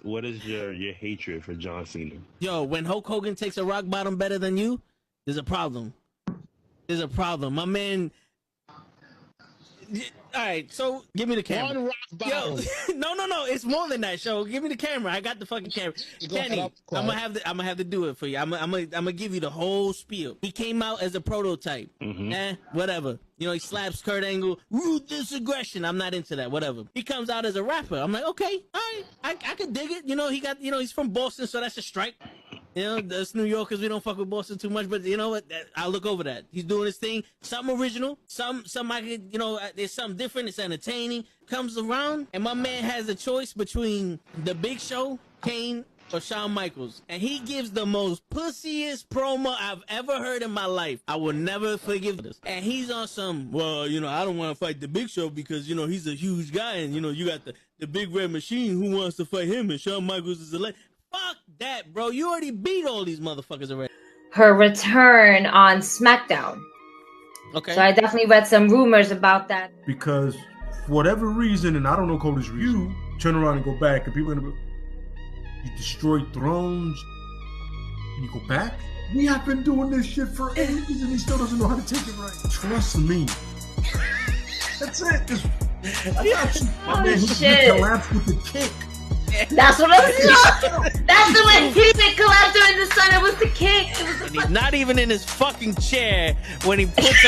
what is your hatred for John Cena? Yo, when Hulk Hogan takes a rock bottom better than you, there's a problem. There's a problem. My man. All right, so give me the camera. One rock bottom. Yo, no, it's more than that. Show, give me the camera. I got the fucking camera. Kenny, I'm gonna have to do it for you. I'm gonna give you the whole spiel. He came out as a prototype. Whatever. You know, he slaps Kurt Angle. Ruthless aggression. I'm not into that. Whatever. He comes out as a rapper. I'm like, okay, all right, I can dig it. You know, he's from Boston, so that's a strike. You know, us New Yorkers, we don't fuck with Boston too much, but you know what? I'll look over that. He's doing his thing. Something original. Some I could, you know, there's something different. It's entertaining. Comes around, and my man has a choice between The Big Show, Kane, or Shawn Michaels. And he gives the most pussiest promo I've ever heard in my life. I will never forgive this. And he's on some, well, you know, I don't want to fight The Big Show because, you know, he's a huge guy, and, you know, you got the big red machine who wants to fight him, and Shawn Michaels is a legend. Fuck that, bro. You already beat all these motherfuckers already. Her return on SmackDown. Okay. So I definitely read some rumors about that. Because for whatever reason, and I don't know Cody's review, turn around and go back, and people are gonna be, you destroyed thrones, and you go back? We have been doing this shit for ages, and he still doesn't know how to take it right. Trust me. That's it. I got you. My man, he collapsed with the kick. That's what I'm saying. That's the way he didn't collapse during the sun. It was the kick. He's not even in his fucking chair when he gets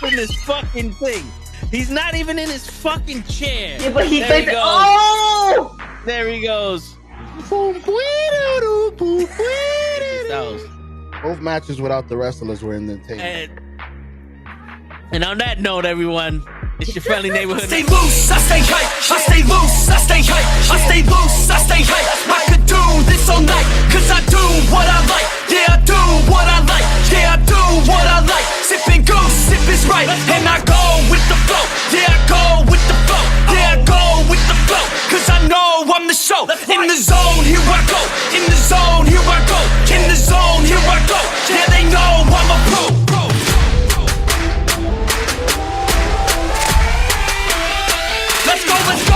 in this fucking thing. He's not even in his fucking chair. Yeah, but oh! There he goes. Both matches without the wrestlers were in the table. And on that note, everyone, it's your friendly neighborhood. I stay loose, I stay hype. I stay loose, I stay hype. I stay loose, I stay hype. I could do this all night, cause I do what I like. Yeah, I do what I like. Yeah, I do what I like. Sipping goose, sip is right. And I go with the flow. Yeah, I go with the flow. Yeah, I go with the flow. Cause I know I'm the show. In the zone, here I go. In the zone, here I go. In the zone, here I go. Yeah, they know I'm a pro. Let's go, let's go!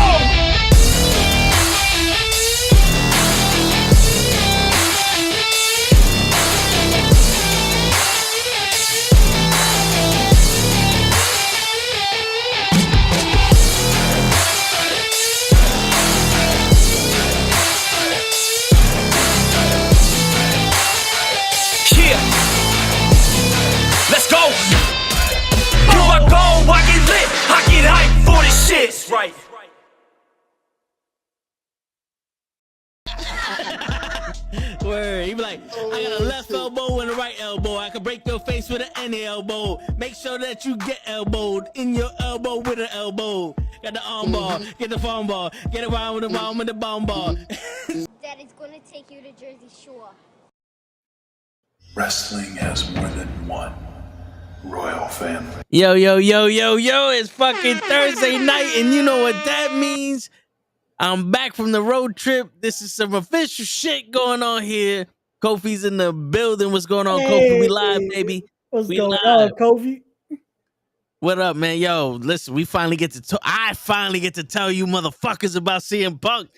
Yeah! Let's go! Here I go, I get lit, I get hyped for this shit. Right. Word. He be like, I got a left elbow and a right elbow. I can break your face with an any elbow. Make sure that you get elbowed in your elbow with an elbow. Got the arm bar, get the phone ball, get around with the arm with the bomb ball. Daddy's gonna take you to Jersey Shore. Wrestling has more than one royal family. Yo, it's fucking Thursday night, and you know what that means? I'm back from the road trip. This is some official shit going on here. Kofi's in the building. What's going on, Kofi? We live, baby. What's going on, Kofi? What up, man? Yo, listen, I finally get to tell you motherfuckers about CM Punk.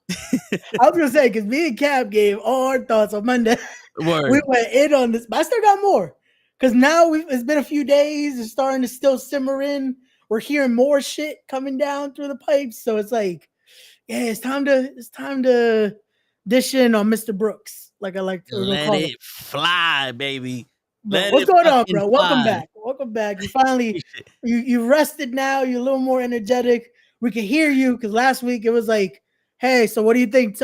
I was gonna say, because me and Cap gave all our thoughts on Monday. Word. We went in on this, but I still got more. Because now it's been a few days. It's starting to still simmer in. We're hearing more shit coming down through the pipes. So it's like, yeah, it's time to dish in on Mr. Brooks. Like I like to let call it him. fly, baby. What's going on, bro? Welcome back. You finally you rested now. You're a little more energetic. We can hear you because last week it was like, hey, so what do you think?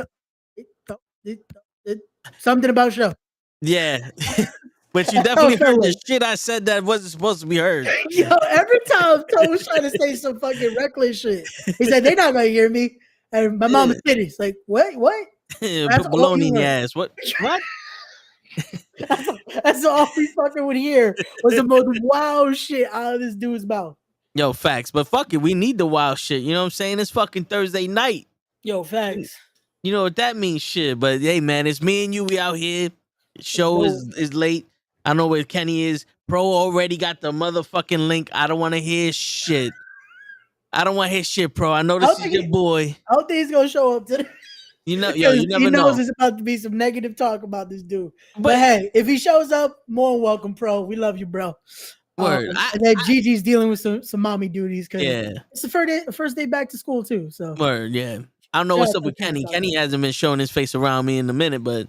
Something about show. Yeah. But you definitely heard the shit I said that wasn't supposed to be heard. Yo, every time Toe was trying to say some fucking reckless shit, he said, they're not going to hear me. And my mama's titties. Like, what? Put bologna in your ass. What? That's all we fucking would hear was the most wild shit out of this dude's mouth. Yo, facts. But fuck it. We need the wild shit. You know what I'm saying? It's fucking Thursday night. Yo, facts. You know what that means, shit. But hey, man, it's me and you. We out here. Show is late. I know where Kenny is. Pro already got the motherfucking link. I don't want to hear shit. I don't want his shit, pro. I know this is your boy. I don't think he's gonna show up today. You know, yo, you never he knows know. There's about to be some negative talk about this dude. But hey, if he shows up, more than welcome, pro. We love you, bro. Word. And then Gigi's dealing with some mommy duties because yeah, it's the first day back to school too. So word, yeah. I don't know what's up with Kenny. Kenny hasn't been showing his face around me in a minute, but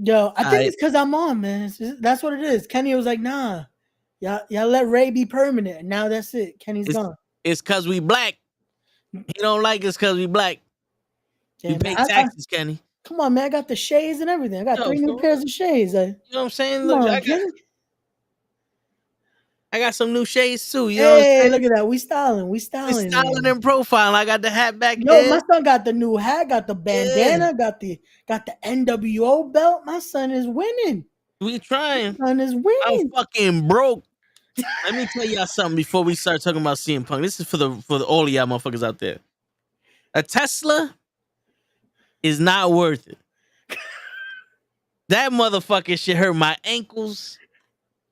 yo, I think it's because I'm on, man. That's what it is. Kenny was like, nah, y'all let Ray be permanent. And now that's it. Kenny's gone. It's because we black. He don't like us because we black. Yeah, you pay taxes, Kenny. Come on, man. I got the shades and everything. I got 3 new pairs of shades. You know what I'm saying? Look, I got some new shades too. You know look at that. We styling and profiling. I got the hat back there. My son got the new hat, got the bandana, got the NWO belt. My son is winning. We trying. My son is winning. I'm fucking broke. Let me tell y'all something before we start talking about CM Punk. This is for all of y'all motherfuckers out there. A Tesla is not worth it. That motherfucking shit hurt my ankles.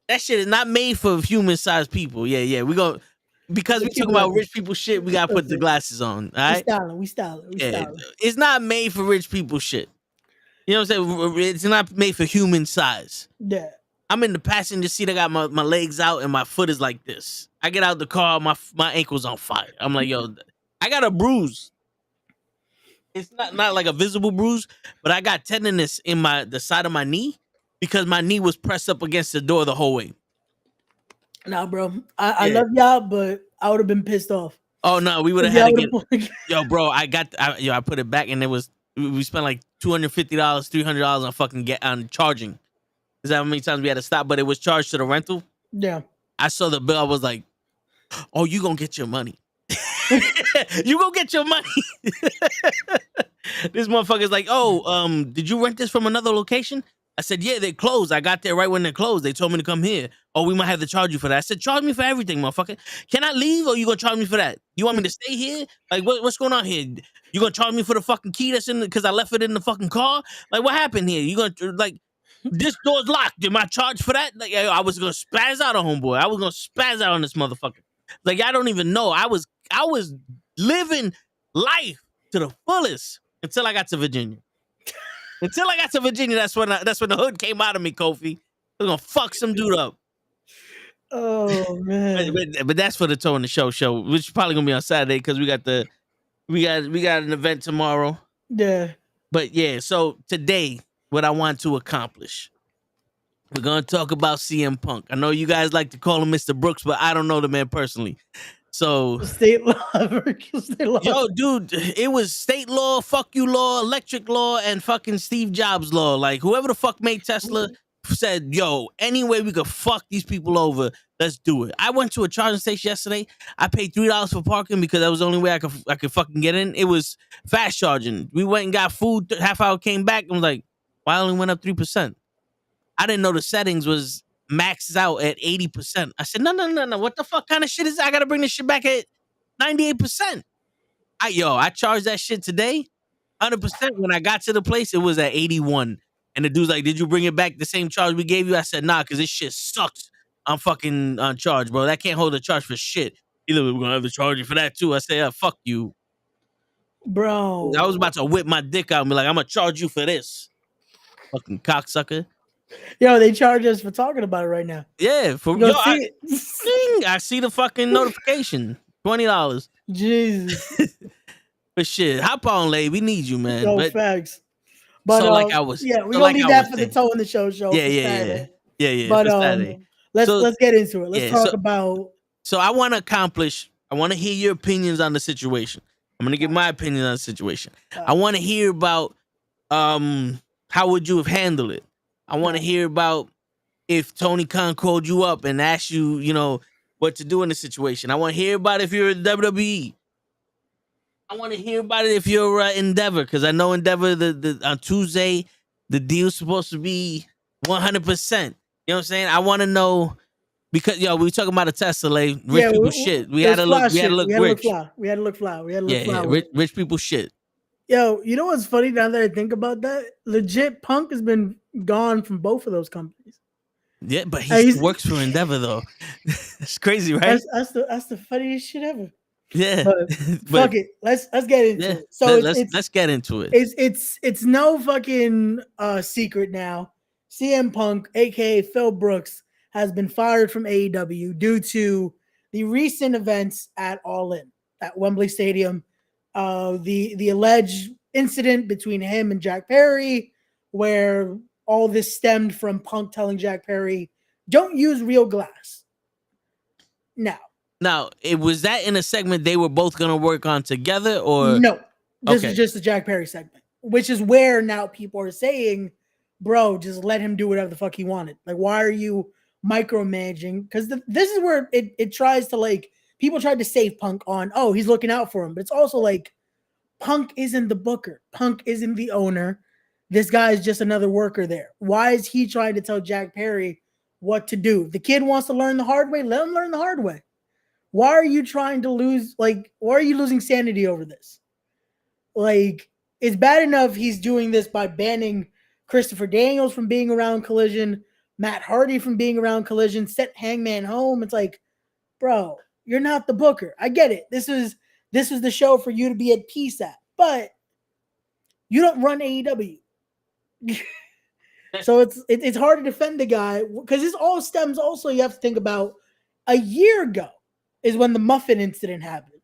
That shit is not made for human-sized people. Yeah. Because we talking about rich people shit, we gotta put the glasses on. All right? We styling. It's not made for rich people shit. You know what I'm saying? It's not made for human size. Yeah. I'm in the passenger seat. I got my legs out and my foot is like this. I get out the car, my ankle's on fire. I'm like, yo, I got a bruise. It's not like a visible bruise, but I got tenderness in the side of my knee because my knee was pressed up against the door the whole way. Nah, bro. I love y'all, but I would have been pissed off. Oh no, we would have had to get. Yo, bro, I put it back and we spent like $250, $300 on fucking on charging. Is that how many times we had to stop? But it was charged to the rental. Yeah. I saw the bill. I was like, "Oh, you gonna get your money? You gonna get your money?" This motherfucker's like, "Oh, did you rent this from another location?" I said, "Yeah, they closed. I got there right when they closed. They told me to come here. Oh, we might have to charge you for that." I said, "Charge me for everything, motherfucker. Can I leave or you gonna charge me for that? You want me to stay here? Like, what's going on here? You gonna charge me for the fucking key that's in because I left it in the fucking car? Like, what happened here? You gonna like?" This door's locked. Am I charged for that? Like, I was gonna spaz out on homeboy. I was gonna spaz out on this motherfucker. Like, I don't even know. I was living life to the fullest until I got to Virginia. That's when the hood came out of me, Kofi. I was gonna fuck some dude up. Oh man! But that's for the Toe in the Show, which is probably gonna be on Saturday because we got an event tomorrow. Yeah. But yeah, so today, what I want to accomplish. We're going to talk about CM Punk. I know you guys like to call him Mr. Brooks, but I don't know the man personally. So state law. Yo, dude, it was state law, fuck you law, electric law, and fucking Steve Jobs law. Like, whoever the fuck made Tesla said, yo, any way we could fuck these people over, let's do it. I went to a charging station yesterday. I paid $3 for parking because that was the only way I could fucking get in. It was fast charging. We went and got food. Half hour came back. I was like, why only went up 3%? I didn't know the settings was maxed out at 80%. I said, no. What the fuck kind of shit is that? I got to bring this shit back at 98%. I charged that shit today, 100%. When I got to the place, it was at 81. And the dude's like, did you bring it back the same charge we gave you? I said, nah, because this shit sucks. I'm fucking on charge, bro. That can't hold a charge for shit. Either we're going to have to charge you for that too. I said, fuck you. Bro. I was about to whip my dick out and be like, I'm going to charge you for this. Fucking cocksucker. Yo, they charge us for talking about it right now. Yeah, I see the fucking notification. $20. Jesus. But shit, hop on, Lay. We need you, man. Yo, facts. But so we're gonna need that for the Toe in the Show. Yeah. But let's get into it. Let's talk about. So I want to hear your opinions on the situation. I'm gonna give my opinion on the situation. I want to hear about how would you have handled it. I want to hear about if Tony Khan called you up and asked you, what to do in the situation. I want to hear about if you're in WWE. I want to hear about it if you're Endeavor, because I know Endeavor, on Tuesday, the deal's supposed to be 100%. You know what I'm saying? I want to know, because, we were talking about a Tesla, like, rich people shit. We had to look rich. We had to look fly. Rich people shit. Yo, you know what's funny now that I think about that? Legit, Punk has been gone from both of those companies. Yeah, but he works for Endeavor though. It's crazy, right? That's the funniest shit ever. Yeah, But fuck it. Let's get into it. So let's get into it. It's no fucking secret now. CM Punk, aka Phil Brooks, has been fired from AEW due to the recent events at All In at Wembley Stadium. The alleged incident between him and Jack Perry, where all this stemmed from Punk telling Jack Perry, "Don't use real glass." Now, it was that in a segment they were both gonna work on together, or no? This Okay. is just a Jack Perry segment, which is where now people are saying, "Bro, just let him do whatever the fuck he wanted." Like, why are you micromanaging? Because this is where it tries to, like, people tried to save Punk on, oh, he's looking out for him, but it's also like Punk isn't the booker, Punk isn't the owner. This guy is just another worker there. Why is he trying to tell Jack Perry what to do? If the kid wants to learn the hard way, let him learn the hard way. Why are you trying to lose? Like, why are you losing sanity over this? Like, it's bad enough he's doing this by banning Christopher Daniels from being around Collision, Matt Hardy from being around Collision, sent Hangman home. It's like, bro, you're not the booker. I get it. This is the show for you to be at peace at, but you don't run AEW. So it's hard to defend the guy because this all stems also, you have to think about a year ago is when the muffin incident happened.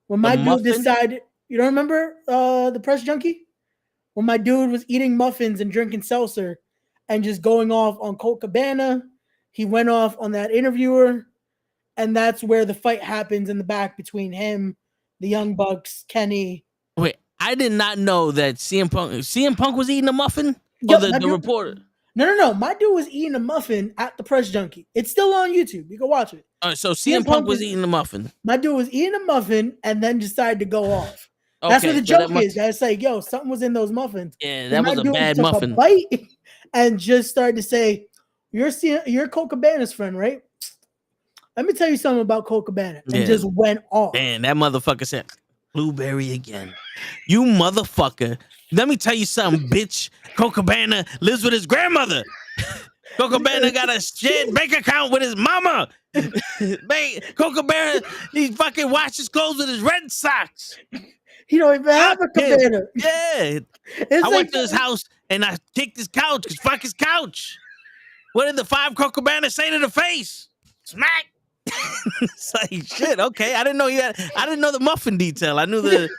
When my dude decided, you don't remember the press junkie? When my dude was eating muffins and drinking seltzer and just going off on Colt Cabana, he went off on that interviewer, and that's where the fight happens in the back between him, the Young Bucks, Kenny. Wait, I did not know that CM Punk was eating a muffin? Or the reporter? No. My dude was eating a muffin at the press junkie. It's still on YouTube. You can watch it. All right, so CM Punk was eating a muffin. My dude was eating a muffin and then decided to go off. That's what the joke is. That's like, yo, something was in those muffins. Yeah, that was a bad muffin. A bite and just started to say, you're Colt Cabana's friend, right? Let me tell you something about Colt Cabana. And just went off. Man, that motherfucker said, blueberry again. You motherfucker. Let me tell you something, bitch. Colt Cabana lives with his grandmother. Colt Cabana got a shared bank account with his mama. Colt Cabana, he fucking washed his clothes with his Red Sox. He don't even have a Cabana. Yeah. I went to his house and I kicked his couch because fuck his couch. What did the 5 Colt Cabana say to the face? Smack. It's like, shit, okay. I didn't know the muffin detail. I knew the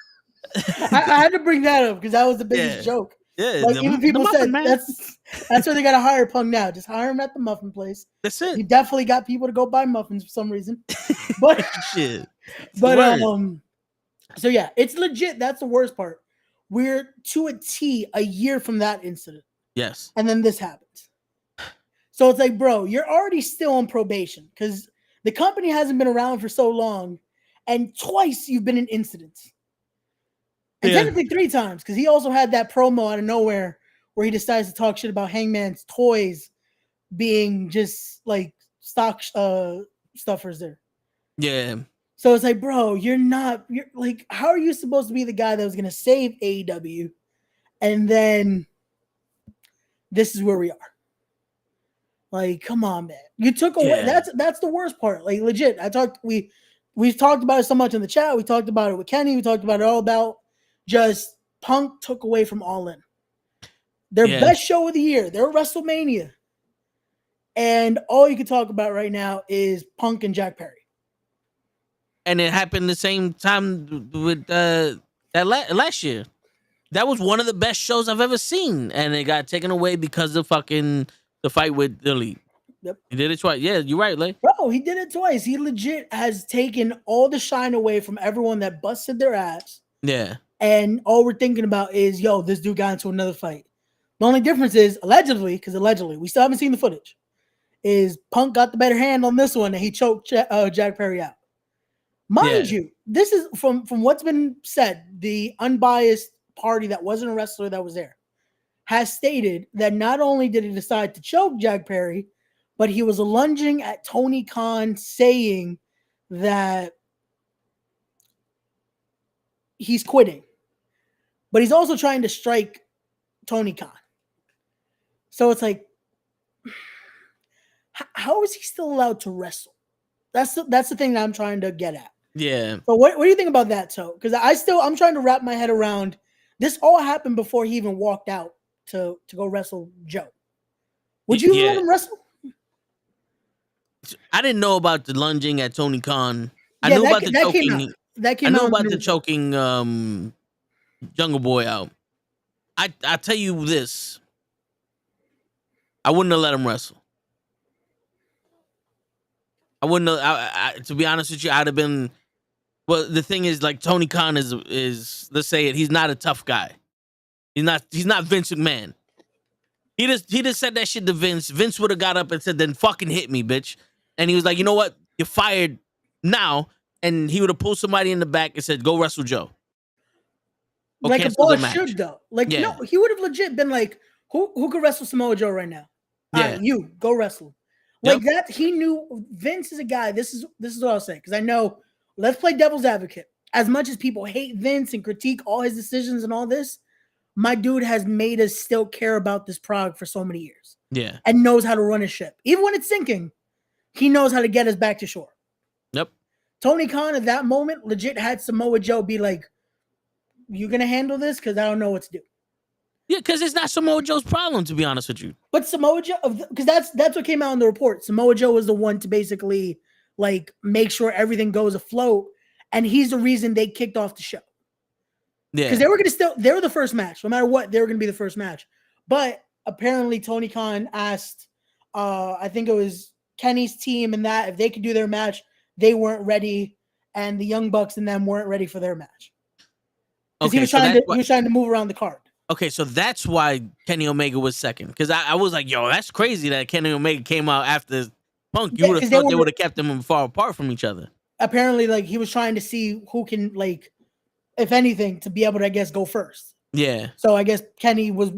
I had to bring that up because that was the biggest joke. Yeah, like, even people said that's where they gotta hire Punk now. Just hire him at the muffin place. That's it. He definitely got people to go buy muffins for some reason. But shit. But so yeah, it's legit. That's the worst part. We're to a T a year from that incident. Yes. And then this happens. So it's like, bro, you're already still on probation because the company hasn't been around for so long, and twice you've been in incidents. And technically 3 times, because he also had that promo out of nowhere where he decides to talk shit about Hangman's toys being just like stock stuffers there. Yeah. So it's like, bro, you're like, how are you supposed to be the guy that was going to save AEW? And then this is where we are. Like, come on, man. You took away, that's the worst part. Like, legit. We've talked about it so much in the chat. We talked about it with Kenny. We talked about it all about just Punk took away from All In. Their best show of the year. Their WrestleMania. And all you can talk about right now is Punk and Jack Perry. And it happened the same time with that last year. That was one of the best shows I've ever seen. And it got taken away because of fucking the fight with the Elite. Yep. He did it twice. Yeah, you're right, Lay. Bro, he did it twice. He legit has taken all the shine away from everyone that busted their ass. Yeah. And all we're thinking about is, yo, this dude got into another fight. The only difference is, allegedly, we still haven't seen the footage, is Punk got the better hand on this one and he choked Jack Perry out. Mind you, this is from what's been said, the unbiased party that wasn't a wrestler that was there has stated that not only did he decide to choke Jack Perry, but he was lunging at Tony Khan saying that he's quitting. But he's also trying to strike Tony Khan. So it's like, how is he still allowed to wrestle? That's the thing that I'm trying to get at. Yeah. So what do you think about that, Toe? Because I'm trying to wrap my head around this. All happened before he even walked out to go wrestle Joe. Would you let him wrestle? I didn't know about the lunging at Tony Khan. I Yeah, knew about the that choking. came out. That came I knew out about the choking Jungle Boy out. I tell you this. I wouldn't have let him wrestle. I wouldn't have, to be honest with you, I'd have been. Well, the thing is, like, Tony Khan is let's say it, he's not a tough guy. He's not Vince McMahon. He just said that shit to Vince. Vince would have got up and said, then fucking hit me, bitch. And he was like, you know what? You're fired now. And he would have pulled somebody in the back and said, go wrestle Joe. Or like a cancel the boss match. should, though. Like, no, he would have legit been like, who could wrestle Samoa Joe right now? Yeah. All right, you go wrestle. Like that, he knew Vince is a guy. This is what I'll say, because I know. Let's play devil's advocate. As much as people hate Vince and critique all his decisions and all this, my dude has made us still care about this product for so many years. Yeah. And knows how to run his ship. Even when it's sinking, he knows how to get us back to shore. Yep. Tony Khan at that moment legit had Samoa Joe be like, you going to handle this? Because I don't know what to do. Yeah, because it's not Samoa Joe's problem, to be honest with you. But Samoa Joe, because that's what came out in the report. Samoa Joe was the one to basically like make sure everything goes afloat, and he's the reason they kicked off the show. Yeah, because they were the first match. No matter what, they were gonna be the first match. But apparently, Tony Khan asked, I think it was Kenny's team, and that if they could do their match, they weren't ready, and the Young Bucks and them weren't ready for their match. Because he was trying to move around the card. Okay, so that's why Kenny Omega was second. Because I was like, yo, that's crazy that Kenny Omega came out after Punk. You would have thought they would have kept them far apart from each other. Apparently, like, he was trying to see who can, like, if anything, to be able to, I guess, go first. Yeah. So I guess Kenny was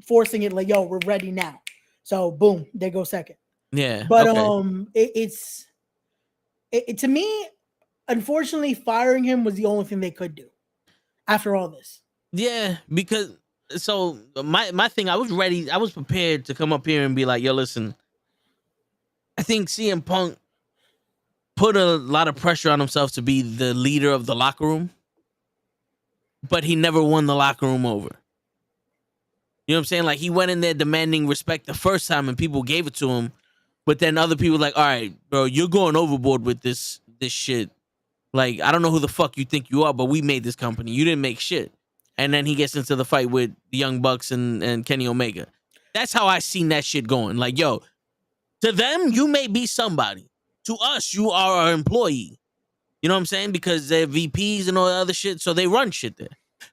forcing it, like, yo, we're ready now. So boom, they go second. Yeah. But it's to me, unfortunately, firing him was the only thing they could do after all this. Yeah, because so my thing, I was ready, I was prepared to come up here and be like, yo, listen, I think CM Punk put a lot of pressure on himself to be the leader of the locker room, but he never won the locker room over. You know what I'm saying? Like, he went in there demanding respect the first time and people gave it to him, but then other people like, all right, bro, you're going overboard with this shit. Like, I don't know who the fuck you think you are, but we made this company. You didn't make shit. And then he gets into the fight with the Young Bucks and Kenny Omega. That's how I seen that shit going. Like, yo, to them, you may be somebody. To us, you are our employee. You know what I'm saying? Because they're VPs and all the other shit, so they run shit there.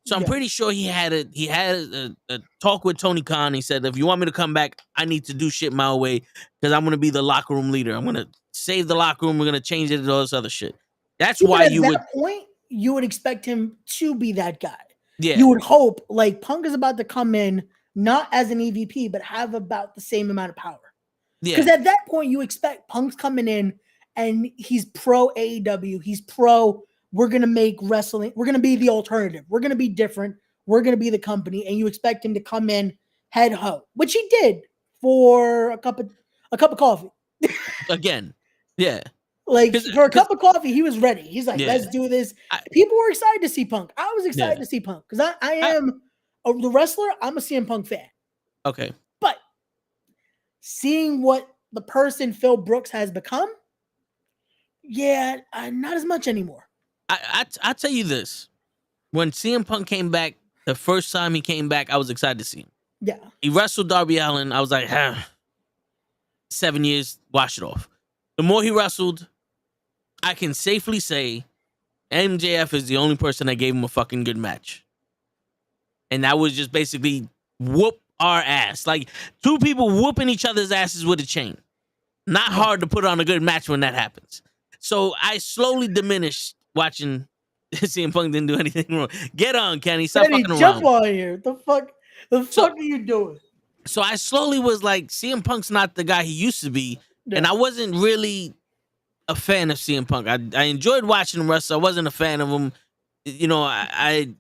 So I'm pretty sure he had a talk with Tony Khan. He said, if you want me to come back, I need to do shit my way because I'm going to be the locker room leader. I'm going to save the locker room. We're going to change it and all this other shit. That's why you would... At that point, you would expect him to be that guy. Yeah. You would hope, like, Punk is about to come in, not as an EVP, but have about the same amount of power. Yeah. Because at that point, you expect Punk's coming in and he's pro AEW. He's pro, we're going to make wrestling, we're going to be the alternative. We're going to be different. We're going to be the company. And you expect him to come in head ho, which he did for a cup of coffee. Again. Yeah. Like, for a cup of coffee, he was ready. He's like, let's do this. People were excited to see Punk. I was excited to see Punk because I am the wrestler. I'm a CM Punk fan. Okay. But seeing what the person Phil Brooks has become, not as much anymore. I tell you this. When CM Punk came back, the first time he came back, I was excited to see him. Yeah. He wrestled Darby Allin. I was like, 7 years, wash it off. The more he wrestled, I can safely say MJF is the only person that gave him a fucking good match. And that was just basically whoop our ass. Like, two people whooping each other's asses with a chain. Not hard to put on a good match when that happens. So I slowly diminished watching CM Punk didn't do anything wrong. Get on, Kenny. Stop fucking around. Jump on you. The fuck are you doing? So I slowly was like, CM Punk's not the guy he used to be. Yeah. And I wasn't really a fan of CM Punk. I enjoyed watching him wrestle. I wasn't a fan of him. You know, I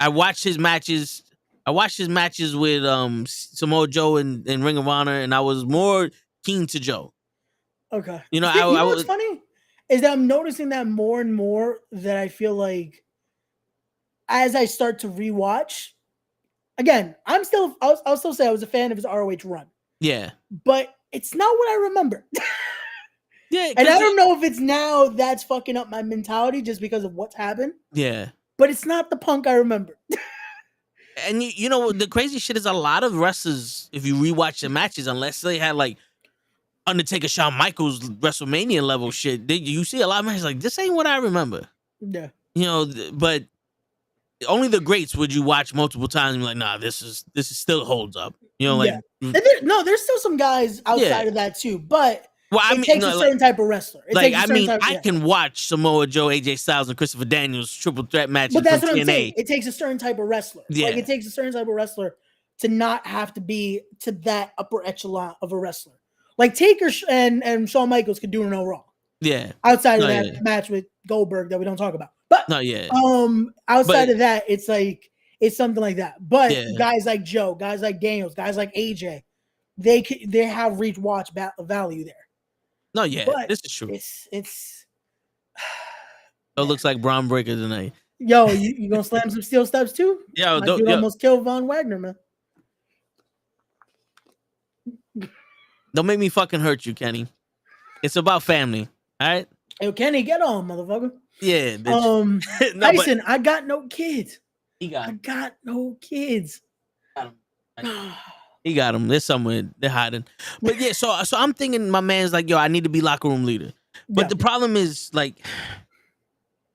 watched his matches. I watched his matches with Samoa Joe and Ring of Honor, and I was more keen to Joe. Okay. You know, what's funny is that I'm noticing that more and more that I feel like as I start to rewatch, again, I'll still say I was a fan of his ROH run. Yeah. But it's not what I remember. Yeah. And I don't know if it's now that's fucking up my mentality just because of what's happened. Yeah. But it's not the Punk I remember. And you know, the crazy shit is a lot of wrestlers, if you rewatch the matches, unless they had like Undertaker, Shawn Michaels, WrestleMania level shit, you see a lot of matches like, this ain't what I remember. Yeah. You know, but only the greats would you watch multiple times and be like, nah, this is still holds up. You know, like there's still some guys outside of that too, but it takes a certain type of wrestler. I can watch Samoa Joe, AJ Styles, and Christopher Daniels triple threat matches. But that's what TNA. I'm saying. It takes a certain type of wrestler. Yeah. Like it takes a certain type of wrestler to not have to be to that upper echelon of a wrestler. Like Taker and Shawn Michaels could do no wrong. Yeah. Outside of that match with Goldberg that we don't talk about. But outside of that, it's like it's something like that. But guys like Joe, guys like Daniels, guys like AJ, they have reach watch value there. No, yeah, but this is true. It's it looks like Braun Breaker tonight. Yo, you gonna slam some steel steps too? Yo, dude almost killed Von Wagner, man. Don't make me fucking hurt you, Kenny. It's about family, all right? Yo, Kenny, get on, motherfucker. Yeah. Tyson, I got no kids. I got no kids. He got them. There's somewhere they're hiding. But yeah, so I'm thinking my man's like, yo, I need to be locker room leader. But the problem is, like,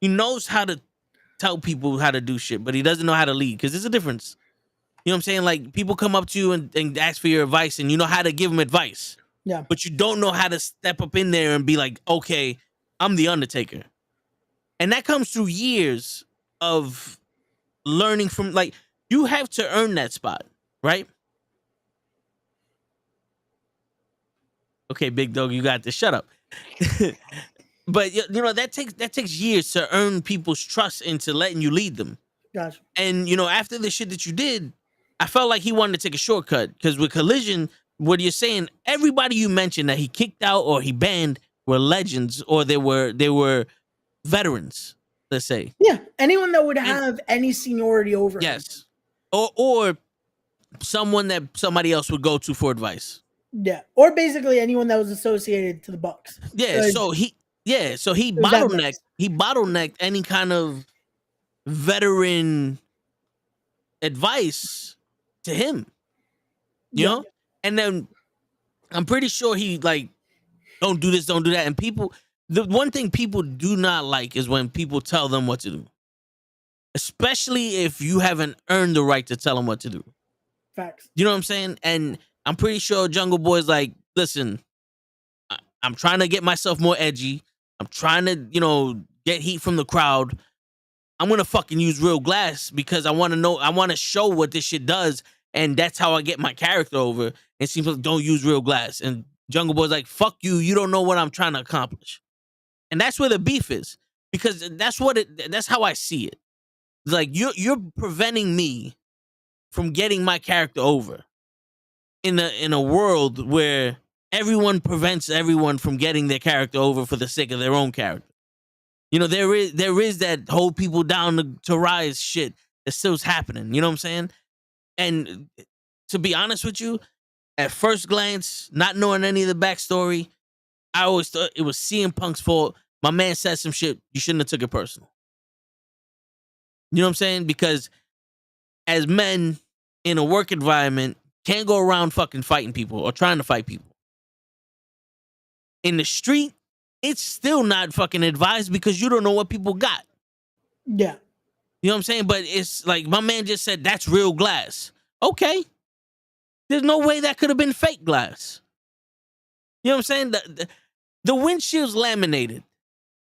he knows how to tell people how to do shit, but he doesn't know how to lead, because there's a difference. You know what I'm saying? Like, people come up to you and ask for your advice, and you know how to give them advice. Yeah. But you don't know how to step up in there and be like, okay, I'm the Undertaker. And that comes through years of learning from, like, you have to earn that spot, right? Okay, big dog, you got this. Shut up. But you know that takes years to earn people's trust into letting you lead them. Gotcha. And you know, after the shit that you did, I felt like he wanted to take a shortcut, because with Collision, what you're saying, everybody you mentioned that he kicked out or he banned were legends, or they were veterans. Let's say, yeah, anyone that would have any seniority over him. or someone that somebody else would go to for advice. Yeah, or basically anyone that was associated to the Bucks. Yeah, so he bottlenecked any kind of veteran advice to him. You know? And then I'm pretty sure he like, don't do this, don't do that. And people, the one thing people do not like is when people tell them what to do. Especially if you haven't earned the right to tell them what to do. Facts. You know what I'm saying? And I'm pretty sure Jungle Boy's like, listen, I'm trying to get myself more edgy. I'm trying to, you know, get heat from the crowd. I'm going to fucking use real glass because I want to show what this shit does. And that's how I get my character over. It seems like, don't use real glass. And Jungle Boy's like, fuck you. You don't know what I'm trying to accomplish. And that's where the beef is, because that's how I see it. It's like, you're preventing me from getting my character over in a world where everyone prevents everyone from getting their character over for the sake of their own character. You know, there is that hold people down to rise shit that still's happening. You know what I'm saying? And to be honest with you, at first glance, not knowing any of the backstory, I always thought it was CM Punk's fault. My man said some shit. You shouldn't have took it personal. You know what I'm saying? Because as men in a work environment, can't go around fucking fighting people or trying to fight people. In the street, it's still not fucking advised because you don't know what people got. Yeah. You know what I'm saying? But it's like my man just said, that's real glass. Okay. There's no way that could have been fake glass. You know what I'm saying? The windshield's laminated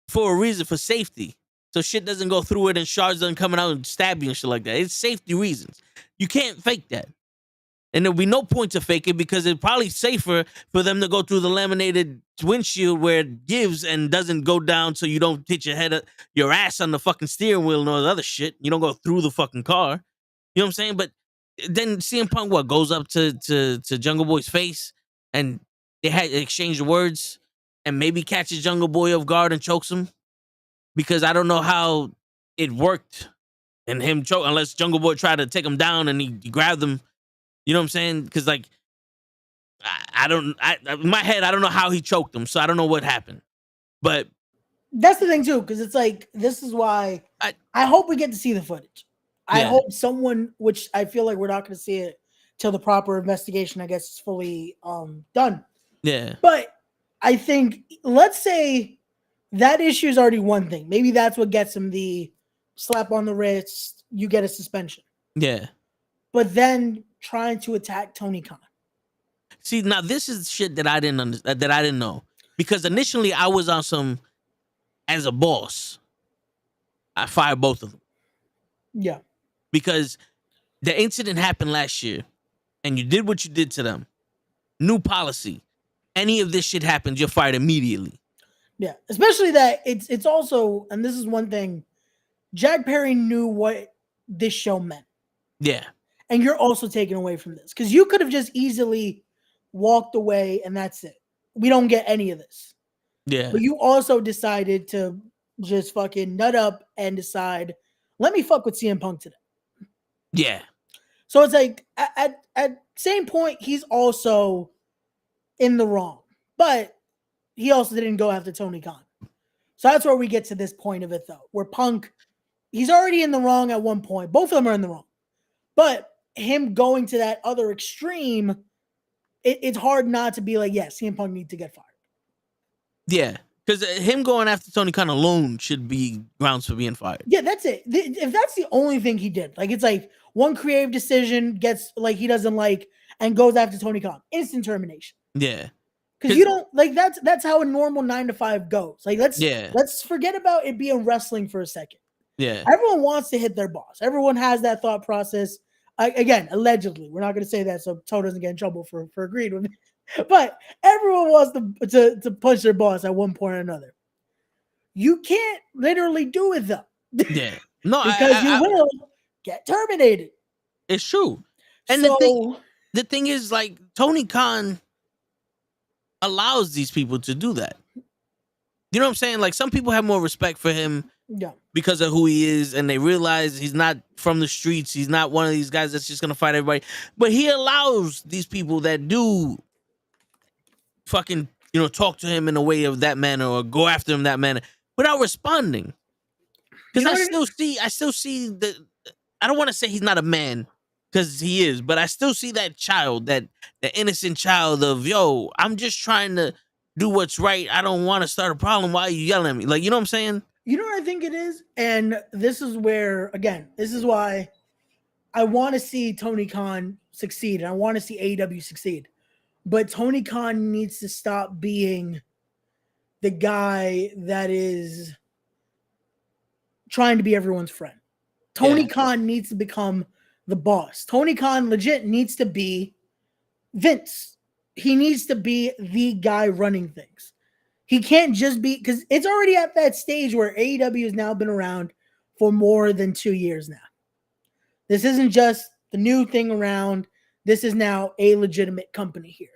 for a reason, for safety. So shit doesn't go through it and shards doesn't come out and stab you and shit like that. It's safety reasons. You can't fake that. And there'll be no point to fake it because it's probably safer for them to go through the laminated windshield where it gives and doesn't go down so you don't hit your ass on the fucking steering wheel and all the other shit. You don't go through the fucking car. You know what I'm saying? But then CM Punk, goes up to Jungle Boy's face and they had exchanged words. and maybe catches Jungle Boy off guard and chokes him, because I don't know how it worked and him choke unless Jungle Boy tried to take him down and he grabbed him. You know what I'm saying? Because like in my head I don't know how he choked him, so I don't know what happened. But that's the thing too, because it's like this is why I hope we get to see the footage. I hope someone, which I feel like we're not going to see it till the proper investigation, I guess, is fully done. Yeah. But I think, let's say that issue is already one thing. Maybe that's what gets him the slap on the wrist. You get a suspension. Yeah. But then trying to attack Tony Khan. See, now this is shit that I didn't know, because initially I was on some, as a boss, I fired both of them. Yeah. Because the incident happened last year and you did what you did to them. New policy. Any of this shit happens, you're fired immediately. Yeah. Especially that it's also, and this is one thing, Jack Perry knew what this show meant. Yeah. And you're also taken away from this, because you could have just easily walked away and that's it. We don't get any of this. Yeah. But you also decided to just fucking nut up and decide, let me fuck with CM Punk today. Yeah. So it's like at same point, he's also in the wrong, but he also didn't go after Tony Khan. So that's where we get to this point of it, though, where Punk, he's already in the wrong at one point. Both of them are in the wrong, but him going to that other extreme, it's hard not to be like, yes, CM Punk needs to get fired. Yeah. Because him going after Tony Khan alone should be grounds for being fired. Yeah, that's it. If that's the only thing he did, like, it's like one creative decision gets like he doesn't like and goes after Tony Khan, instant termination. Yeah. Because you don't like that's how a normal 9 to 5 goes. Like, let's forget about it being wrestling for a second. Yeah. Everyone wants to hit their boss. Everyone has that thought process. Again, allegedly, we're not going to say that so Toe doesn't get in trouble for agreeing with me. But everyone wants to punch their boss at one point or another. You can't literally do it though. Yeah. No, because you will get terminated. It's true. And so, the thing is, like, Tony Khan allows these people to do that. You know what I'm saying? Like, some people have more respect for him because of who he is, and they realize he's not from the streets. He's not one of these guys that's just gonna fight everybody. But he allows these people that do fucking, talk to him in a way of that manner or go after him that manner without responding. Because I still see the, I don't want to say he's not a man, because he is, but I still see that child, that the innocent child of, yo, I'm just trying to do what's right. I don't want to start a problem. Why are you yelling at me? Like, you know what I'm saying? You know what I think it is? And this is where, again, this is why I want to see Tony Khan succeed. And I want to see AEW succeed. But Tony Khan needs to stop being the guy that is trying to be everyone's friend. Tony Khan needs to become the boss. Tony Khan legit needs to be Vince. He needs to be the guy running things. He can't just be, because it's already at that stage where AEW has now been around for more than 2 years now. This isn't just the new thing around. This is now a legitimate company here.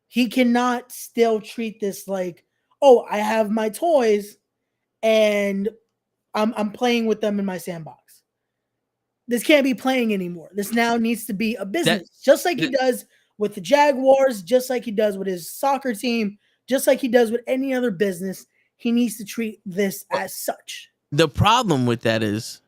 He cannot still treat this like, oh, I have my toys and I'm playing with them in my sandbox. This can't be playing anymore. This now needs to be a business, just like he does with the Jaguars, just like he does with his soccer team, just like he does with any other business. He needs to treat this as such. The problem with that is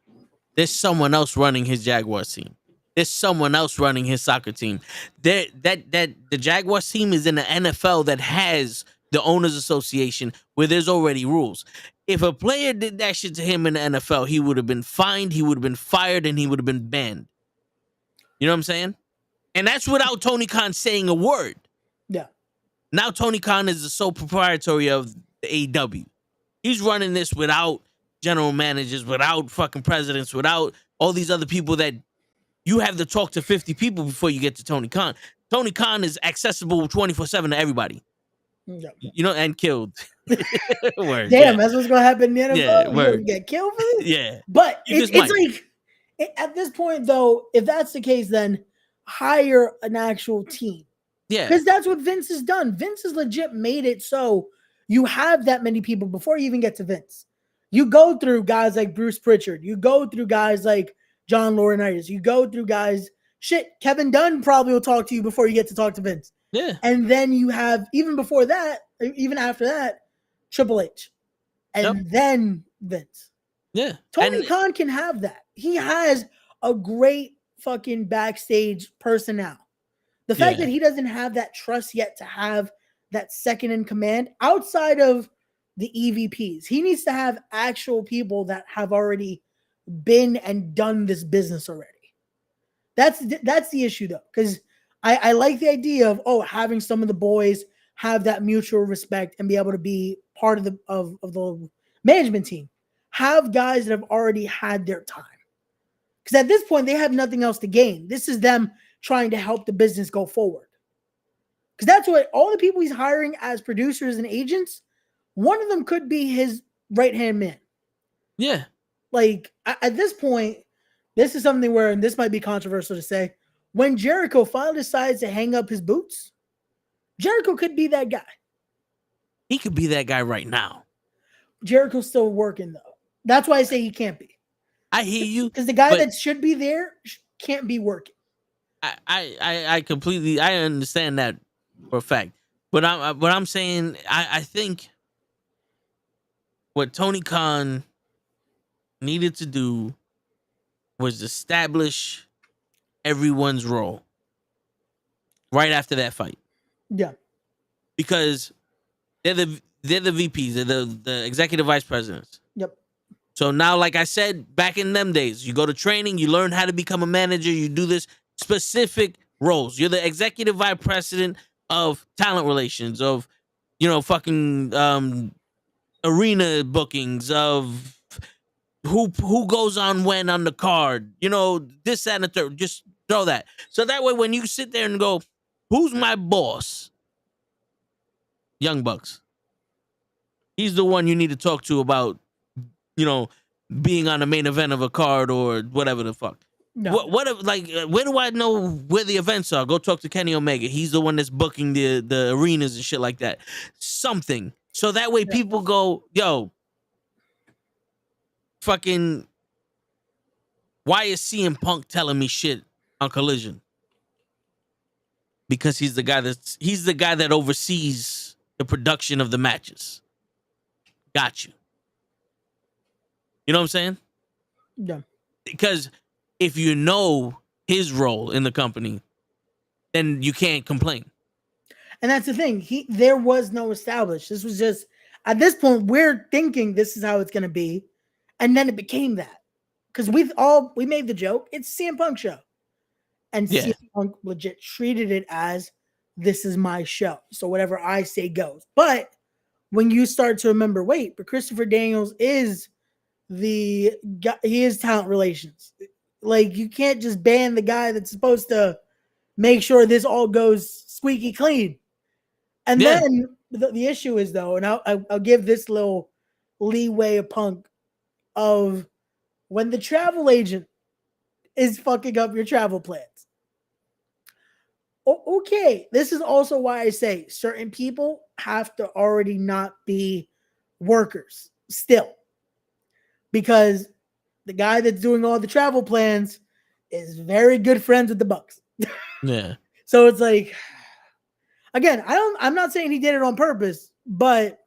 there's someone else running his Jaguars team. There's someone else running his soccer team. The Jaguars team is in the NFL that has the Owners Association where there's already rules. If a player did that shit to him in the NFL, he would have been fined, he would have been fired, and he would have been banned. You know what I'm saying? And that's without Tony Khan saying a word. Yeah. Now Tony Khan is the sole proprietary of the AEW. He's running this without general managers, without fucking presidents, without all these other people that you have to talk to 50 people before you get to Tony Khan. Tony Khan is accessible 24/7 to everybody. Yeah. And killed. Word, damn, that's what's gonna happen in the NFL. Yeah, word. Get killed for this? Yeah. But it's like, at this point, though, if that's the case, then hire an actual team. Yeah. Because that's what Vince has done. Vince has legit made it so you have that many people before you even get to Vince. You go through guys like Bruce Pritchard. You go through guys like John Laurinaitis. You go through guys. Shit, Kevin Dunn probably will talk to you before you get to talk to Vince. Yeah. And then you have, even before that, even after that, Triple H. And then Vince. Yeah. Tony Khan can have that. He has a great fucking backstage personnel. The fact that he doesn't have that trust yet to have that second in command outside of the EVPs, he needs to have actual people that have already been and done this business already. That's the issue though, because I like the idea of having some of the boys have that mutual respect and be able to be part of the management team. Have guys that have already had their time, because at this point they have nothing else to gain. This is them trying to help the business go forward, because that's what all the people he's hiring as producers and agents, one of them could be his right-hand man. Yeah. Like at this point, this is something where, and this might be controversial to say, when Jericho finally decides to hang up his boots, Jericho could be that guy. He could be that guy right now. Jericho's still working though. That's why I say he can't be. I hear you. Because the guy that should be there can't be working. I completely, I understand that for a fact. But I'm saying, I think what Tony Khan needed to do was establish everyone's role right after that fight. Yeah. Because they're the VPs, they're the executive vice presidents. Yep. So now, like I said, back in them days, you go to training, you learn how to become a manager, you do this specific roles. You're the executive vice president of talent relations, of, fucking arena bookings, of who goes on when on the card, this, that, and the third. Just throw that. So that way, when you sit there and go, who's my boss? Young Bucks. He's the one you need to talk to about, being on the main event of a card or whatever the fuck. No. Where do I know where the events are? Go talk to Kenny Omega. He's the one that's booking the arenas and shit like that. Something. So that way people go, yo, fucking, why is CM Punk telling me shit on Collision? Because he's the guy that oversees the production of the matches. Got you. You know what I'm saying? Yeah. Because if you know his role in the company, then you can't complain. And that's the thing. There was no established. This was just, at this point, we're thinking this is how it's going to be. And then it became that. Because we made the joke, it's CM Punk show. And CM Punk legit treated it as, this is my show. So whatever I say goes. But when you start to remember, wait, but Christopher Daniels is he is talent relations. Like, you can't just ban the guy that's supposed to make sure this all goes squeaky clean. And then the issue is, though, and I'll give this little leeway of Punk, of when the travel agent is fucking up your travel plans. Okay, this is also why I say certain people have to already not be workers still. Because the guy that's doing all the travel plans is very good friends with the Bucks. Yeah. So it's like, again, I'm not saying he did it on purpose, but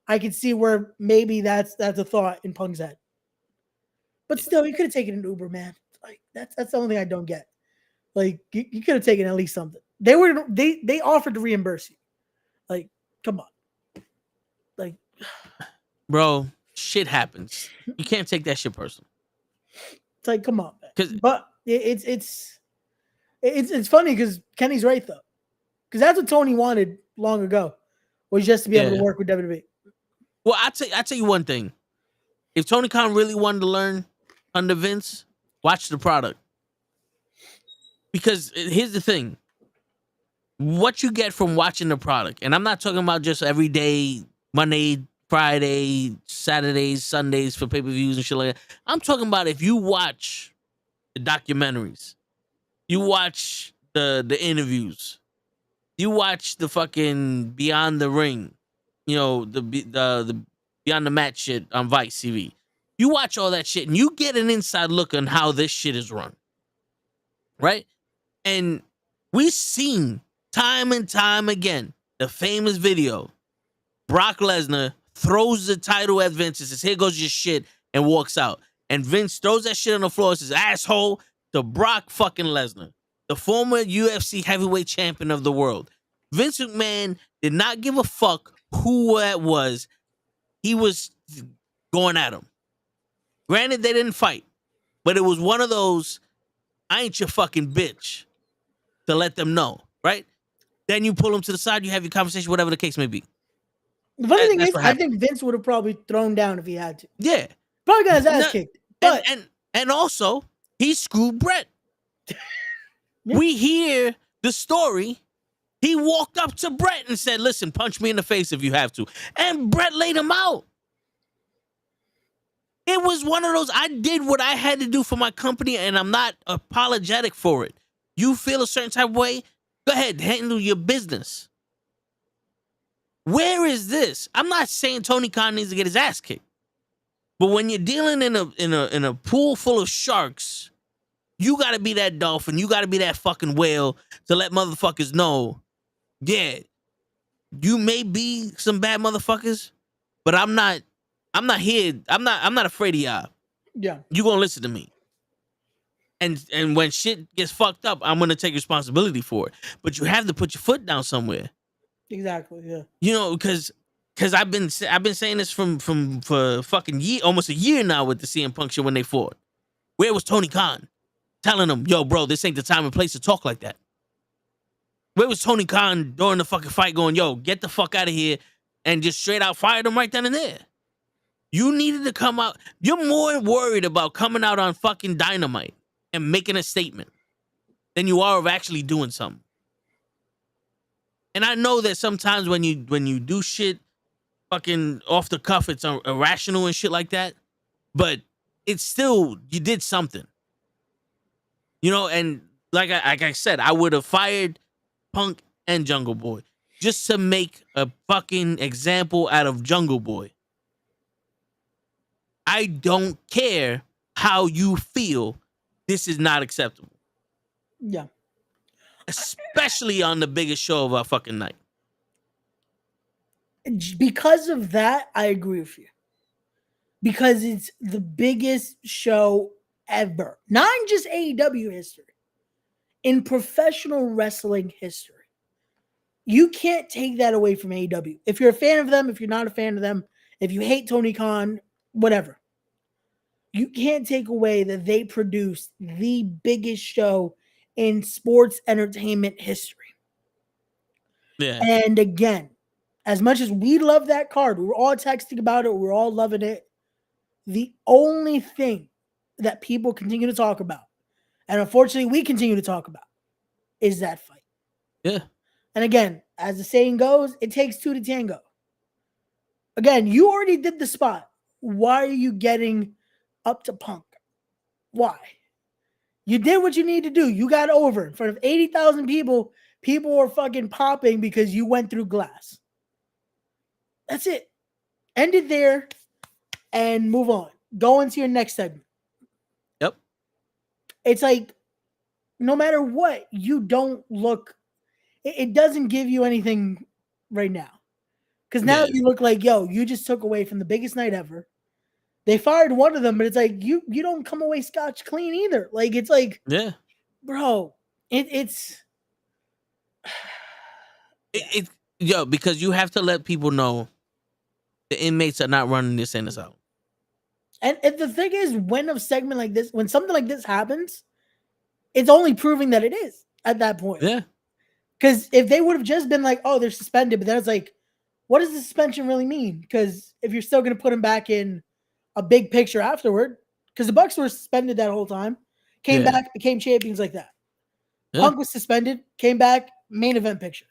I can see where maybe that's a thought in Punk's head. But still, you could have taken an Uber, man. Like, that's the only thing I don't get. Like, you could have taken at least something. They offered to reimburse you. Like, come on. Like, bro, shit happens. You can't take that shit personal. It's like, come on, man. But it's funny because Kenny's right though. Because that's what Tony wanted long ago, was just to be able to work with WWE. Well, I tell you one thing. If Tony Khan really wanted to learn under Vince, watch the product. Because here's the thing. What you get from watching the product, and I'm not talking about just every day, Monday, Friday, Saturdays, Sundays for pay-per-views and shit like that. I'm talking about if you watch the documentaries, you watch the interviews, you watch the fucking Beyond the Ring, the Beyond the Mat shit on Vice TV. You watch all that shit and you get an inside look on how this shit is run, right? And we've seen time and time again the famous video. Brock Lesnar throws the title at Vince and says, "Here goes your shit," and walks out. And Vince throws that shit on the floor and says, "Asshole," to Brock fucking Lesnar, the former UFC heavyweight champion of the world. Vince McMahon did not give a fuck who that was. He was going at him. Granted, they didn't fight, but it was one of those, I ain't your fucking bitch, to let them know, right? Then you pull them to the side, you have your conversation, whatever the case may be. The funny thing is, I think Vince would have probably thrown down if he had to. Yeah. Probably got his ass kicked. But and also, he screwed Brett. Yeah. We hear the story. He walked up to Brett and said, "Listen, punch me in the face if you have to." And Brett laid him out. It was one of those, I did what I had to do for my company, and I'm not apologetic for it. You feel a certain type of way? Go ahead, handle your business. Where is this? I'm not saying Tony Khan needs to get his ass kicked, but when you're dealing in a pool full of sharks, you got to be that dolphin. You got to be that fucking whale to let motherfuckers know, yeah, you may be some bad motherfuckers, but I'm not here. I'm not afraid of y'all. Yeah, you gonna listen to me. And when shit gets fucked up, I'm gonna take responsibility for it. But you have to put your foot down somewhere. Exactly. Yeah. Because I've been saying this for fucking almost a year now with the CM Punk shit when they fought. Where was Tony Khan telling them, "Yo, bro, this ain't the time and place to talk like that"? Where was Tony Khan during the fucking fight going, "Yo, get the fuck out of here," and just straight out fired him right then and there? You needed to come out. You're more worried about coming out on fucking Dynamite and making a statement than you are of actually doing something. And I know that sometimes when you do shit fucking off the cuff, it's irrational and shit like that. But it's still, you did something. And like I said, I would have fired Punk and Jungle Boy just to make a fucking example out of Jungle Boy. I don't care how you feel. This is not acceptable. Yeah. Especially on the biggest show of our fucking night. Because of that, I agree with you. Because it's the biggest show ever. Not in just AEW history. In professional wrestling history. You can't take that away from AEW. If you're a fan of them, if you're not a fan of them, if you hate Tony Khan, whatever. You can't take away that they produced the biggest show in sports entertainment history. Yeah. And again, as much as we love that card, we were all texting about it, we were all loving it. The only thing that people continue to talk about, and unfortunately we continue to talk about, is that fight. Yeah. And again, as the saying goes, it takes two to tango. Again, you already did the spot. Why are you getting up to Punk? Why? You did what you need to do. You got over in front of 80,000 people. People were fucking popping because you went through glass. That's it. End it there and move on. Go into your next segment. Yep. It's like, no matter what, you don't look, it doesn't give you anything right now. Because now you look like, yo, you just took away from the biggest night ever. They fired one of them, but it's like, you don't come away scotch clean either. Like, it's like, yeah, bro, it's because you have to let people know the inmates are not running this in us out. And the thing is, when a segment like this, when something like this happens, it's only proving that it is at that point. Yeah. Because if they would have just been like, oh, they're suspended, but then it's like, what does the suspension really mean? Because if you're still going to put them back in a big picture afterward, because the Bucks were suspended that whole time, came back, became champions like that. Yeah. Punk was suspended, came back, main event picture.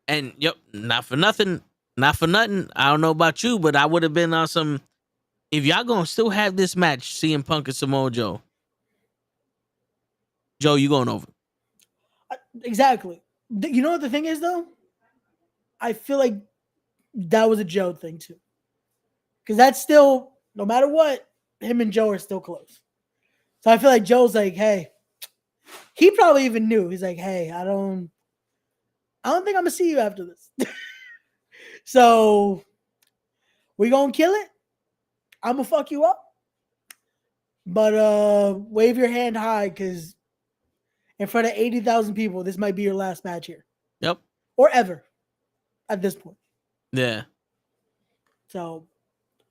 And not for nothing. I don't know about you, but I would have been on some. If y'all gonna still have this match, CM Punk and Samoa Joe, you going over? Exactly. You know what the thing is though? I feel like that was a Joe thing too. Because that's still, no matter what, him and Joe are still close. So I feel like Joe's like, hey, he probably even knew. He's like, hey, I don't think I'm gonna see you after this. So we gonna kill it. I'm gonna fuck you up. But wave your hand high, because in front of 80,000 people, this might be your last match here. Yep. Or ever at this point. Yeah. So,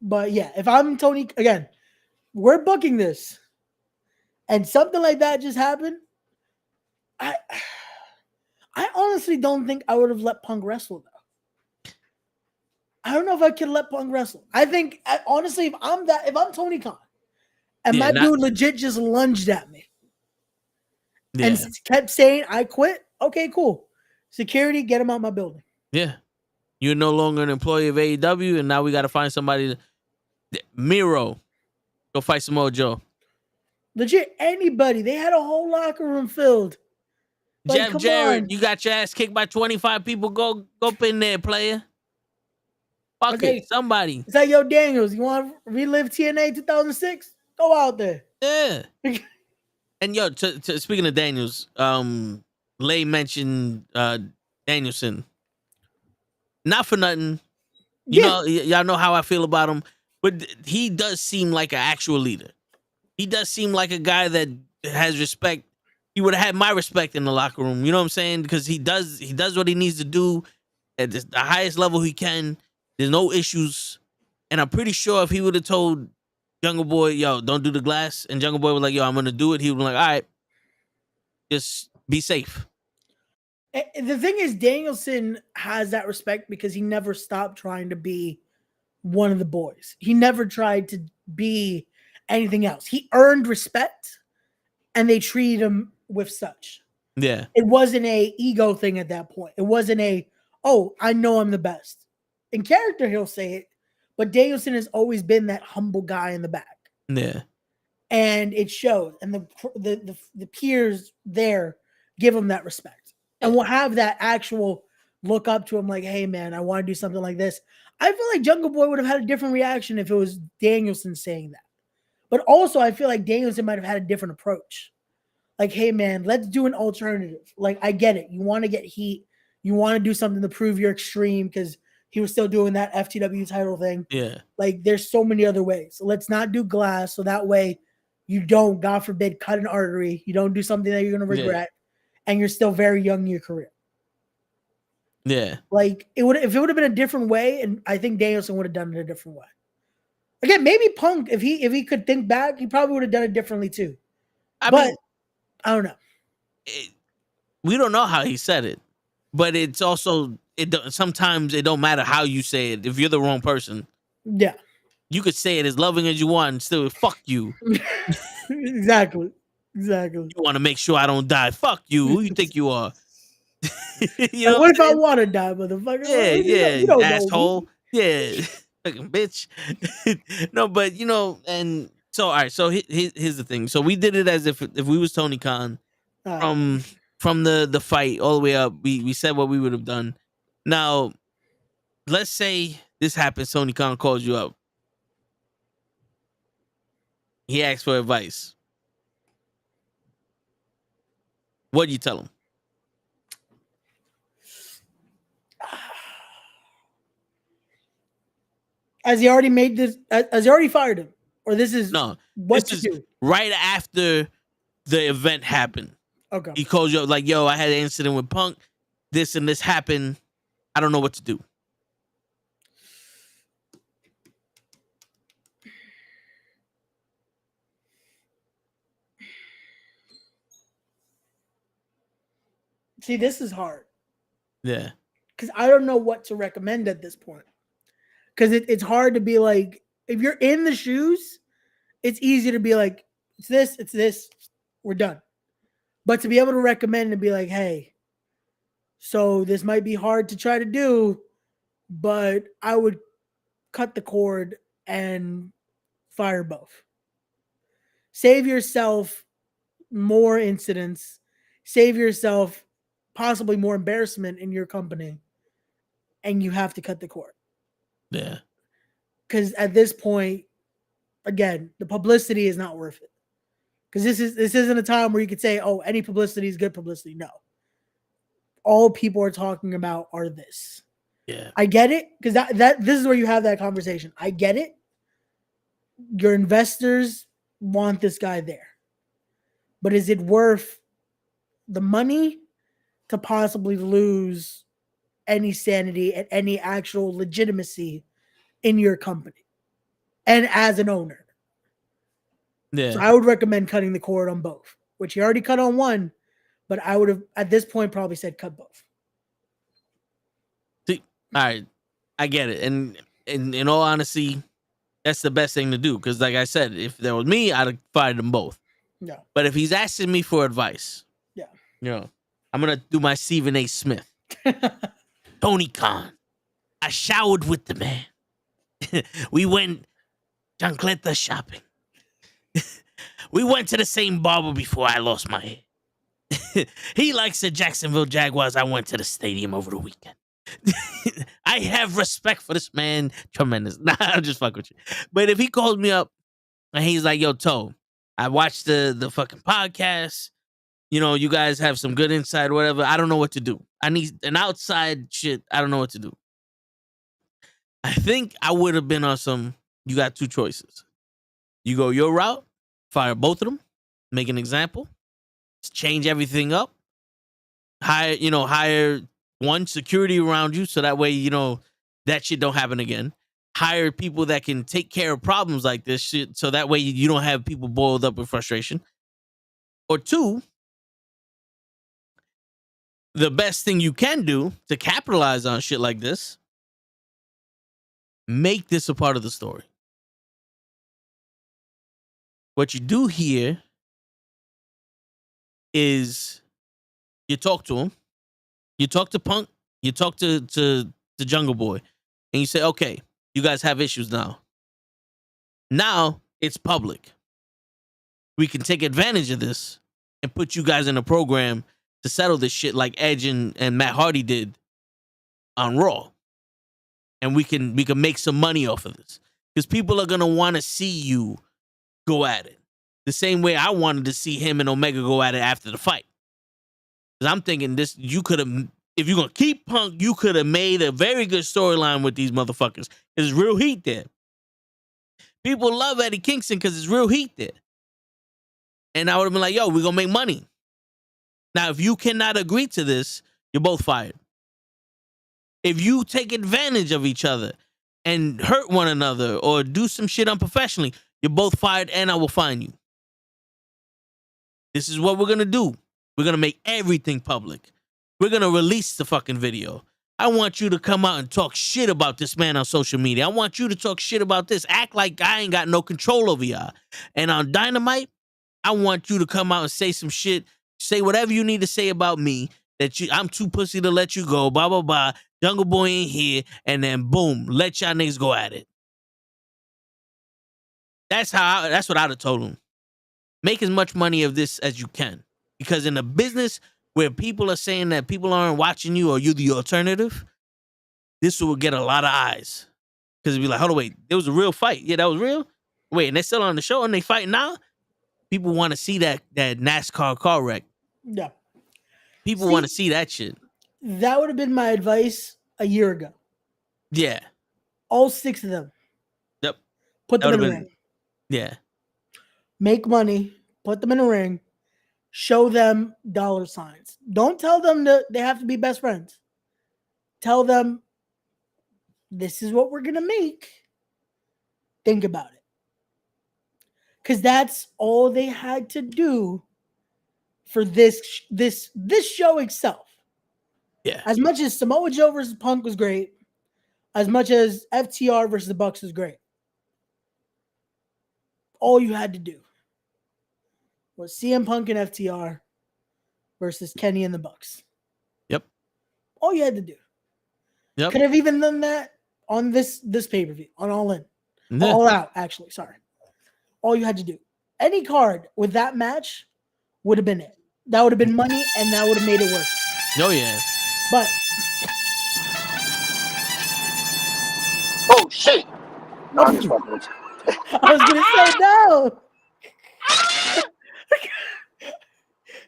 but yeah, if I'm Tony, again, we're booking this and something like that just happened, I honestly don't think I would have let Punk wrestle though. I don't know if I could let Punk wrestle. I think honestly, if I'm Tony Khan and my dude legit just lunged at me and kept saying I quit, okay, cool. Security, get him out my building. Yeah. You're no longer an employee of AEW, and now we got to find somebody. Miro, go fight Samoa Joe. Legit, anybody. They had a whole locker room filled. Like, Jeff Jarrett, you got your ass kicked by 25 people. Go up in there, player. Fuck it, somebody. It's like, yo, Daniels, you want to relive TNA 2006? Go out there. Yeah. And yo, speaking of Daniels, Lay mentioned Danielson. Not for nothing. You know, y'all know how I feel about him, but he does seem like an actual leader. He does seem like a guy that has respect. He would have had my respect in the locker room. You know what I'm saying? Because he does what he needs to do at the highest level he can. There's no issues. And I'm pretty sure if he would have told Jungle Boy, yo, don't do the glass, and Jungle Boy was like, yo, I'm going to do it, he would be like, all right, just be safe. The thing is, Danielson has that respect because he never stopped trying to be one of the boys. He never tried to be anything else. He earned respect, and they treated him with such. Yeah. It wasn't a ego thing at that point. It wasn't a, oh, I know I'm the best. In character, he'll say it, but Danielson has always been that humble guy in the back. Yeah. And it shows. And the peers there give him that respect. And we'll have that actual look up to him like, hey, man, I want to do something like this. I feel like Jungle Boy would have had a different reaction if it was Danielson saying that. But also, I feel like Danielson might have had a different approach. Like, hey, man, let's do an alternative. Like, I get it. You want to get heat. You want to do something to prove you're extreme because he was still doing that FTW title thing. Yeah. Like, there's so many other ways. So let's not do glass. So that way you don't, God forbid, cut an artery. You don't do something that you're going to regret. Yeah. And you're still very young in your career. Yeah. Like, if it would have been a different way, and I think Danielson would have done it a different way. Again, maybe Punk, if he could think back, he probably would have done it differently too. I mean, I don't know. We don't know how he said it, but it's also sometimes it don't matter how you say it. If you're the wrong person, yeah, you could say it as loving as you want and still fuck you. Exactly. You want to make sure I don't die. Fuck you. Who you think you are? You know what if I want to die, motherfucker? Yeah, you don't asshole. Yeah, fucking bitch. No, but you know, and so all right. So here's the thing. So we did it as if we was Tony Khan from the fight all the way up. We said what we would have done. Now, let's say this happens. Tony Khan calls you up. He asks for advice. What do you tell him? Has he already made this? Has he already fired him? Or this is what to do? Right after the event happened. Okay. He calls you up like, yo, I had an incident with Punk. This and this happened. I don't know what to do. See, this is hard. Yeah. Because I don't know what to recommend at this point. Because it's hard to be like, if you're in the shoes, it's easy to be like, it's this, we're done. But to be able to recommend and be like, hey, so this might be hard to try to do, but I would cut the cord and fire both. Save yourself more incidents. Save yourself possibly more embarrassment in your company, and you have to cut the cord. Yeah. Because at this point, again, the publicity is not worth it. Because this isn't a time where you could say, oh, any publicity is good publicity. No. All people are talking about are this. Yeah. I get it, because this is where you have that conversation. I get it. Your investors want this guy there. But is it worth the money to possibly lose any sanity and any actual legitimacy in your company and as an owner? Yeah. So I would recommend cutting the cord on both, which he already cut on one, but I would have at this point probably said cut both. See, all right, I get it, and in all honesty, that's the best thing to do. Because, like I said, if there was me, I'd have fired them both. No. But if he's asking me for advice, yeah, I'm gonna do my Stephen A. Smith, Tony Khan. I showered with the man. We went chancleta shopping. We went to the same barber before I lost my hair. He likes the Jacksonville Jaguars. I went to the stadium over the weekend. I have respect for this man. Tremendous. Nah, I'll just fuck with you. But if he calls me up and he's like, yo, Toe, I watched the fucking podcast. You guys have some good insight or whatever. I don't know what to do. I need an outside shit. I don't know what to do. I think I would have been on some, you got two choices. You go your route, fire both of them, make an example, change everything up, hire one security around you so that way, that shit don't happen again. Hire people that can take care of problems like this shit so that way you don't have people boiled up with frustration. Or two, the best thing you can do to capitalize on shit like this, make this a part of the story. What you do here is you talk to him, you talk to Punk, you talk to Jungle Boy, and you say, okay, you guys have issues now. Now it's public. We can take advantage of this and put you guys in a program to settle this shit like Edge and Matt Hardy did on Raw. And we can make some money off of this. Because people are going to want to see you go at it. The same way I wanted to see him and Omega go at it after the fight. Because I'm thinking you could have, if you're going to keep Punk, you could have made a very good storyline with these motherfuckers. There's real heat there. People love Eddie Kingston because there's real heat there. And I would have been like, yo, we're going to make money. Now, if you cannot agree to this, you're both fired. If you take advantage of each other and hurt one another or do some shit unprofessionally, you're both fired and I will fine you. This is what we're going to do. We're going to make everything public. We're going to release the fucking video. I want you to come out and talk shit about this man on social media. I want you to talk shit about this. Act like I ain't got no control over y'all. And on Dynamite, I want you to come out and say some shit. Say whatever you need to say about me. That I'm too pussy to let you go. Blah, blah, blah. Jungle Boy ain't here. And then boom, let y'all niggas go at it. That's what I'd have told him. Make as much money of this as you can. Because in a business where people are saying that people aren't watching you or you're the alternative, this will get a lot of eyes. Because it'd be like, hold on, wait, there was a real fight. Yeah, that was real? Wait, and they're still on the show and they fighting now? People want to see that NASCAR car wreck. Yeah. People want to see that shit. That would have been my advice a year ago. Yeah. All 6 of them. Yep. Put them in a ring. Yeah. Make money. Put them in a ring. Show them dollar signs. Don't tell them that they have to be best friends. Tell them this is what we're going to make. Think about it. Because that's all they had to do for this show itself. Yeah. As much as Samoa Joe versus Punk was great, as much as FTR versus the Bucks was great, all you had to do was CM Punk and FTR versus Kenny and the Bucks. Yep. All you had to do. Yep. Could have even done that on this pay-per-view, on All In. Yeah. All Out, actually. Sorry. All you had to do. Any card with that match would have been it. That would have been money, and that would have made it work. Oh, yeah. But No, I'm just fucking with you. I was gonna say no.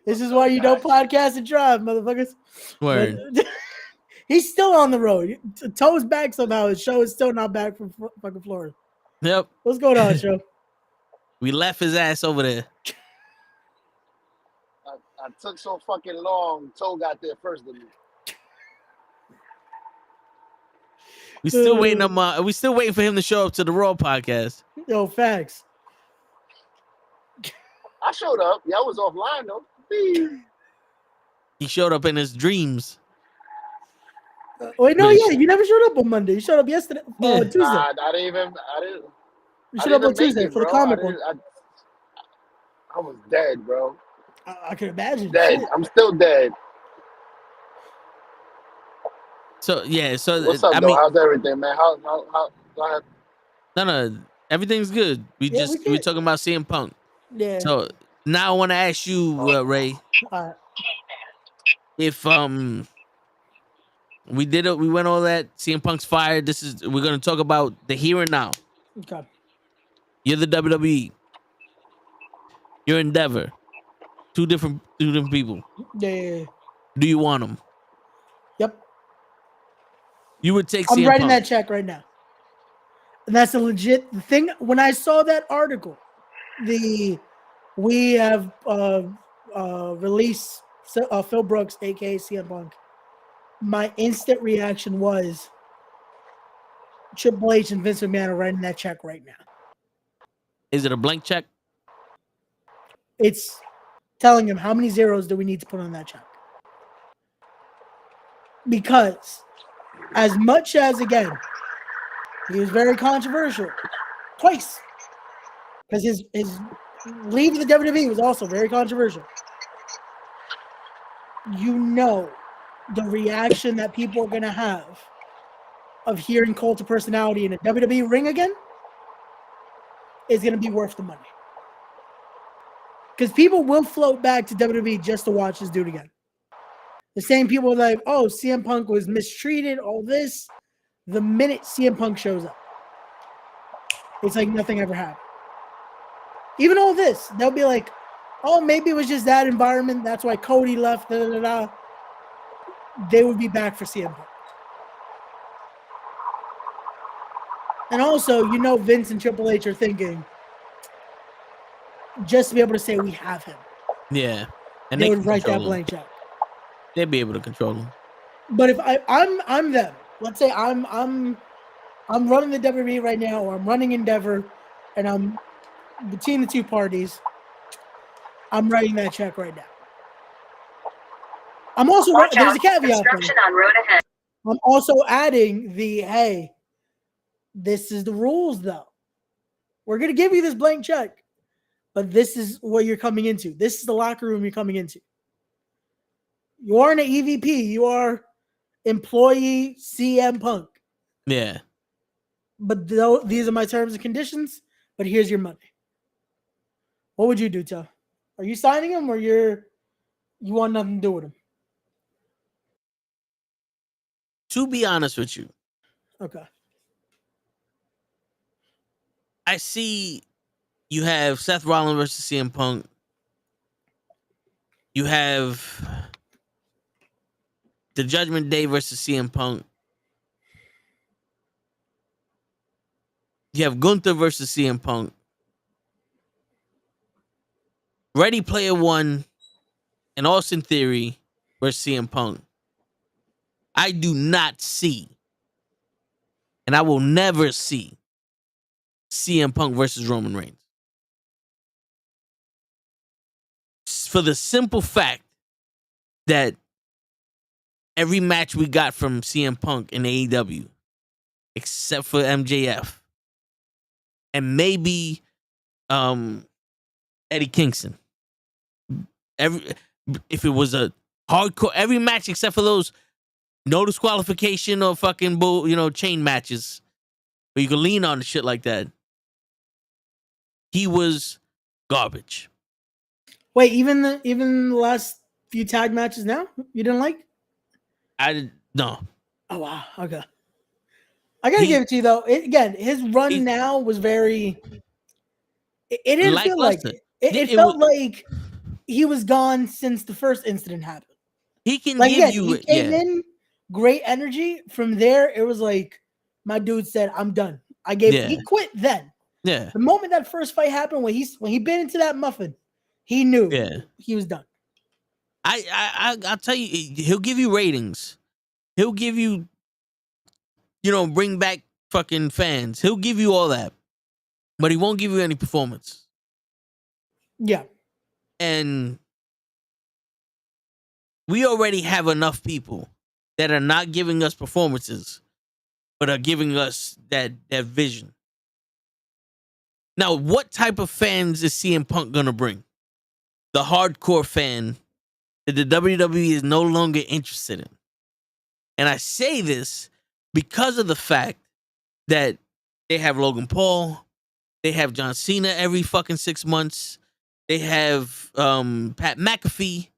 This is why you don't podcast and drive, motherfuckers. Word. But, he's still on the road. Toe's back somehow. His show is still not back from fucking Florida. Yep. What's going on, show? We left his ass over there. I took so fucking long. Toe got there first than me. We still waiting. We still waiting for him to show up to the Raw podcast. Yo, facts. I showed up. Y'all was offline though. He showed up in his dreams. Wait, no, yeah, you never showed up on Monday. You showed up yesterday, Tuesday. I didn't. You showed up on Tuesday for the comic one. I was dead, bro. I can imagine. Dead. Shit. I'm still dead. So yeah, so what's up, though? How's everything, man? How go ahead. No, everything's good. We're talking about CM Punk. Yeah. So now I want to ask you, Ray, if we went all that. CM Punk's fired. We're gonna talk about the here and now. Okay. You're the WWE. You're Endeavor. Two different people. Yeah. Do you want them? Yep. You would take. I'm CM writing Punk. that check right now. And that's a legit thing. When I saw that article, we have released Phil Brooks, aka CM Punk. My instant reaction was Triple H and Vince McMahon are writing that check right now. Is it a blank check? It's telling him how many zeros do we need to put on that check. Because as much as, again, he was very controversial twice. Because his leave the WWE was also very controversial. You know the reaction that people are going to have of hearing Cult of Personality in a WWE ring again is going to be worth the money. Because people will float back to WWE just to watch this dude again. The same people are like, oh, CM Punk was mistreated, all this. The minute CM Punk shows up, it's like nothing ever happened. Even all this, they'll be like, oh, maybe it was just that environment. That's why Cody left. Da, da, da, da. They would be back for CM Punk. And also, you know, Vince and Triple H are thinking, just to be able to say we have him. Yeah. And they would write that blank check. They'd be able to control him. But if I'm them, let's say I'm running the WWE right now, or I'm running Endeavor, and I'm between the two parties, I'm writing that check right now. I'm also there's a caveat. On road ahead. I'm also adding hey, this is the rules though. We're gonna give you this blank check, but this is what you're coming into. This is the locker room you're coming into. You aren't an EVP. You are employee CM Punk. Yeah. But these are my terms and conditions, but here's your money. What would you do, Joe? Are you signing him, or you want nothing to do with him? To be honest with you. Okay. I see you have Seth Rollins versus CM Punk. You have the Judgment Day versus CM Punk. You have Gunther versus CM Punk. Ready Player One and Austin Theory versus CM Punk. I do not see, and I will never see, CM Punk versus Roman Reigns. For the simple fact that every match we got from CM Punk in AEW, except for MJF, and maybe Eddie Kingston, if it was a hardcore, every match except for those no disqualification or fucking chain matches where you can lean on the shit like that, he was garbage. Wait, even the last few tag matches now you didn't like? No. Oh wow. Okay. I gotta give it to you though. Again, his run now was very. It didn't feel like it. It felt like he was gone since the first incident happened. He can give you. He came in, great energy. From there, it was like my dude said, "I'm done." He quit then. Yeah. The moment that first fight happened, when he bit into that muffin, he knew. He was done. I'll tell you, he'll give you ratings. He'll give you, bring back fucking fans. He'll give you all that, but he won't give you any performance. Yeah. And we already have enough people that are not giving us performances, but are giving us that vision. Now, what type of fans is CM Punk going to bring? The hardcore fan that the WWE is no longer interested in. And I say this because of the fact that they have Logan Paul, they have John Cena every fucking 6 months, they have Pat McAfee,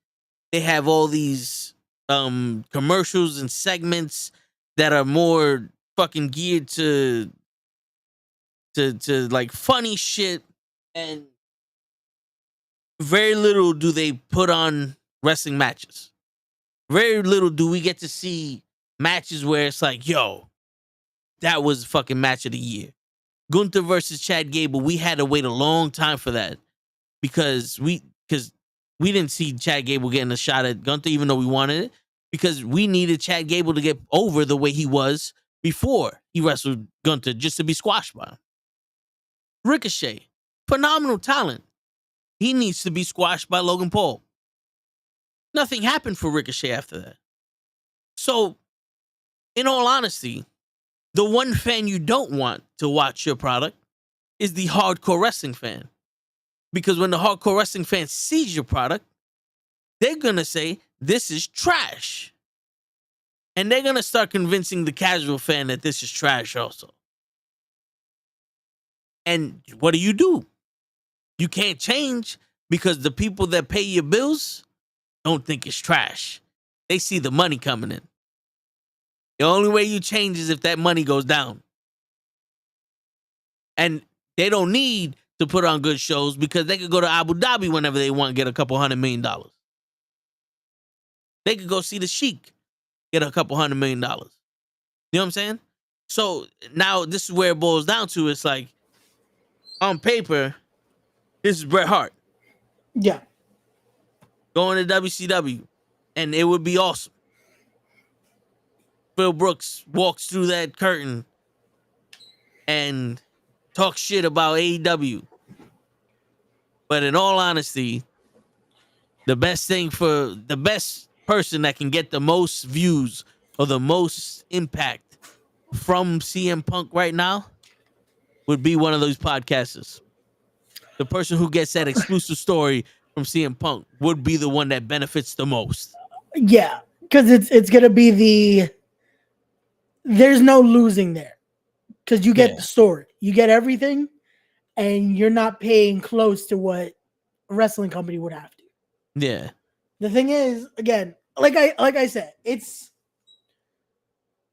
they have all these commercials and segments that are more fucking geared to like funny shit, and very little do they put on wrestling matches. Very little do we get to see matches where it's like, yo, that was fucking match of the year. Gunther versus Chad Gable, we had to wait a long time for that because we didn't see Chad Gable getting a shot at Gunther, even though we wanted it, because we needed Chad Gable to get over the way he was before he wrestled Gunther, just to be squashed by him. Ricochet, phenomenal talent. He needs to be squashed by Logan Paul. Nothing happened for Ricochet after that. So, in all honesty, the one fan you don't want to watch your product is the hardcore wrestling fan. Because when the hardcore wrestling fan sees your product, they're going to say, this is trash. And they're going to start convincing the casual fan that this is trash also. And what do? You can't change because the people that pay your bills don't think it's trash. They see the money coming in. The only way you change is if that money goes down. And they don't need to put on good shows because they could go to Abu Dhabi whenever they want and get a couple $100 million. They could go see the Sheik, get a couple $100 million. You know what I'm saying? So now this is where it boils down to. It's like, on paper, this is Bret Hart. Yeah. Going to WCW. And it would be awesome. Phil Brooks walks through that curtain and talks shit about AEW. But in all honesty, the best person that can get the most views or the most impact from CM Punk right now would be one of those podcasters. The person who gets that exclusive story from CM Punk would be the one that benefits the most. Yeah, because it's gonna be there's no losing there. Because you get the story. You get everything, and you're not paying close to what a wrestling company would have to. Yeah. The thing is, again, like I said, it's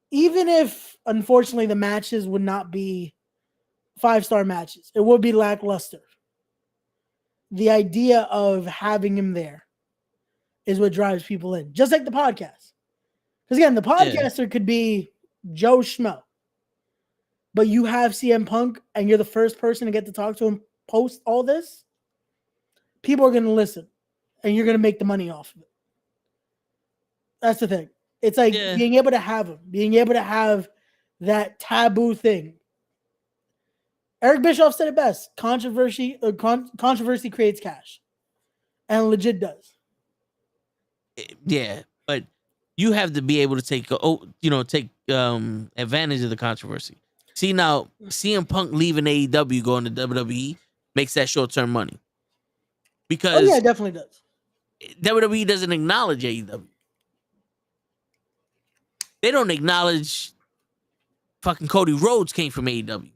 even if unfortunately the matches would not be 5-star matches, it would be lackluster. The idea of having him there is what drives people in, just like the podcast. Because again, the podcaster could be Joe Schmo, but you have CM Punk and you're the first person to get to talk to him post all this. People are going to listen and you're going to make the money off of it. That's the thing. It's like being able to have him, being able to have that taboo thing. Eric Bischoff said it best. Controversy creates cash. And legit does. Yeah, but you have to be able to take advantage of the controversy. See, now, CM Punk leaving AEW, going to WWE, makes that short-term money. Because it definitely does. WWE doesn't acknowledge AEW. They don't acknowledge fucking Cody Rhodes came from AEW.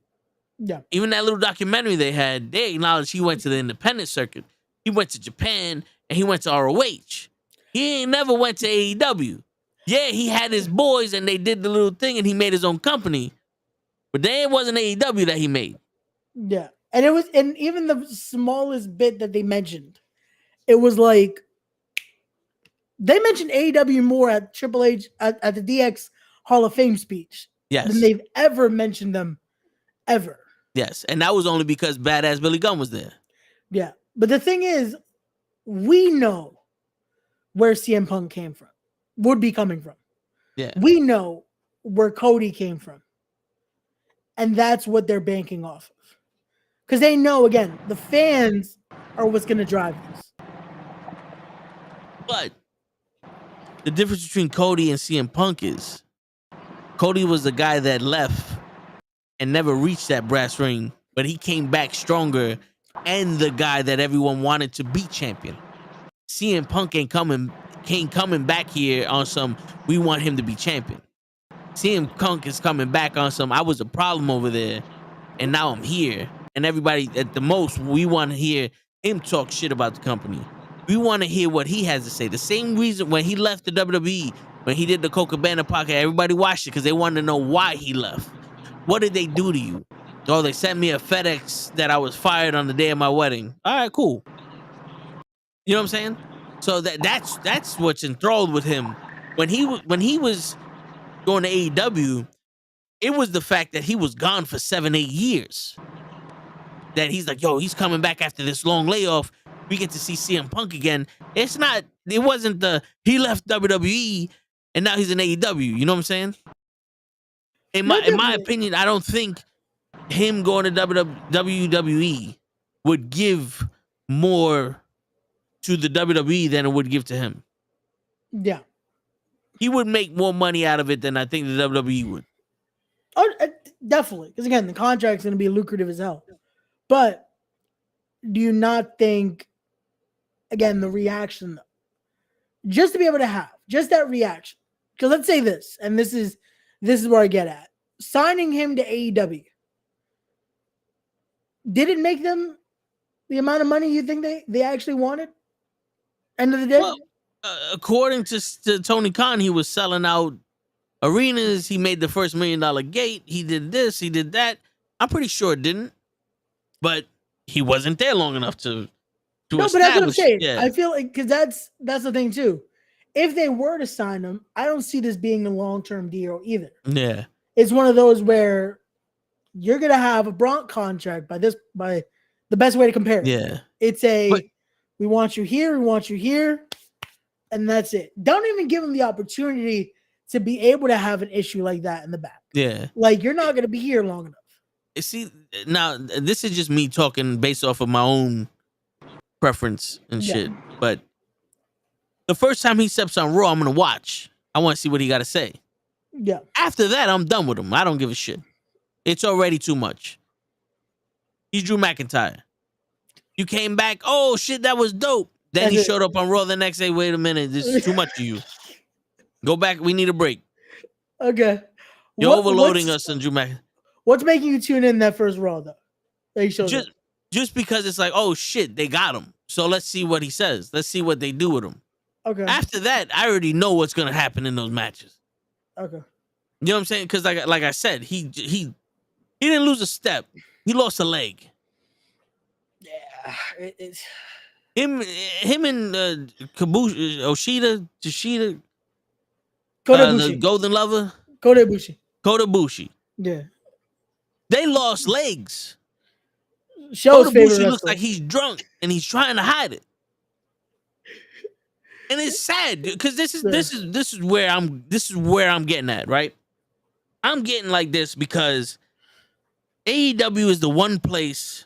Yeah. Even that little documentary they had, they acknowledged he went to the independent circuit. He went to Japan and he went to ROH. He ain't never went to AEW. Yeah, he had his boys and they did the little thing and he made his own company. But then it wasn't AEW that he made. Yeah. And it was, and even the smallest bit that they mentioned, it was like they mentioned AEW more at Triple H at the DX Hall of Fame speech than they've ever mentioned them ever. Yes. And that was only because Badass Billy Gunn was there. Yeah. But the thing is, we know where CM Punk came from, would be coming from. Yeah. We know where Cody came from. And that's what they're banking off of. Because they know, again, the fans are what's going to drive this. But the difference between Cody and CM Punk is Cody was the guy that left and never reached that brass ring, but he came back stronger and the guy that everyone wanted to be champion. CM Punk ain't coming back here on some, we want him to be champion. CM Punk is coming back on some, I was a problem over there, and now I'm here. And everybody, at the most, we want to hear him talk shit about the company. We want to hear what he has to say. The same reason when he left the WWE, when he did the Cocabana podcast, everybody watched it because they wanted to know why he left. What did they do to you? Oh, they sent me a FedEx that I was fired on the day of my wedding. All right, cool. You know what I'm saying? So that's what's enthralled with him. When he was going to AEW, it was the fact that he was gone for 7-8 years. That he's like, yo, he's coming back after this long layoff. We get to see CM Punk again. It wasn't he left WWE and now he's in AEW. You know what I'm saying? In my opinion, I don't think him going to WWE would give more to the WWE than it would give to him. Yeah. He would make more money out of it than I think the WWE would. Oh, definitely. Because again, the contract's going to be lucrative as hell. But do you not think, again, the reaction, just to be able to have just that reaction? Because let's say this, and this is where I get at. Signing him to AEW, did it make them the amount of money you think they actually wanted? End of the day? Well, according to Tony Khan, he was selling out arenas. He made the first $1 million gate. He did this. He did that. I'm pretty sure it didn't. But he wasn't there long enough to no, but that's what I'm saying. Yeah. I feel like, because that's the thing too. If they were to sign him, I don't see this being a long-term deal either. Yeah. It's one of those where you're gonna have a Bronx contract by the best way to compare it. Yeah. It's we want you here, and that's it. Don't even give him the opportunity to be able to have an issue like that in the back. Yeah. Like, you're not gonna be here long enough. See, now this is just me talking based off of my own preference and shit. But the first time he steps on Raw, I'm gonna watch. I want to see what he got to say. Yeah. After that, I'm done with him. I don't give a shit. It's already too much. He's Drew McIntyre. You came back. Oh shit, that was dope. Then he showed up on Raw the next day. Wait a minute, this is too much for you. Go back. We need a break. Okay. You're overloading us on Drew McIntyre. What's making you tune in that first Raw, though? Just because it's like, oh shit, they got him. So let's see what he says. Let's see what they do with him. Okay. After that, I already know what's gonna happen in those matches. Okay. You know what I'm saying? Because like I said, he didn't lose a step. He lost a leg. Yeah. It's him and Yoshida, the Golden Lover, Kota Ibushi. Yeah. They lost legs. Kota Ibushi looks like he's drunk and he's trying to hide it. And it's sad because this is where I'm getting at, right? I'm getting like this because AEW is the one place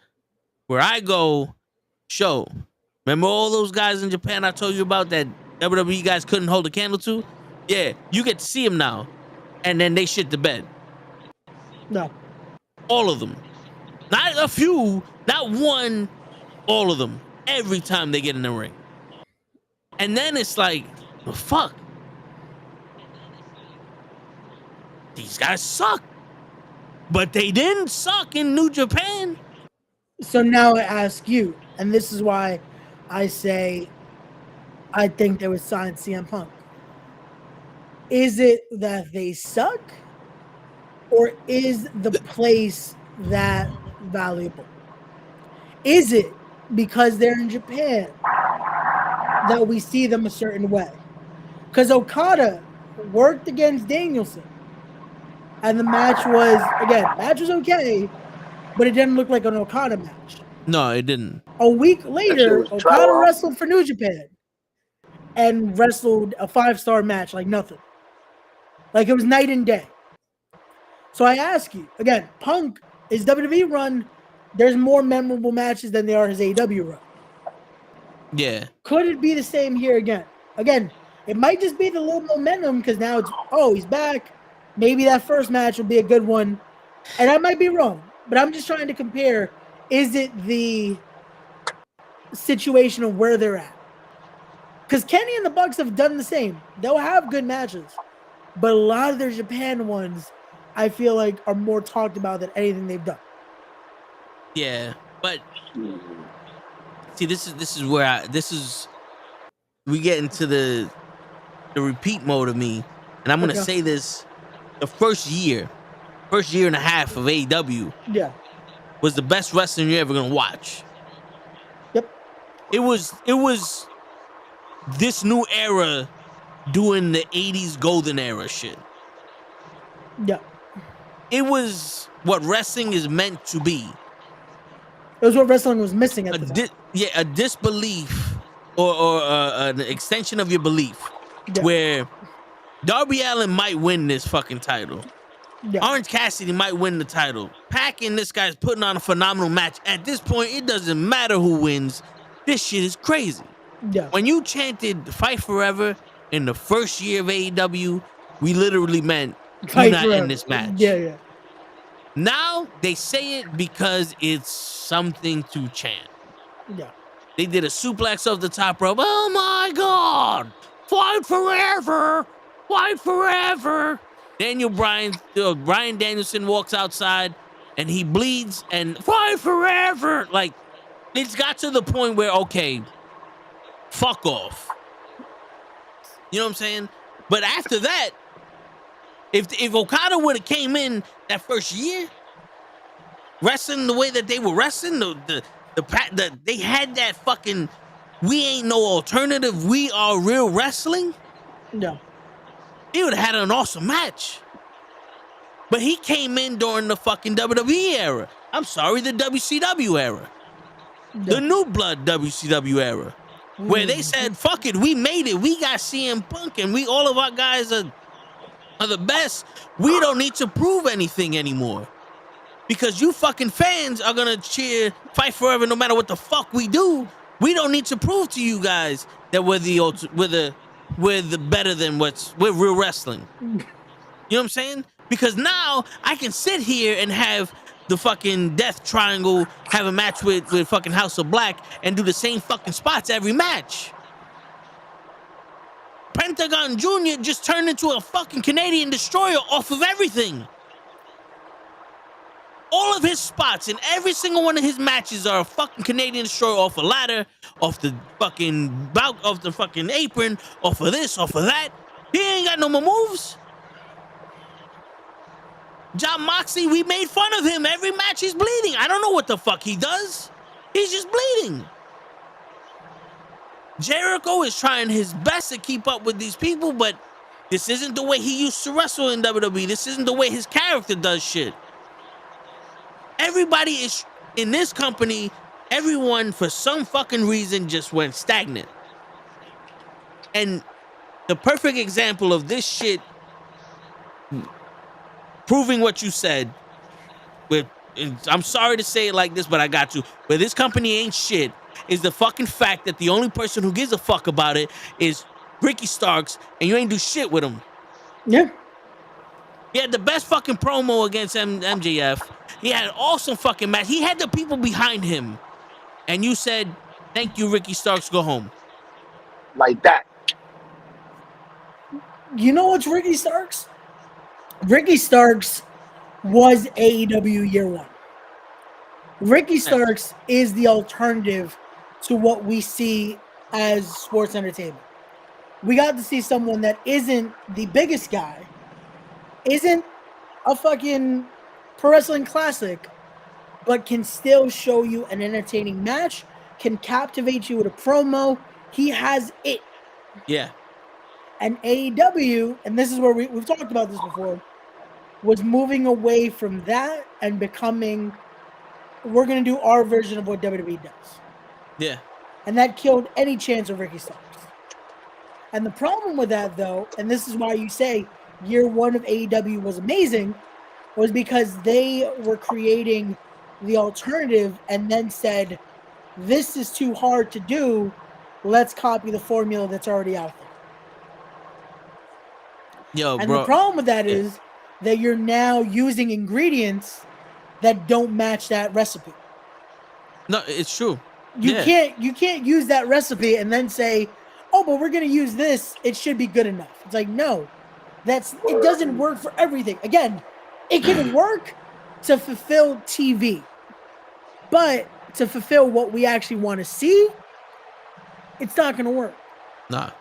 where I go show. Remember all those guys in Japan I told you about that WWE guys couldn't hold a candle to? Yeah, you get to see them now. And then they shit the bed. No. All of them. Not a few, not one, all of them. Every time they get in the ring. And then it's like, well, fuck. These guys suck. But they didn't suck in New Japan. So now I ask you, and this is why I say I think they would sign CM Punk. Is it that they suck? or is the place that valuable? Is it because they're in Japan that we see them a certain way? Because Okada worked against Danielson, and the match was okay, but it didn't look like an Okada match. No, it didn't. A week later, was Okada trash. wrestled for New Japan and wrestled a 5-star match like nothing. Like it was night and day. So I ask you, again, Punk, his WWE run, there's more memorable matches than there are his AEW run. Yeah. Could it be the same here again? Again, it might just be the little momentum because now it's, he's back. Maybe that first match will be a good one. And I might be wrong, but I'm just trying to compare. Is it the situation of where they're at? Because Kenny and the Bucks have done the same. They'll have good matches, but a lot of their Japan ones, I feel like, are more talked about than anything they've done. Yeah, but see, this is where we get into the repeat mode of me, and I'm gonna say this: the first year and a half of AEW, was the best wrestling you're ever gonna watch. Yep, it was this new era doing the '80s golden era shit. Yeah, it was what wrestling is meant to be. It was what wrestling was missing at the time. A disbelief or an extension of your belief, where Darby Allin might win this fucking title. Orange Cassidy might win the title. Pac and this guy's putting on a phenomenal match. At this point, it doesn't matter who wins. This shit is crazy. Yeah. When you chanted "Fight Forever" in the first year of AEW, we literally meant you're not in this match. Yeah. Now they say it because it's something to chant. Yeah. They did a suplex off the top rope. Oh my God! Fight forever! Fight forever! Bryan Danielson walks outside and he bleeds and fight forever. Like, it's got to the point where, okay, fuck off. You know what I'm saying? But after that, if Okada would have came in that first year, wrestling the way that they were wrestling, they had that fucking "we ain't no alternative, we are real wrestling." Yeah. He would have had an awesome match. But he came in during the fucking WWE era. I'm sorry, the WCW era. The New Blood WCW era. Where they said, fuck it, we made it. We got CM Punk and all of our guys are the best. We don't need to prove anything anymore. Because you fucking fans are gonna cheer "Fight Forever" no matter what the fuck we do. We don't need to prove to you guys that we're the better than we're real wrestling. You know what I'm saying? Because now I can sit here and have the fucking Death Triangle have a match with fucking House of Black and do the same fucking spots every match. Pentagon Jr. just turned into a fucking Canadian destroyer off of everything. All of his spots in every single one of his matches are a fucking Canadian destroyer off a ladder, off the fucking off the fucking apron, off of this, off of that. He ain't got no more moves. John Moxley, we made fun of him. Every match he's bleeding. I don't know what the fuck he does. He's just bleeding. Jericho is trying his best to keep up with these people, but this isn't the way he used to wrestle in WWE. This isn't the way his character does shit. Everybody is in this company, everyone for some fucking reason just went stagnant. And the perfect example of this shit proving what you said, I'm sorry to say it like this, but I got to. But this company ain't shit, is the fucking fact that the only person who gives a fuck about it is Ricky Starks, and you ain't do shit with him. Yeah. He had the best fucking promo against MJF. He had an awesome fucking match. He had the people behind him. And you said, thank you, Ricky Starks, go home. Like that. You know what's Ricky Starks? Ricky Starks was AEW year one. Ricky Starks is the alternative to what we see as sports entertainment. We got to see someone that isn't the biggest guy, isn't a fucking pro wrestling classic, but can still show you an entertaining match, can captivate you with a promo. He has it. Yeah. And AEW, and this is where we've talked about this before, was moving away from that and becoming, we're going to do our version of what WWE does. Yeah. And that killed any chance of Ricky Starks. And the problem with that, though, and this is why you say year one of AEW was amazing, was because they were creating the alternative and then said, this is too hard to do. Let's copy the formula that's already out there. Yo, and bro. The problem with that is that you're now using ingredients that don't match that recipe. No, it's true. You can't use that recipe and then say, oh, but we're going to use this. It should be good enough. It's like, no, it doesn't work for everything. Again, it can work to fulfill TV, but to fulfill what we actually want to see, it's not going to work. Nah.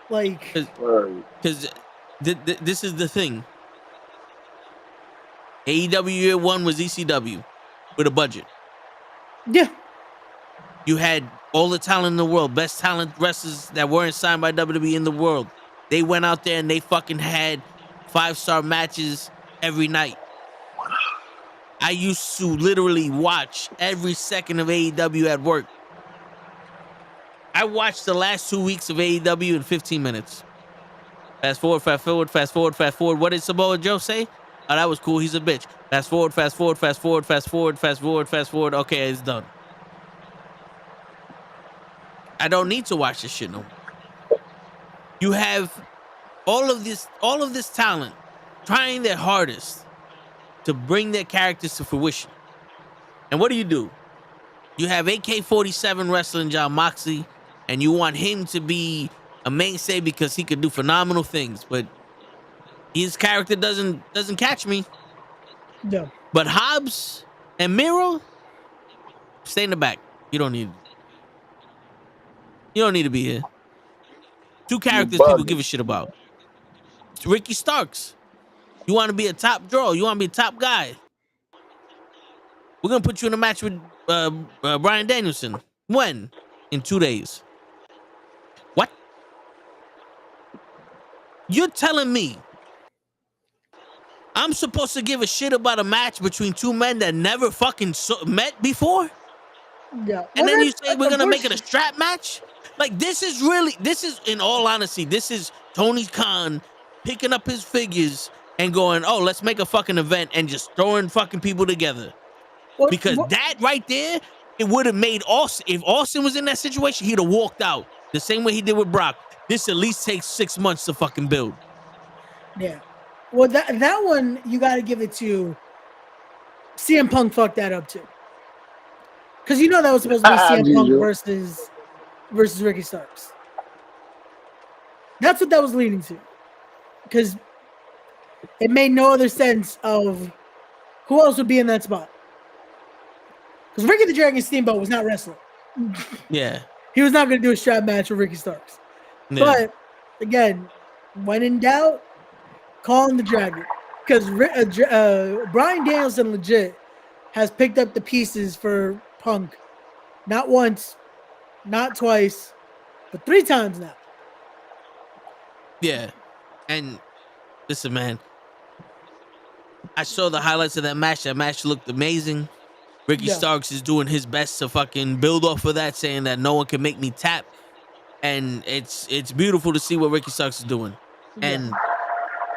Like, because this is the thing. AEW year one was ECW with a budget. Yeah. You had all the talent in the world, best talent wrestlers that weren't signed by WWE in the world. They went out there and they fucking had 5-star matches every night. I used to literally watch every second of AEW at work. I watched the last 2 weeks of AEW in 15 minutes. Fast forward, fast forward, fast forward, fast forward. What did Samoa Joe say? Oh, that was cool. He's a bitch. Fast forward, fast forward, fast forward, fast forward, fast forward, fast forward. Okay, it's done. I don't need to watch this shit no more. You have all of this talent trying their hardest to bring their characters to fruition. And what do? You have AK-47 wrestling Jon Moxley, and you want him to be a mainstay because he could do phenomenal things, but his character doesn't catch me. No. But Hobbs and Miro, stay in the back. You don't need to be here. Two characters people give a shit about. Ricky Starks. You want to be a top draw. You want to be a top guy. We're going to put you in a match with Bryan Danielson. When? In 2 days. What? You're telling me I'm supposed to give a shit about a match between two men that never fucking met before? Yeah. And then you say we're going to make it a strap match? Like, this is, in all honesty, this is Tony Khan picking up his figures and going, oh, let's make a fucking event and just throwing fucking people together. Because that right there, it would have made Austin, if Austin was in that situation, he'd have walked out the same way he did with Brock. This at least takes 6 months to fucking build. Yeah. Well, that one, you got to give it to CM Punk fucked that up too. Because you know that was supposed to be CM Punk versus Ricky Starks. That's what that was leading to. Because it made no other sense of who else would be in that spot. Because Ricky the Dragon Steamboat was not wrestling. Yeah. He was not going to do a strap match with Ricky Starks. Yeah. But, again, when in doubt, call him the Dragon. Because Bryan Danielson legit has picked up the pieces for Punk. Not once, not twice, but 3 times now. Yeah. And, listen, man. I saw the highlights of that match. That match looked amazing. Ricky Starks is doing his best to fucking build off of that, saying that no one can make me tap. And it's beautiful to see what Ricky Starks is doing. Yeah. And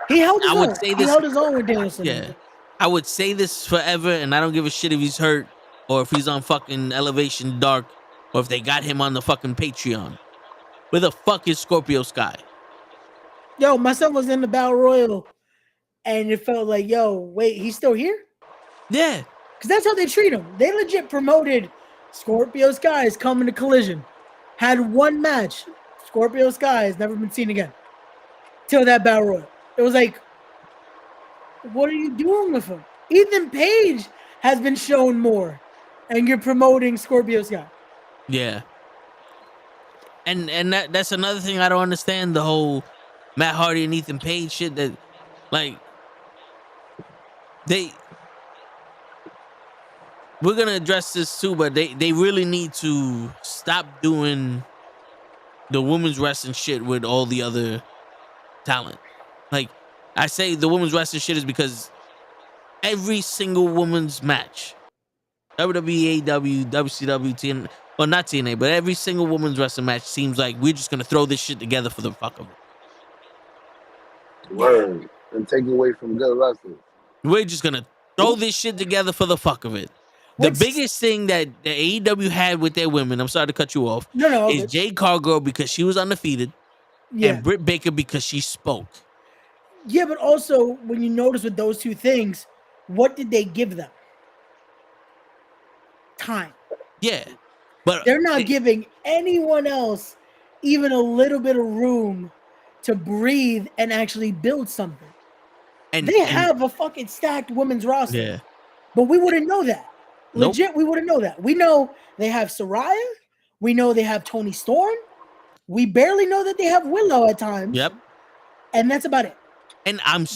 he held his own. He held his own with Danielson. Yeah. I would say this forever, and I don't give a shit if he's hurt or if he's on fucking Elevation Dark or if they got him on the fucking Patreon. Where the fuck is Scorpio Sky? Yo, my son was in the Battle Royal, and it felt like, yo, wait, he's still here? Yeah. Because that's how they treat him. They legit promoted Scorpio Sky is coming to Collision. Had 1 match. Scorpio Sky has never been seen again. Till that Battle Royal. It was like, what are you doing with him? Ethan Page has been shown more. And you're promoting Scorpio Sky. Yeah. And that's another thing I don't understand. The whole Matt Hardy and Ethan Page shit that, like, we're gonna address this too, but they really need to stop doing the women's wrestling shit with all the other talent. Like I say, the women's wrestling shit is because every single women's match, WWE, AEW, WCW, TNA, well not TNA, but every single women's wrestling match seems like we're just gonna throw this shit together for the fuck of it. Word. And take away from good wrestling. We're just gonna throw this shit together for the fuck of it. The biggest thing that the AEW had with their women, I'm sorry to cut you off, is Jade Cargill because she was undefeated, and Britt Baker because she spoke. Yeah, but also when you notice with those two things, what did they give them? Time. Yeah, but they're not giving anyone else even a little bit of room to breathe and actually build something. And they have a fucking stacked women's roster. Yeah. But we wouldn't know that. Nope. Legit, we wouldn't know that. We know they have Saraya. We know they have Toni Storm. We barely know that they have Willow at times. Yep. And that's about it. And I'll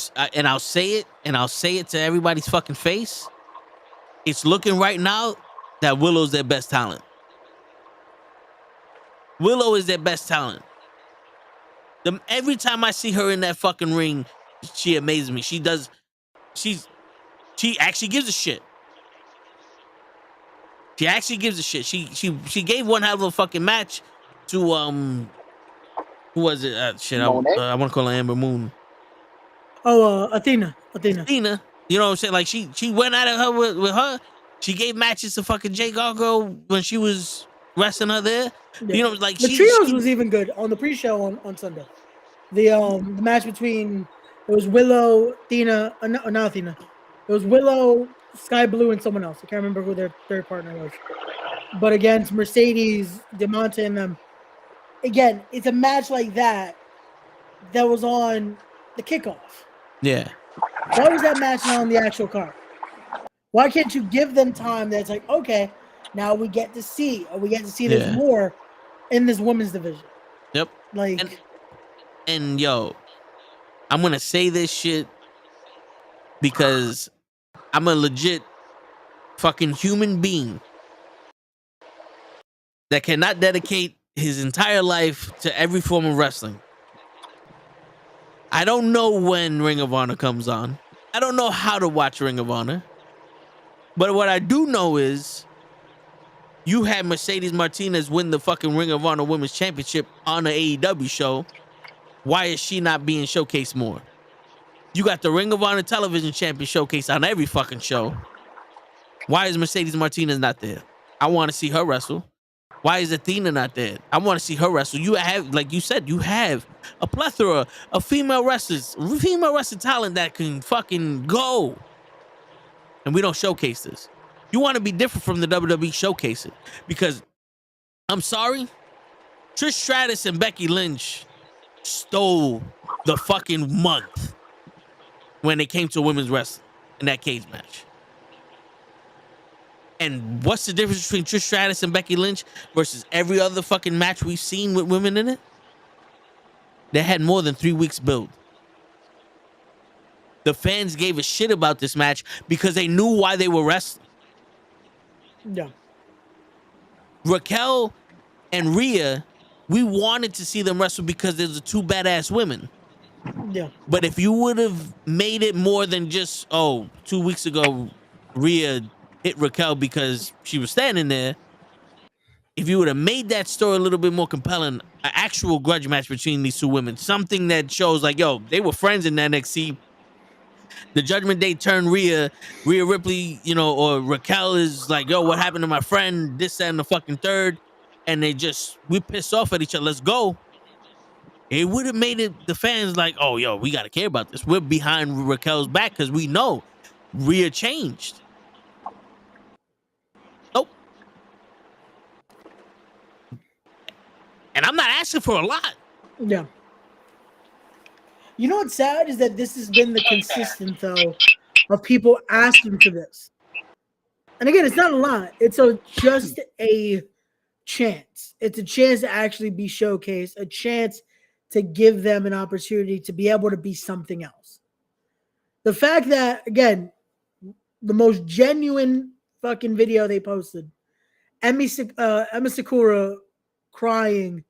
say it to everybody's fucking face. It's looking right now that Willow's their best talent. Willow is their best talent. Every time I see her in that fucking ring, she amazes me. She actually gives a shit. She actually gives a shit. She gave one hell of a fucking match to who was it? I want to call her Amber Moon. Oh, Athena. You know what I'm saying? Like she went at her with her. She gave matches to fucking Jade Cargill when she was wrestling her there. Yeah. You know, like the trios was even good on the pre-show on Sunday. The match between it was Willow, Athena, not Athena. It was Willow, Sky Blue, and someone else. I can't remember who their third partner was. But against Mercedes, DeMonte, and them. Again, it's a match like that was on the kickoff. Yeah. Why was that match not on the actual card? Why can't you give them time that's like, okay, now we get to see there's more in this women's division. Yep. Like, and yo, I'm going to say this shit because I'm a legit fucking human being that cannot dedicate his entire life to every form of wrestling. I don't know when Ring of Honor comes on. I don't know how to watch Ring of Honor. But what I do know is you had Mercedes Martinez win the fucking Ring of Honor Women's Championship on the AEW show. Why is she not being showcased more? You got the Ring of Honor Television Champion showcase on every fucking show. Why is Mercedes Martinez not there? I want to see her wrestle. Why is Athena not there? I want to see her wrestle. You have, like you said, you have a plethora of female wrestling talent that can fucking go. And we don't showcase this. You want to be different from the WWE, showcase it. Because, I'm sorry, Trish Stratus and Becky Lynch stole the fucking month when it came to women's wrestling in that cage match. And what's the difference between Trish Stratus and Becky Lynch versus every other fucking match we've seen with women in it? They had more than 3 weeks build. The fans gave a shit about this match because they knew why they were wrestling. Yeah. Raquel and Rhea, we wanted to see them wrestle because there's the two badass women. Yeah. But if you would have made it more than just, 2 weeks ago, Rhea hit Raquel because she was standing there. If you would have made that story a little bit more compelling, an actual grudge match between these two women, something that shows like, they were friends in NXT. The Judgment Day turned Rhea Ripley, or Raquel is like, what happened to my friend? This, that, and the fucking third. And we pissed off at each other. Let's go. It would have made it the fans like, we got to care about this. We're behind Raquel's back because we know Rhea changed. Nope. And I'm not asking for a lot. Yeah. You know what's sad is that this has been the consistent, though, of people asking for this. And again, it's not a lot. It's just a chance. It's a chance to actually be showcased, a chance to give them an opportunity to be able to be something else. The fact that, again, the most genuine fucking video they posted. Emma Sakura crying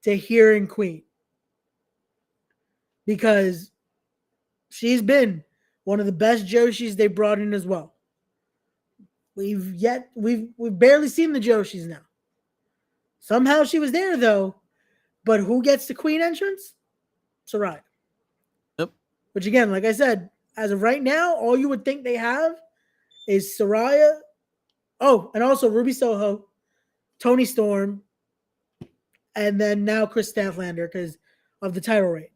to hearing Queen because she's been one of the best Joshis they brought in as well. We've barely seen the Joshis now. Somehow she was there though, but who gets the Queen entrance? Saraya. Yep. Which again, like I said, as of right now, all you would think they have is Saraya. Oh, and also Ruby Soho, Toni Storm, and then now Chris Statlander because of the title reign.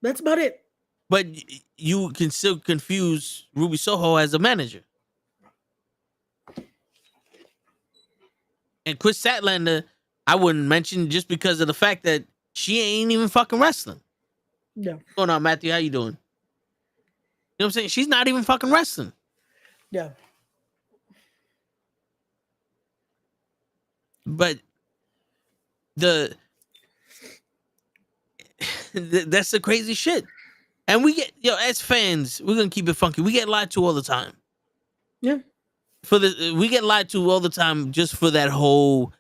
That's about it. But you can still confuse Ruby Soho as a manager. And Chris Statlander, I wouldn't mention just because of the fact that she ain't even fucking wrestling. No. What's going on, Matthew? How you doing? You know what I'm saying? She's not even fucking wrestling. Yeah. But that's the crazy shit. And we get, as fans, we're gonna keep it funky. We get lied to all the time. Yeah. We get lied to all the time just for that whole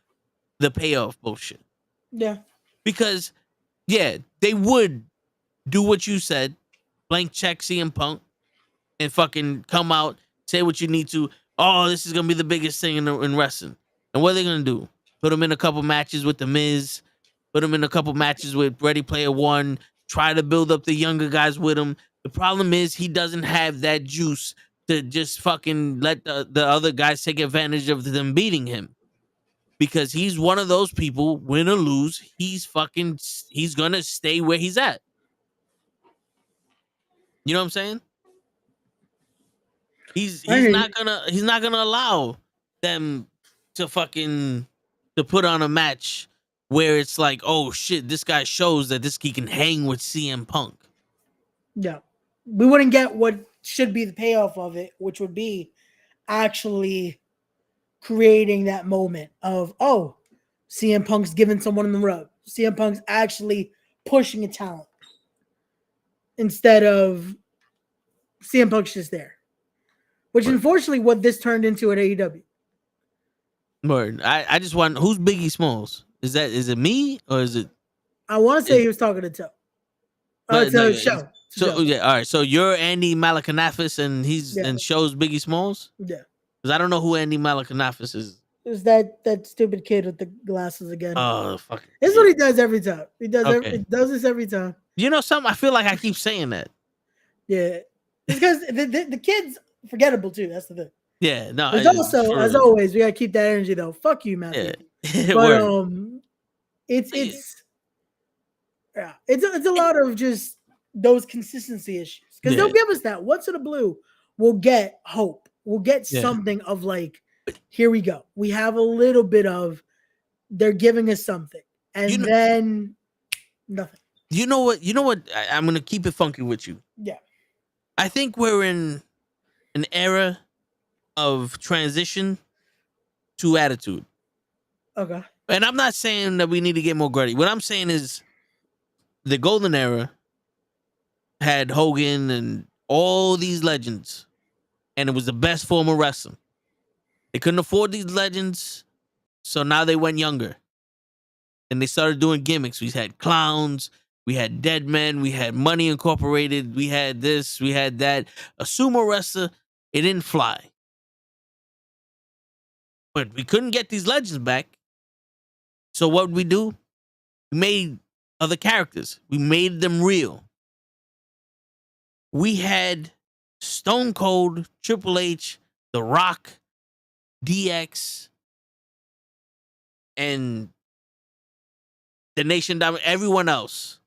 the payoff bullshit. Yeah. Because they would do what you said, blank check CM Punk, and fucking come out, say what you need to. Oh, this is gonna be the biggest thing in wrestling. And what are they gonna do? Put him in a couple matches with The Miz, put him in a couple matches with Ready Player One, try to build up the younger guys with him. The problem is he doesn't have that juice to just fucking let the other guys take advantage of them beating him. Because he's one of those people, win or lose, he's gonna stay where he's at. You know what I'm saying? He's not gonna allow them to put on a match where it's like, oh shit, this guy shows that he can hang with CM Punk. Yeah. We wouldn't get what should be the payoff of it, which would be actually creating that moment of, oh, CM Punk's giving someone in the rub. CM Punk's actually pushing a talent instead of CM Punk's just there. Which is unfortunately what this turned into at AEW. Word. I just want, who's Biggie Smalls? Is it me or is it? I want to say he was talking to Toe. To Show. So yeah, all right. So you're Andy Malakanafis and and Show's Biggie Smalls? Yeah. Because I don't know who Andy Malakanafis is. It was that stupid kid with the glasses again. Oh, fuck. This is what he does every time. He does this every time. You know something? I feel like I keep saying that. Yeah. It's because the kid's forgettable too. That's the thing. Yeah, no. There's also, as always, we gotta keep that energy though. Fuck you, Matthew. Yeah. But it's a lot of just those consistency issues. Because they'll give us that. Once in a blue, we'll get hope. We'll get something of like, here we go. We have a little bit of they're giving us something. And then nothing. You know what? I'm gonna keep it funky with you. Yeah. I think we're in an era of transition to attitude. Okay. And I'm not saying that we need to get more gritty. What I'm saying is the golden era had Hogan and all these legends, and it was the best form of wrestling. They couldn't afford these legends, so now they went younger. And they started doing gimmicks. We had clowns, we had dead men, we had Money Incorporated, we had this, we had that. A sumo wrestler, it didn't fly. But we couldn't get these legends back. So what did we do? We made other characters. We made them real. We had Stone Cold, Triple H, The Rock, DX, and the Nation Diamond, everyone else.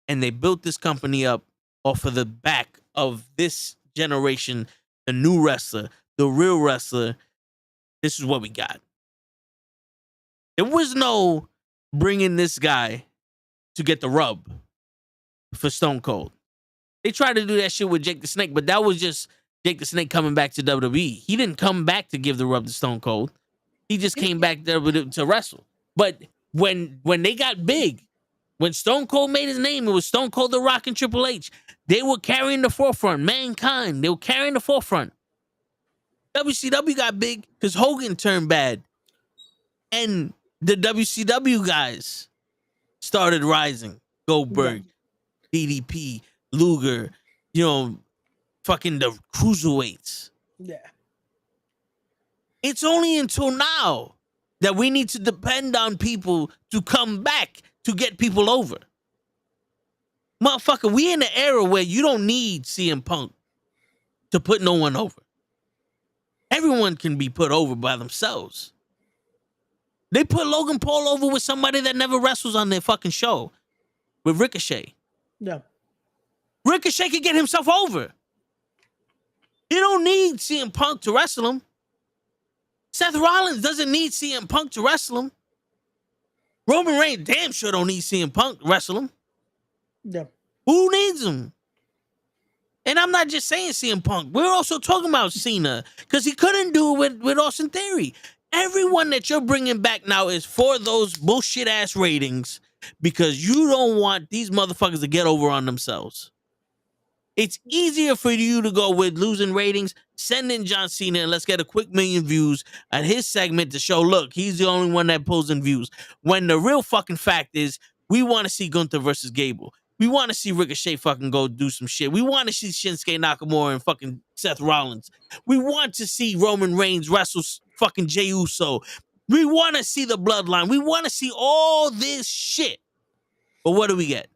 And they built this company up off of the back of this generation, the new wrestler, the real wrestler. This is what we got. There was no bringing this guy to get the rub for Stone Cold. They tried to do that shit with Jake the Snake, but that was just Jake the Snake coming back to WWE. He didn't come back to give the rub to Stone Cold. He just came back there to wrestle. But when they got big, when Stone Cold made his name, it was Stone Cold, The Rock, and Triple H. They were carrying the forefront. Mankind, they were carrying the forefront. WCW got big because Hogan turned bad. And the WCW guys started rising. Goldberg, DDP, Luger, fucking the cruiserweights. Yeah. It's only until now that we need to depend on people to come back to get people over. Motherfucker, we in an era where you don't need CM Punk to put no one over. Everyone can be put over by themselves. They put Logan Paul over with somebody that never wrestles on their fucking show. With Ricochet. Yeah. Ricochet can get himself over. You don't need CM Punk to wrestle him. Seth Rollins doesn't need CM Punk to wrestle him. Roman Reigns damn sure don't need CM Punk to wrestle him. Yeah. Who needs him? And I'm not just saying CM Punk. We're also talking about Cena because he couldn't do it with Austin Theory. Everyone that you're bringing back now is for those bullshit ass ratings because you don't want these motherfuckers to get over on themselves. It's easier for you to go with losing ratings, send in John Cena, and let's get a quick million views at his segment to show, look, he's the only one that pulls in views. When the real fucking fact is, we want to see Gunther versus Gable. We want to see Ricochet fucking go do some shit. We want to see Shinsuke Nakamura and fucking Seth Rollins. We want to see Roman Reigns wrestle fucking Jey Uso. We want to see the bloodline. We want to see all this shit. But what do we get?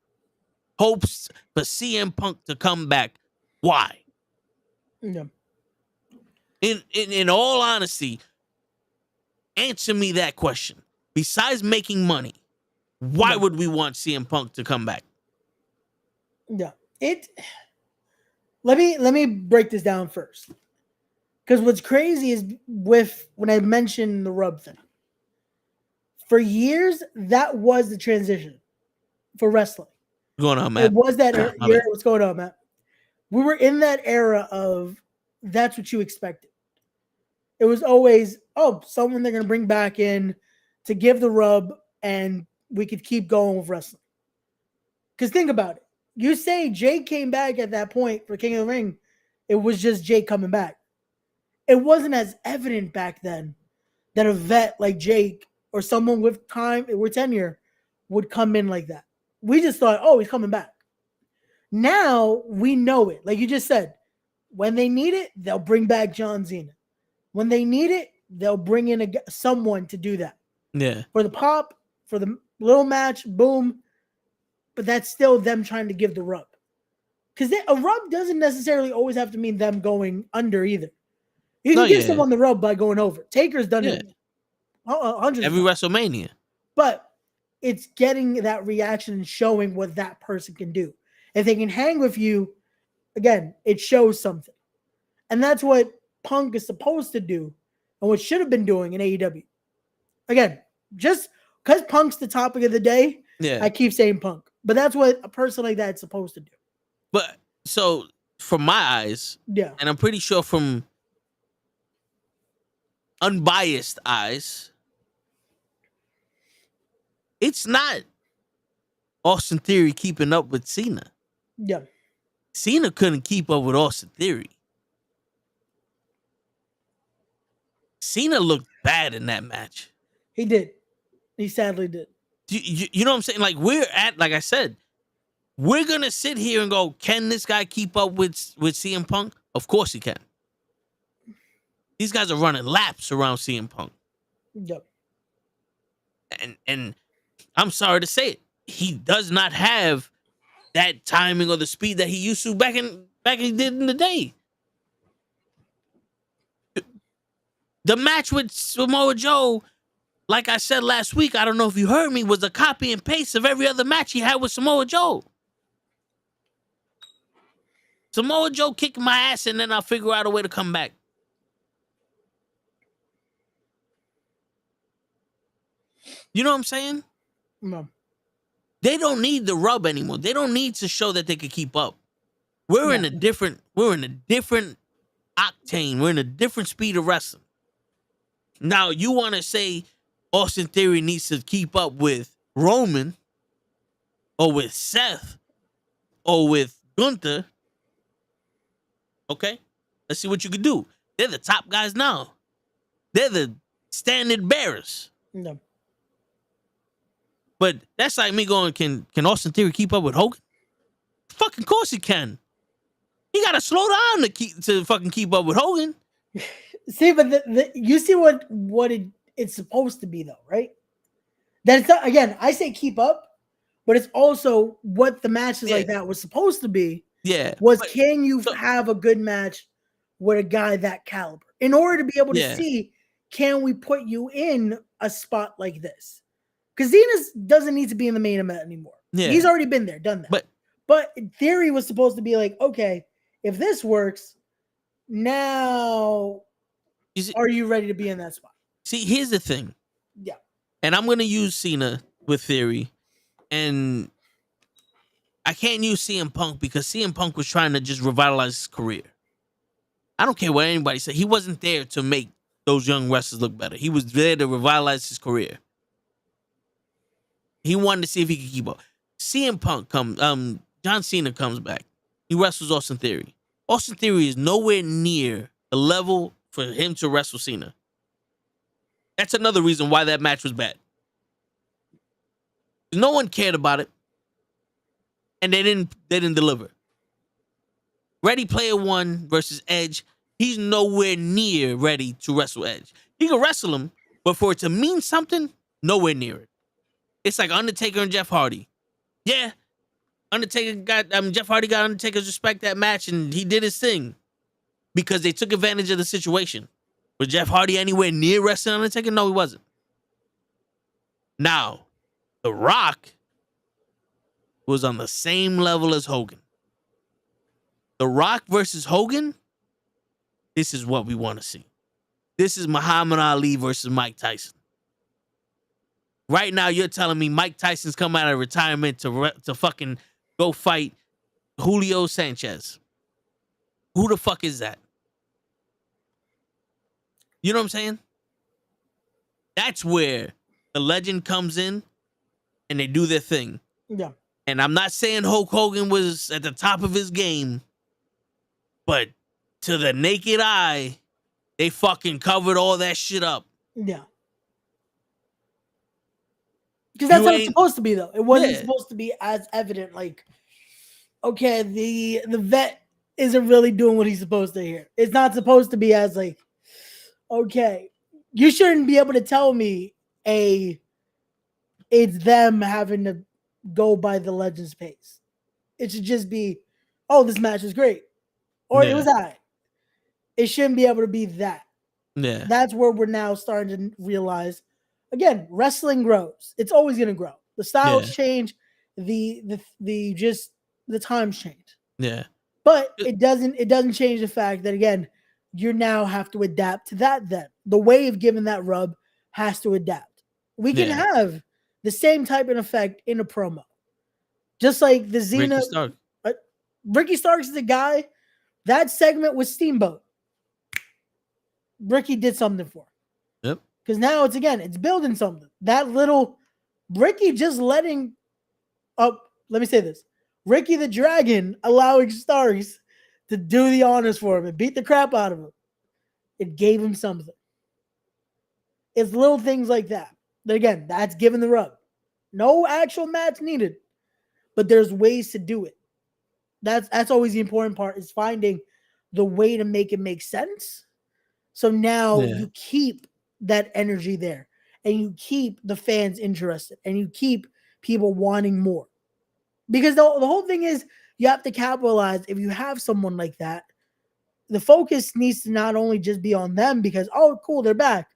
Hopes for CM Punk to come back. Why? Yeah. In all honesty, answer me that question. Besides making money, why would we want CM Punk to come back? Yeah. Let me break this down first. Because what's crazy is when I mentioned the rub thing. For years, that was the transition for wrestling. What's going on, Matt? It was that era. What's going on, Matt? We were in that era of that's what you expected. It was always, someone they're going to bring back in to give the rub and we could keep going with wrestling. Because think about it. You say Jay came back at that point for King of the Ring. It was just Jay coming back. It wasn't as evident back then that a vet like Jake or someone with time or tenure would come in like that. We just thought, he's coming back. Now we know it. Like you just said, when they need it, they'll bring back John Cena. When they need it, they'll bring in someone to do that. Yeah. For the pop, for the little match, boom. But that's still them trying to give the rub. Because a rub doesn't necessarily always have to mean them going under either. You can give someone the rub by going over. Taker's done it hundreds every WrestleMania. But it's getting that reaction and showing what that person can do. If they can hang with you, again, it shows something. And that's what Punk is supposed to do and what should have been doing in AEW. Again, just because Punk's the topic of the day, I keep saying Punk. But that's what a person like that is supposed to do. But so from my eyes, and I'm pretty sure from unbiased eyes, it's not Austin Theory keeping up with Cena. Yeah. Cena couldn't keep up with Austin Theory. Cena looked bad in that match. He did. He sadly did. You know what I'm saying? Like I said, we're going to sit here and go, can this guy keep up with CM Punk? Of course he can. These guys are running laps around CM Punk. Yep. And I'm sorry to say it, he does not have that timing or the speed that he used to back he did in the day. The match with Samoa Joe, like I said last week, I don't know if you heard me, was a copy and paste of every other match he had with Samoa Joe. Samoa Joe kicked my ass and then I'll figure out a way to come back. You know what I'm saying? No. They don't need the rub anymore. They don't need to show that they could keep up. We're in a different octane. We're in a different speed of wrestling. Now, you want to say Austin Theory needs to keep up with Roman or with Seth or with Gunther. Okay, let's see what you can do. They're the top guys now. They're the standard bearers. No. But that's like me going, can Austin Theory keep up with Hogan? Fucking course he can. He gotta slow down to fucking keep up with Hogan. See, but you see what it's supposed to be though, right? That it's not, again, I say keep up, but it's also what the matches like that was supposed to be. Yeah. Can you have a good match with a guy that caliber? In order to be able to see, can we put you in a spot like this? Because Zenas doesn't need to be in the main event anymore. Yeah. He's already been there, done that. But in theory was supposed to be like, okay, if this works, now are you ready to be in that spot? See, here's the thing. Yeah. And I'm going to use Cena with Theory. And I can't use CM Punk because CM Punk was trying to just revitalize his career. I don't care what anybody said. He wasn't there to make those young wrestlers look better. He was there to revitalize his career. He wanted to see if he could keep up. CM Punk comes, John Cena comes back. He wrestles Austin Theory. Austin Theory is nowhere near the level for him to wrestle Cena. That's another reason why that match was bad. No one cared about it, and they didn't deliver. Ready Player One versus Edge. He's nowhere near ready to wrestle Edge. He can wrestle him, but for it to mean something, nowhere near it. It's like Undertaker and Jeff Hardy. Yeah, Jeff Hardy got Undertaker's respect that match, and he did his thing because they took advantage of the situation. Was Jeff Hardy anywhere near wrestling Undertaker? No, he wasn't. Now, The Rock was on the same level as Hogan. The Rock versus Hogan, this is what we want to see. This is Muhammad Ali versus Mike Tyson. Right now, you're telling me Mike Tyson's come out of retirement to fucking go fight Julio Sanchez. Who the fuck is that? You know what I'm saying? That's where the legend comes in and they do their thing. Yeah. And I'm not saying Hulk Hogan was at the top of his game, but to the naked eye, they fucking covered all that shit up. Yeah. Because that's how it's supposed to be, though. It wasn't supposed to be as evident, like, okay, the vet isn't really doing what he's supposed to here. It's not supposed to be as, like, okay, you shouldn't be able to tell me it's them having to go by the legend's pace. It should just be, oh, this match was great. Or it was I. It shouldn't be able to be that. Yeah. That's where we're now starting to realize, again, wrestling grows. It's always going to grow. The styles change, the times change. Yeah. But it doesn't change the fact that, again, you now have to adapt to that then. The way of giving that rub has to adapt. We can have the same type of effect in a promo. Just like the Xena. Ricky Starks is a guy. That segment was Steamboat. Ricky did something for him. Yep. Because now it's building something. That little Ricky just letting up. Let me say this. Ricky the Dragon allowing Starks to do the honors for him and beat the crap out of him. It gave him something. It's little things like that. But again, that's giving the rub. No actual match needed, but there's ways to do it. That's always the important part, is finding the way to make it make sense. So now you keep that energy there, and you keep the fans interested, and you keep people wanting more. Because the whole thing is, you have to capitalize. If you have someone like that, the focus needs to not only just be on them because, oh, cool, they're back,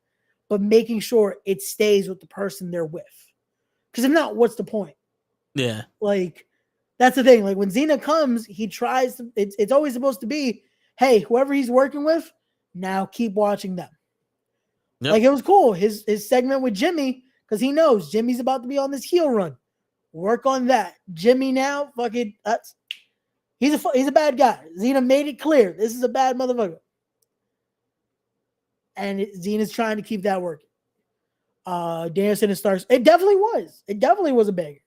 but making sure it stays with the person they're with. Because if not, what's the point? Yeah. Like, that's the thing. Like, when Xena comes, he tries to, it's always supposed to be, hey, whoever he's working with, now keep watching them. Yep. Like, it was cool. His segment with Jimmy, because he knows Jimmy's about to be on this heel run. Work on that. Jimmy now, fucking, he's a bad guy. Xena made it clear. This is a bad motherfucker. And Xena's trying to keep that working. Danielson and Starks. It definitely was. It definitely was a banger.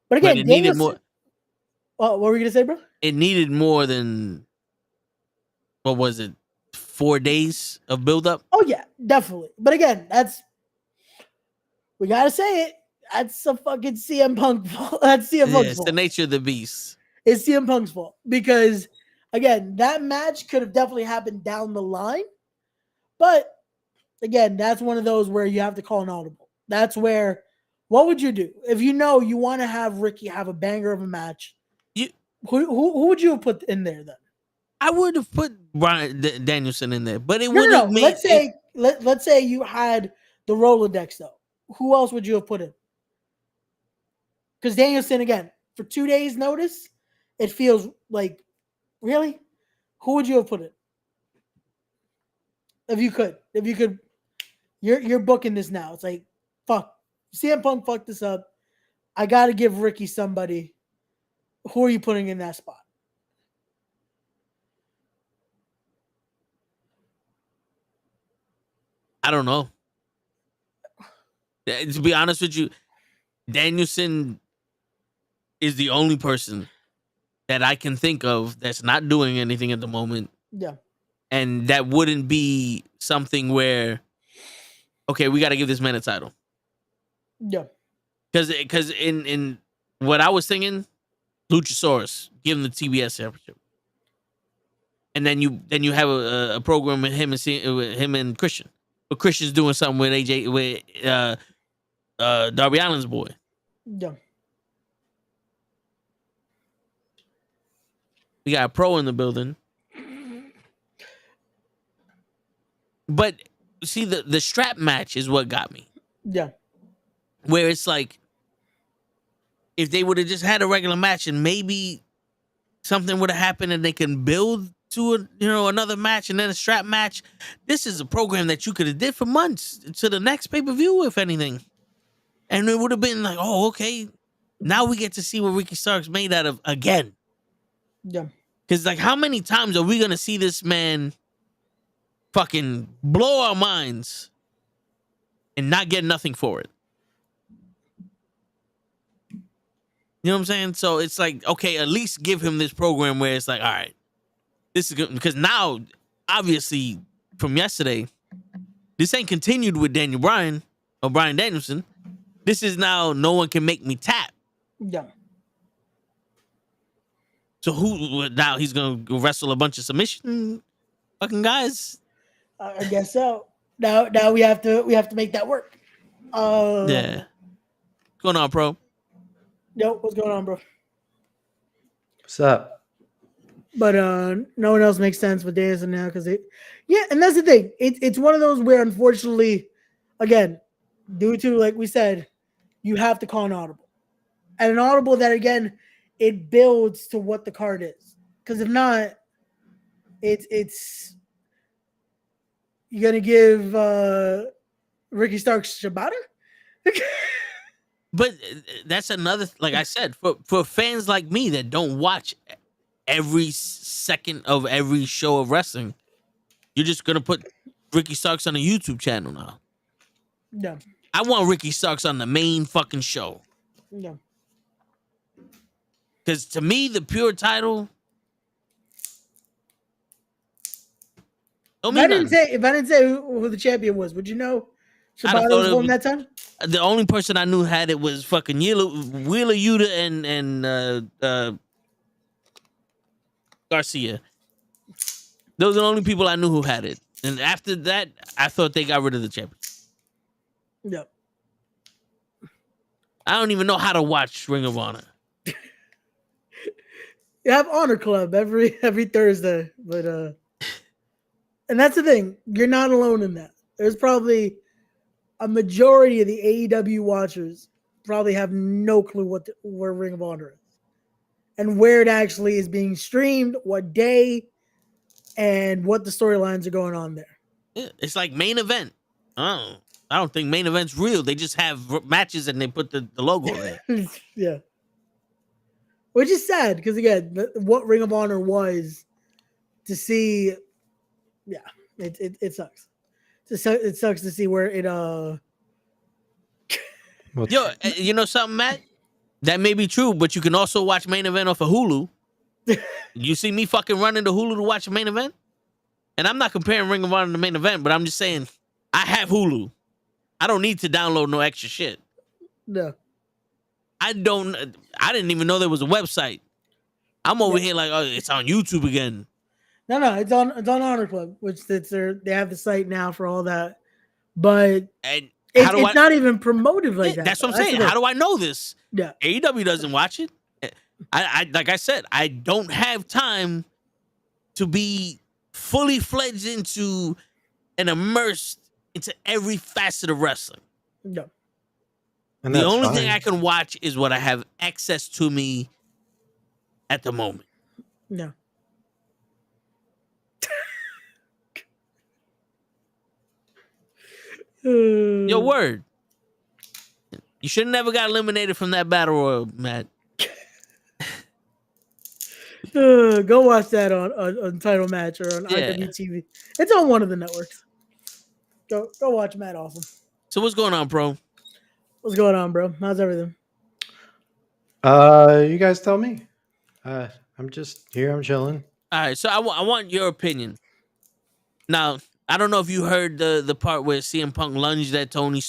But again, it needed more. What were we going to say, bro? It needed more than, what was it, 4 days of buildup. Oh yeah, definitely. But again, we gotta say it. That's a fucking CM Punk fault. That's CM Punk's fault. It's the nature of the beast. It's CM Punk's fault because again, that match could have definitely happened down the line. But again, that's one of those where you have to call an audible. That's where, what would you do if you know you want to have Ricky have a banger of a match? Who would you have put in there then? I would have put Bryan Danielson in there, but it would have made. Let's say you had the Rolodex though. Who else would you have put in? Because Danielson, again, for 2 days notice, it feels like, really? Who would you have put in? If you could, you're booking this now. It's like, fuck, CM Punk fucked this up. I got to give Ricky somebody. Who are you putting in that spot? I don't know. To be honest with you, Danielson is the only person that I can think of that's not doing anything at the moment. Yeah. And that wouldn't be something where, okay, we got to give this man a title. Yeah. Because in what I was thinking, Luchasaurus, give him the TBS championship. And then you have a program with him and Christian. But Christian's doing something with AJ, with Darby Allin's boy. Yeah. We got a pro in the building. But see, the strap match is what got me. Yeah. Where it's like, if they would have just had a regular match and maybe something would have happened and they can build to another match and then a strap match. This is a program that you could have did for months to the next pay-per-view, if anything. And it would have been like, oh, okay. Now we get to see what Ricky Stark's made out of again. Yeah. Because, like, how many times are we going to see this man fucking blow our minds and not get nothing for it? You know what I'm saying? So it's like, okay, at least give him this program where it's like, all right, this is good. Because now, obviously, from yesterday, this ain't continued with Daniel Bryan or Bryan Danielson. This is now no one can make me tap. Yeah. So who now he's gonna wrestle a bunch of submission fucking guys? I guess so. Now we have to make that work. Yeah. What's going on, bro? Yo, what's going on, bro? What's up? But no one else makes sense with Danielson now because and that's the thing. It's one of those where unfortunately, again, due to like we said, you have to call an audible, and an audible that again it builds to what the card is. Because if not, it's you're gonna give Ricky Starks Shibata. But that's another, like I said, for fans like me that don't watch every second of every show of wrestling, you're just gonna put Ricky Starks on a YouTube channel now. Yeah. I want Ricky Starks on the main fucking show. Yeah. Because to me, the pure title. If I didn't say who the champion was, would you know? Shibata was born that time. The only person I knew had it was fucking Wheeler Yuta and Garcia. Those are the only people I knew who had it. And after that, I thought they got rid of the champion. Yep. I don't even know how to watch Ring of Honor. You have Honor Club every Thursday, but and that's the thing. You're not alone in that. There's probably a majority of the AEW watchers probably have no clue where Ring of Honor is and where it actually is being streamed, what day, and what the storylines are going on there. It's like Main Event. I don't think Main Event's real. They just have matches and they put the logo there. Yeah. Which is sad because, again, what Ring of Honor was to see, yeah, it sucks. It sucks to see where it Yo, you know something, Matt? That may be true, but you can also watch Main Event off of Hulu. You see me fucking running to Hulu to watch a Main Event? And I'm not comparing Ring of Honor to the main event, but I'm just saying I have Hulu. I don't need to download no extra shit. No. I didn't even know there was a website. I'm over here like, oh, it's on YouTube again. No, it's on Honor Club, which they have the site now for all that. But And it's not even promoted like that. That's what I'm saying. How do I know this? Yeah. AEW doesn't watch it. I like I said, I don't have time to be fully fledged into and immersed into every facet of wrestling. No. And the that's only fine. thing I can watch is what I have access to me at the moment. No. Your word. You should have never got eliminated from that battle royal, Matt. Go watch that on Title Match or on IWTV. It's on one of the networks. Go watch Matt Awesome. So what's going on, bro? What's going on, bro? How's everything? You guys tell me. I'm just here. I'm chilling. All right, so I want your opinion. Now, I don't know if you heard the part where CM Punk lunged at Tony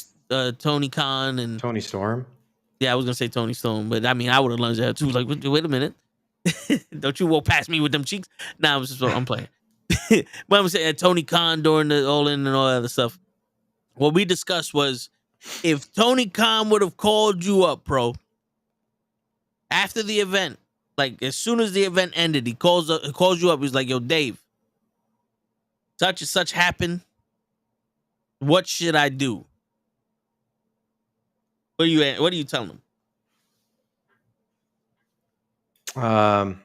Khan and Tony Storm. Yeah, I was gonna say Tony Storm, but I mean I would have lunged at her too. Like, wait a minute, don't you walk past me with them cheeks? Nah, I'm playing. But I'm saying Tony Khan during the All In and all that other stuff. What we discussed was if Tony Khan would have called you up, bro, after the event, like as soon as the event ended, he calls you up. He's like, "Yo, Dave, such and such happened. What should I do?" What are you telling him? I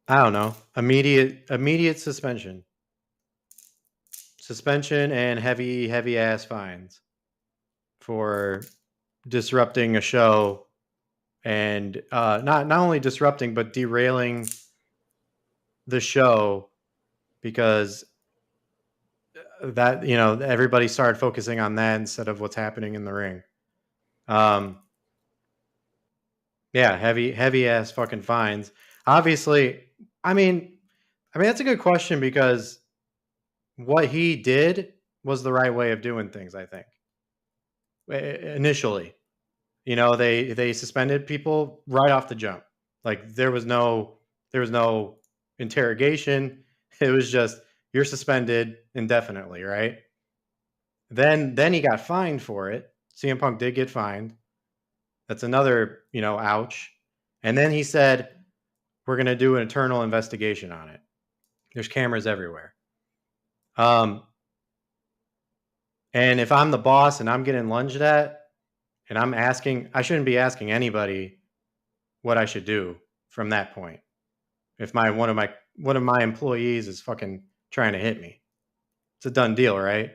don't know. Immediate suspension. Suspension and heavy ass fines for disrupting a show and not only disrupting but derailing the show because that everybody started focusing on that instead of what's happening in the ring. Heavy ass fucking fines. Obviously, I mean that's a good question because what he did was the right way of doing things, I think. Initially, they suspended people right off the jump. Like there was no interrogation. It was just you're suspended indefinitely, right? Then he got fined for it. CM Punk did get fined. That's another, ouch. And then he said, we're going to do an internal investigation on it. There's cameras everywhere. And if I'm the boss and I'm getting lunged at and I shouldn't be asking anybody what I should do from that point. If one of my employees is fucking trying to hit me, it's a done deal, right?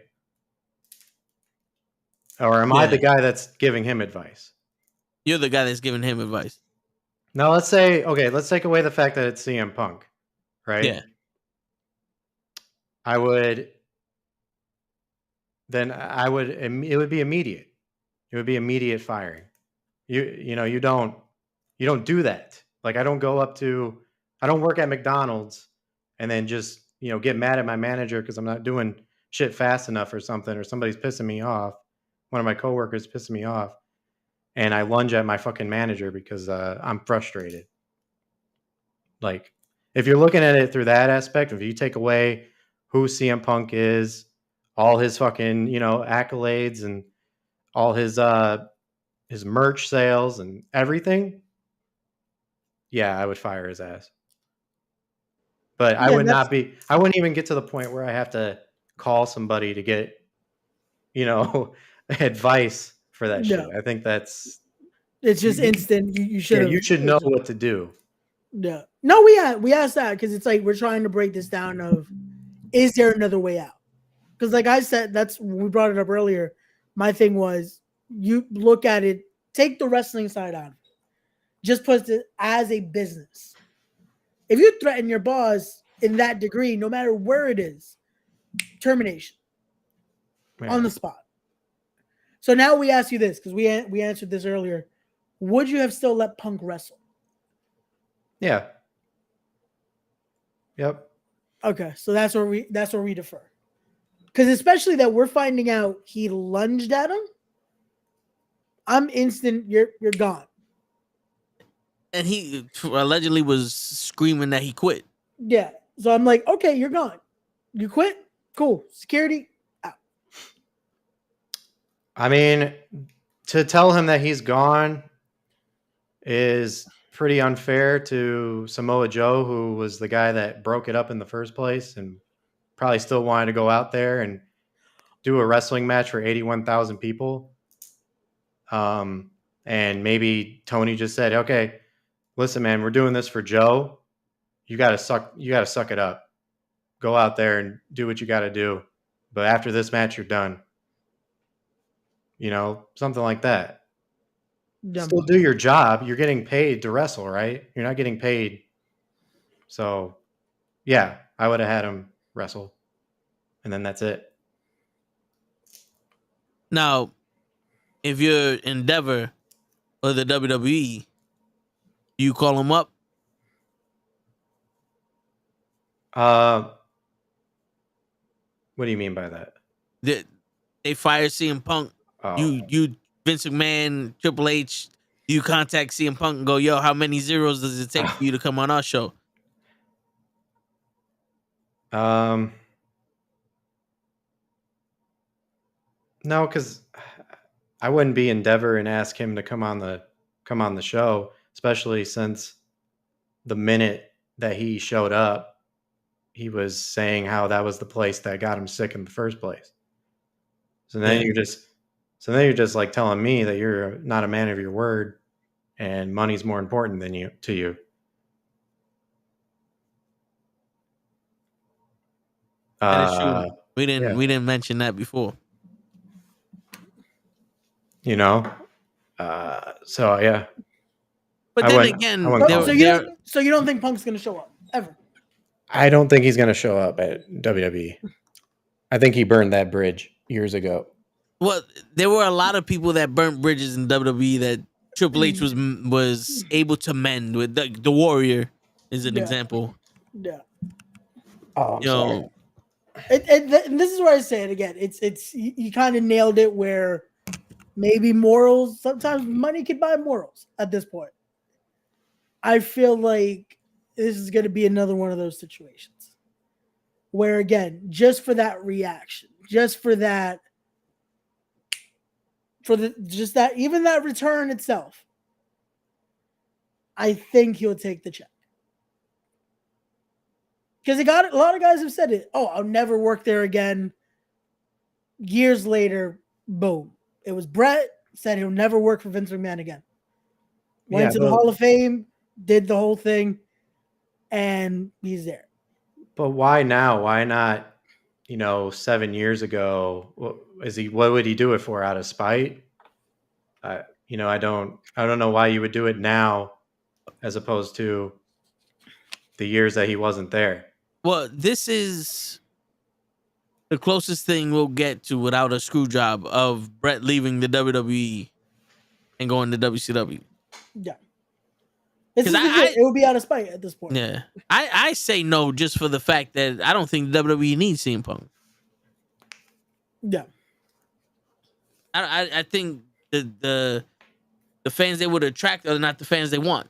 Or am I the guy that's giving him advice? You're the guy that's giving him advice. Now let's take away the fact that it's CM Punk, right? Yeah. It would be immediate. It would be immediate firing. You don't do that. Like I don't work at McDonald's and then just, get mad at my manager because I'm not doing shit fast enough or something, or somebody's pissing me off. One of my coworkers pissing me off. And I lunge at my fucking manager because I'm frustrated. Like, if you're looking at it through that aspect, if you take away who CM Punk is, all his fucking, accolades and all his merch sales and everything, yeah, I would fire his ass. But I wouldn't even get to the point where I have to call somebody to get, advice for that shit. I think it's just instant. You should know what to do. Yeah. No, we asked that because it's like we're trying to break this down of is there another way out? Because like I said, we brought it up earlier. My thing was you look at it, take the wrestling side out of it. Just put it as a business. If you threaten your boss in that degree, no matter where it is, termination on the spot. So now we ask you this because we answered this earlier. Would you have still let Punk wrestle? Yeah. Yep. Okay, so that's where we defer. Because especially that we're finding out he lunged at him. I'm instant. You're gone. And he allegedly was screaming that he quit. Yeah. So I'm like, okay, you're gone. You quit? Cool. Security out. I mean, to tell him that he's gone is pretty unfair to Samoa Joe, who was the guy that broke it up in the first place and probably still wanted to go out there and do a wrestling match for 81,000 people. And maybe Tony just said, okay, listen, man, we're doing this for Joe. You gotta suck it up. Go out there and do what you gotta do. But after this match, you're done. You know, something like that. Still do your job. You're getting paid to wrestle, right? You're not getting paid. So, yeah, I would have had him wrestle. And then that's it. Now, if you're Endeavor or the WWE, you call him up? What do you mean by that? They fired CM Punk. Oh. You Vince McMahon, Triple H, you contact CM Punk and go, yo, how many zeros does it take for you to come on our show? No, because I wouldn't be Endeavor and ask him to come on the show, especially since the minute that he showed up, he was saying how that was the place that got him sick in the first place. So then you're just like telling me that you're not a man of your word and money's more important to you. That is true. We didn't mention that before. You know? So yeah. But then again, so you don't think Punk's gonna show up ever? I don't think he's gonna show up at WWE. I think he burned that bridge years ago. Well, there were a lot of people that burnt bridges in WWE that Triple H was able to mend. With the Warrior is an example. Yeah. Oh, I'm sorry. And this is where I say it again. It's you kind of nailed it. Where maybe morals. Sometimes money can buy morals. At this point, I feel like this is going to be another one of those situations where, again, just for that reaction, just for that. Even that return itself, I think he'll take the check. Because a lot of guys have said it. Oh, I'll never work there again. Years later, boom. It was Brett said he'll never work for Vince McMahon again. Went to the Hall of Fame, did the whole thing, and he's there. But why now? Why not? 7 years ago, what would he do it for? Out of spite? I don't know why you would do it now as opposed to the years that he wasn't there. Well, this is the closest thing we'll get to without a screw job of Brett leaving the WWE and going to WCW. Yeah. It would be out of spite at this point. Yeah. I say no just for the fact that I don't think WWE needs CM Punk. Yeah. I think the fans they would attract are not the fans they want.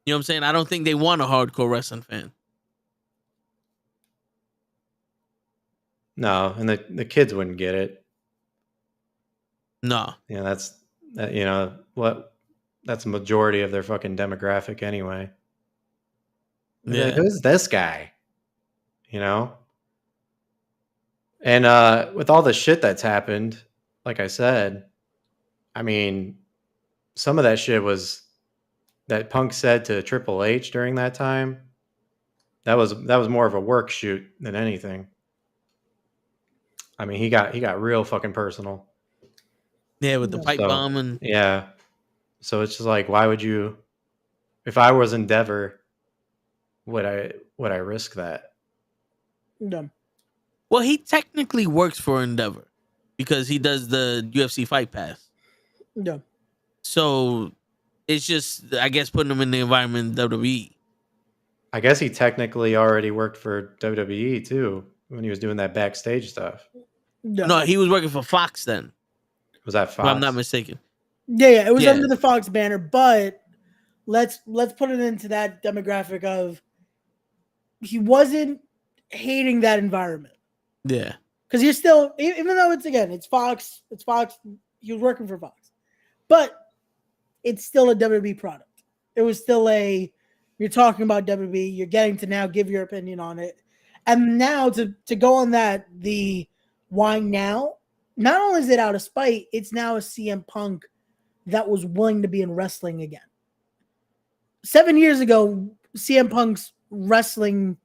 You know what I'm saying? I don't think they want a hardcore wrestling fan. No, and the kids wouldn't get it. No. Yeah, that's a majority of their fucking demographic anyway. Yeah. Like, who's this guy? And with all the shit that's happened, like I said, I mean, some of that shit was that Punk said to Triple H during that time. That was more of a work shoot than anything. I mean, he got real fucking personal. Yeah, with the pipe bomb and yeah. So it's just like, why would you? If I was Endeavor, would I risk that? No. Well, he technically works for Endeavor because he does the UFC Fight Pass. No. So it's just, I guess, putting him in the environment of WWE. I guess he technically already worked for WWE too when he was doing that backstage stuff. No, he was working for Fox then. Was that Fox? If I'm not mistaken. Yeah, it was under the Fox banner, but let's put it into that demographic of he wasn't hating that environment. Yeah. Because you're still, even though it's Fox, he was working for Fox. But it's still a WWE product. It was still you're talking about WWE, you're getting to now give your opinion on it. And now to go on that, the why now, not only is it out of spite, it's now a CM Punk that was willing to be in wrestling again. 7 years ago, CM Punk's wrestling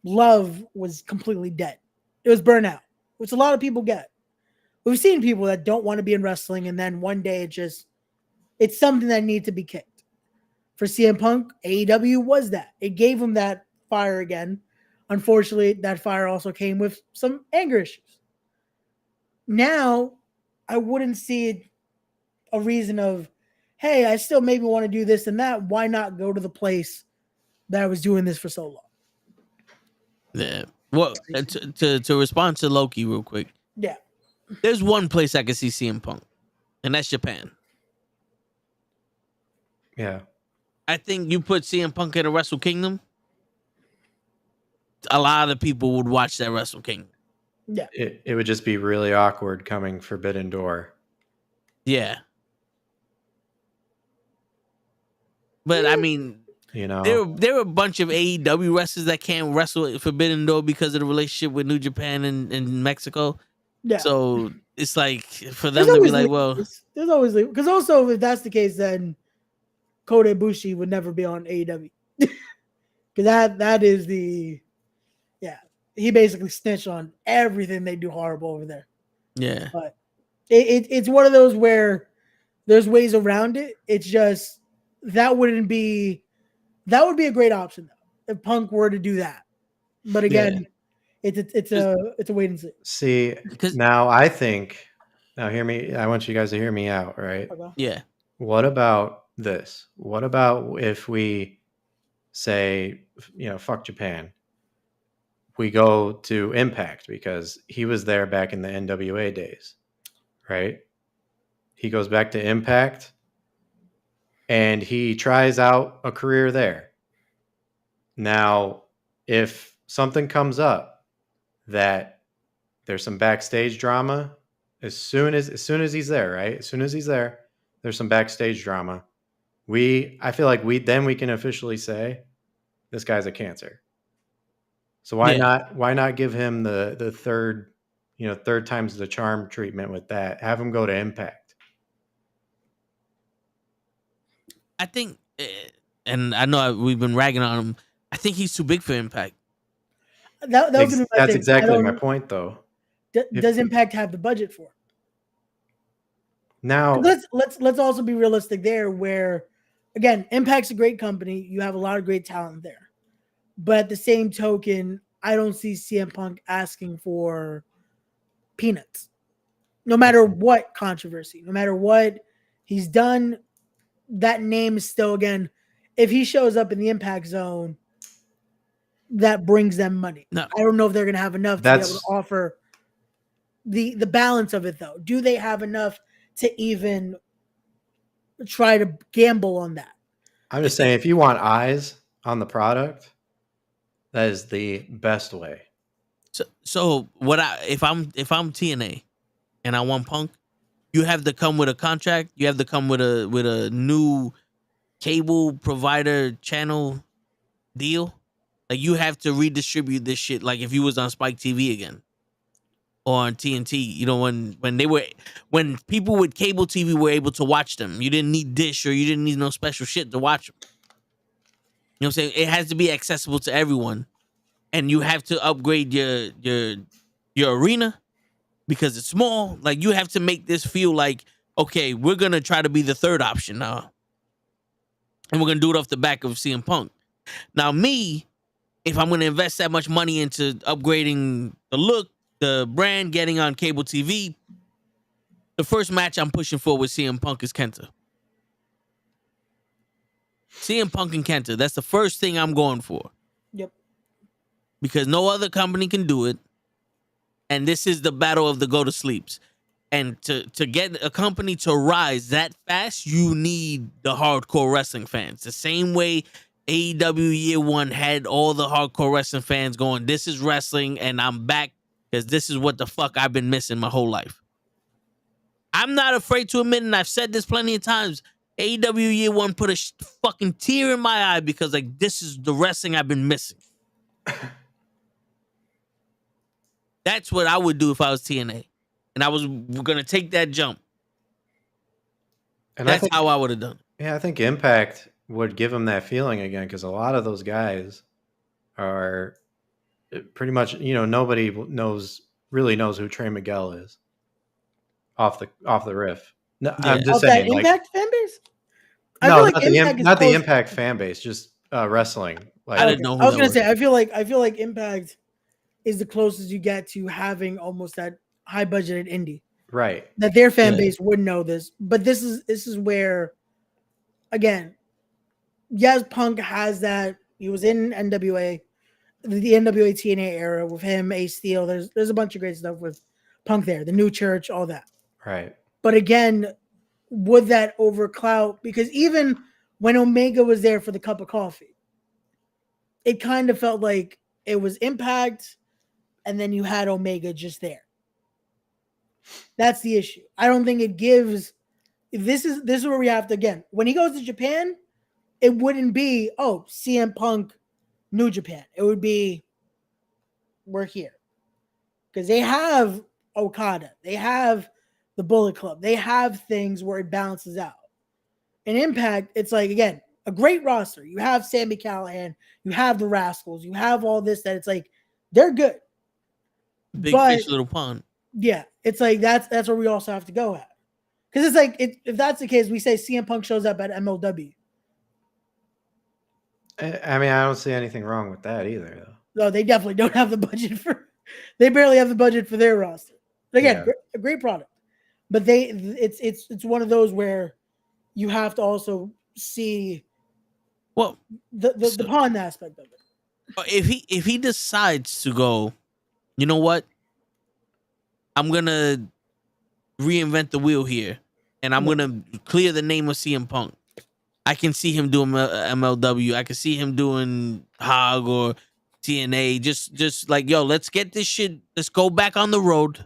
love was completely dead. It was burnout, which a lot of people get. We've seen people that don't want to be in wrestling, and then one day it's something that needs to be kicked. For CM Punk, AEW was that. It gave him that fire again. Unfortunately, that fire also came with some anger issues. Now, I wouldn't see a reason of, hey, I still maybe want to do this and that. Why not go to the place that I was doing this for so long? Yeah. Well, to respond to Loki real quick. Yeah. There's one place I can see CM Punk, and that's Japan. Yeah. I think you put CM Punk at a Wrestle Kingdom, a lot of people would watch that Wrestle Kingdom. Yeah. It would just be really awkward coming Forbidden Door. Yeah. But I mean, there were a bunch of AEW wrestlers that can't wrestle at Forbidden Door because of the relationship with New Japan and Mexico. Yeah. So it's like for them to be like, well, there's always because also if that's the case, then Kota Ibushi would never be on AEW because that is he basically snitched on everything they do horrible over there. Yeah, but it's one of those where there's ways around it. It's just that would be a great option though if Punk were to do that. But again, it's a wait and see. See, now I think hear me. I want you guys to hear me out, right? Okay. Yeah. What about this? What about if we say, fuck Japan? We go to Impact because he was there back in the NWA days, right? He goes back to Impact and he tries out a career there. Now, if something comes up that there's some backstage drama, as soon as he's there, right? As soon as he's there, there's some backstage drama. I feel like we can officially say this guy's a cancer. So why not give him the third time's the charm treatment with that? Have him go to Impact. I think, and I know we've been ragging on him. I think he's too big for Impact. That's exactly my point, though. Does Impact have the budget for it? Now let's also be realistic there. Where again, Impact's a great company. You have a lot of great talent there. But at the same token, I don't see CM Punk asking for peanuts. No matter what controversy, no matter what he's done, that name is still, again, if he shows up in the Impact Zone, that brings them money. No. I don't know if they're going to have enough to be able to offer the balance of it, though. Do they have enough to even try to gamble on that? I'm just saying, if you want eyes on the product, that is the best way. So if I'm TNA and I want Punk, you have to come with a contract. You have to come with a new cable provider channel deal. Like you have to redistribute this shit. Like if you was on Spike TV again or on TNT, when people with cable TV were able to watch them, you didn't need dish or you didn't need no special shit to watch them. You know what I'm saying? It has to be accessible to everyone. And you have to upgrade your arena because it's small. Like you have to make this feel like, okay, we're going to try to be the third option now. And we're going to do it off the back of CM Punk. Now me, if I'm going to invest that much money into upgrading the look, the brand, getting on cable TV, the first match I'm pushing for with CM Punk is Kenta. CM Punk and Kenta. That's the first thing I'm going for. because no other company can do it. And this is the battle of the go to sleeps. And to get a company to rise that fast, you need the hardcore wrestling fans. The same way AEW Year One had all the hardcore wrestling fans going, this is wrestling and I'm back because this is what the fuck I've been missing my whole life. I'm not afraid to admit, and I've said this plenty of times, AEW Year One put a fucking tear in my eye because like this is the wrestling I've been missing. That's what I would do if I was TNA. And I was going to take that jump. And that's how I would have done it. Yeah, I think Impact would give them that feeling again because a lot of those guys are pretty much, nobody really knows who Trey Miguel is off the riff. No, yeah. I'm just saying, that Impact fan base? No, not the Impact fan base, just wrestling. Like, I didn't know. I was going to say, I feel like Impact is the closest you get to having almost that high budgeted indie, right? That their fan base would know this, but this is where, again, yes, Punk has that. He was in NWA, the NWA TNA era with him, Ace Steel. There's a bunch of great stuff with Punk there, the New Church, all that, right? But again, would that overcloud? Because even when Omega was there for the cup of coffee, it kind of felt like it was Impact, and then you had Omega just there. That's the issue. I don't think it gives. This is where we have to, again, when he goes to Japan, it wouldn't be, oh, CM Punk, New Japan. It would be, we're here. Because they have Okada. They have the Bullet Club. They have things where it balances out. In Impact, it's like, again, a great roster. You have Sami Callihan. You have the Rascals. You have all this that it's like, they're good. Big fish, little pond. Yeah, it's like that's where we also have to go at. Because it's like, if that's the case, we say CM Punk shows up at MLW. I mean, I don't see anything wrong with that either, though. No, they definitely don't have the budget for. They barely have the budget for their roster. But again, a great product, but it's one of those where you have to also see the pond aspect of it. If he decides to go, you know what? I'm gonna reinvent the wheel here, and I'm gonna clear the name of CM Punk. I can see him doing MLW. I can see him doing Hog or TNA. Just like, yo, let's get this shit. Let's go back on the road.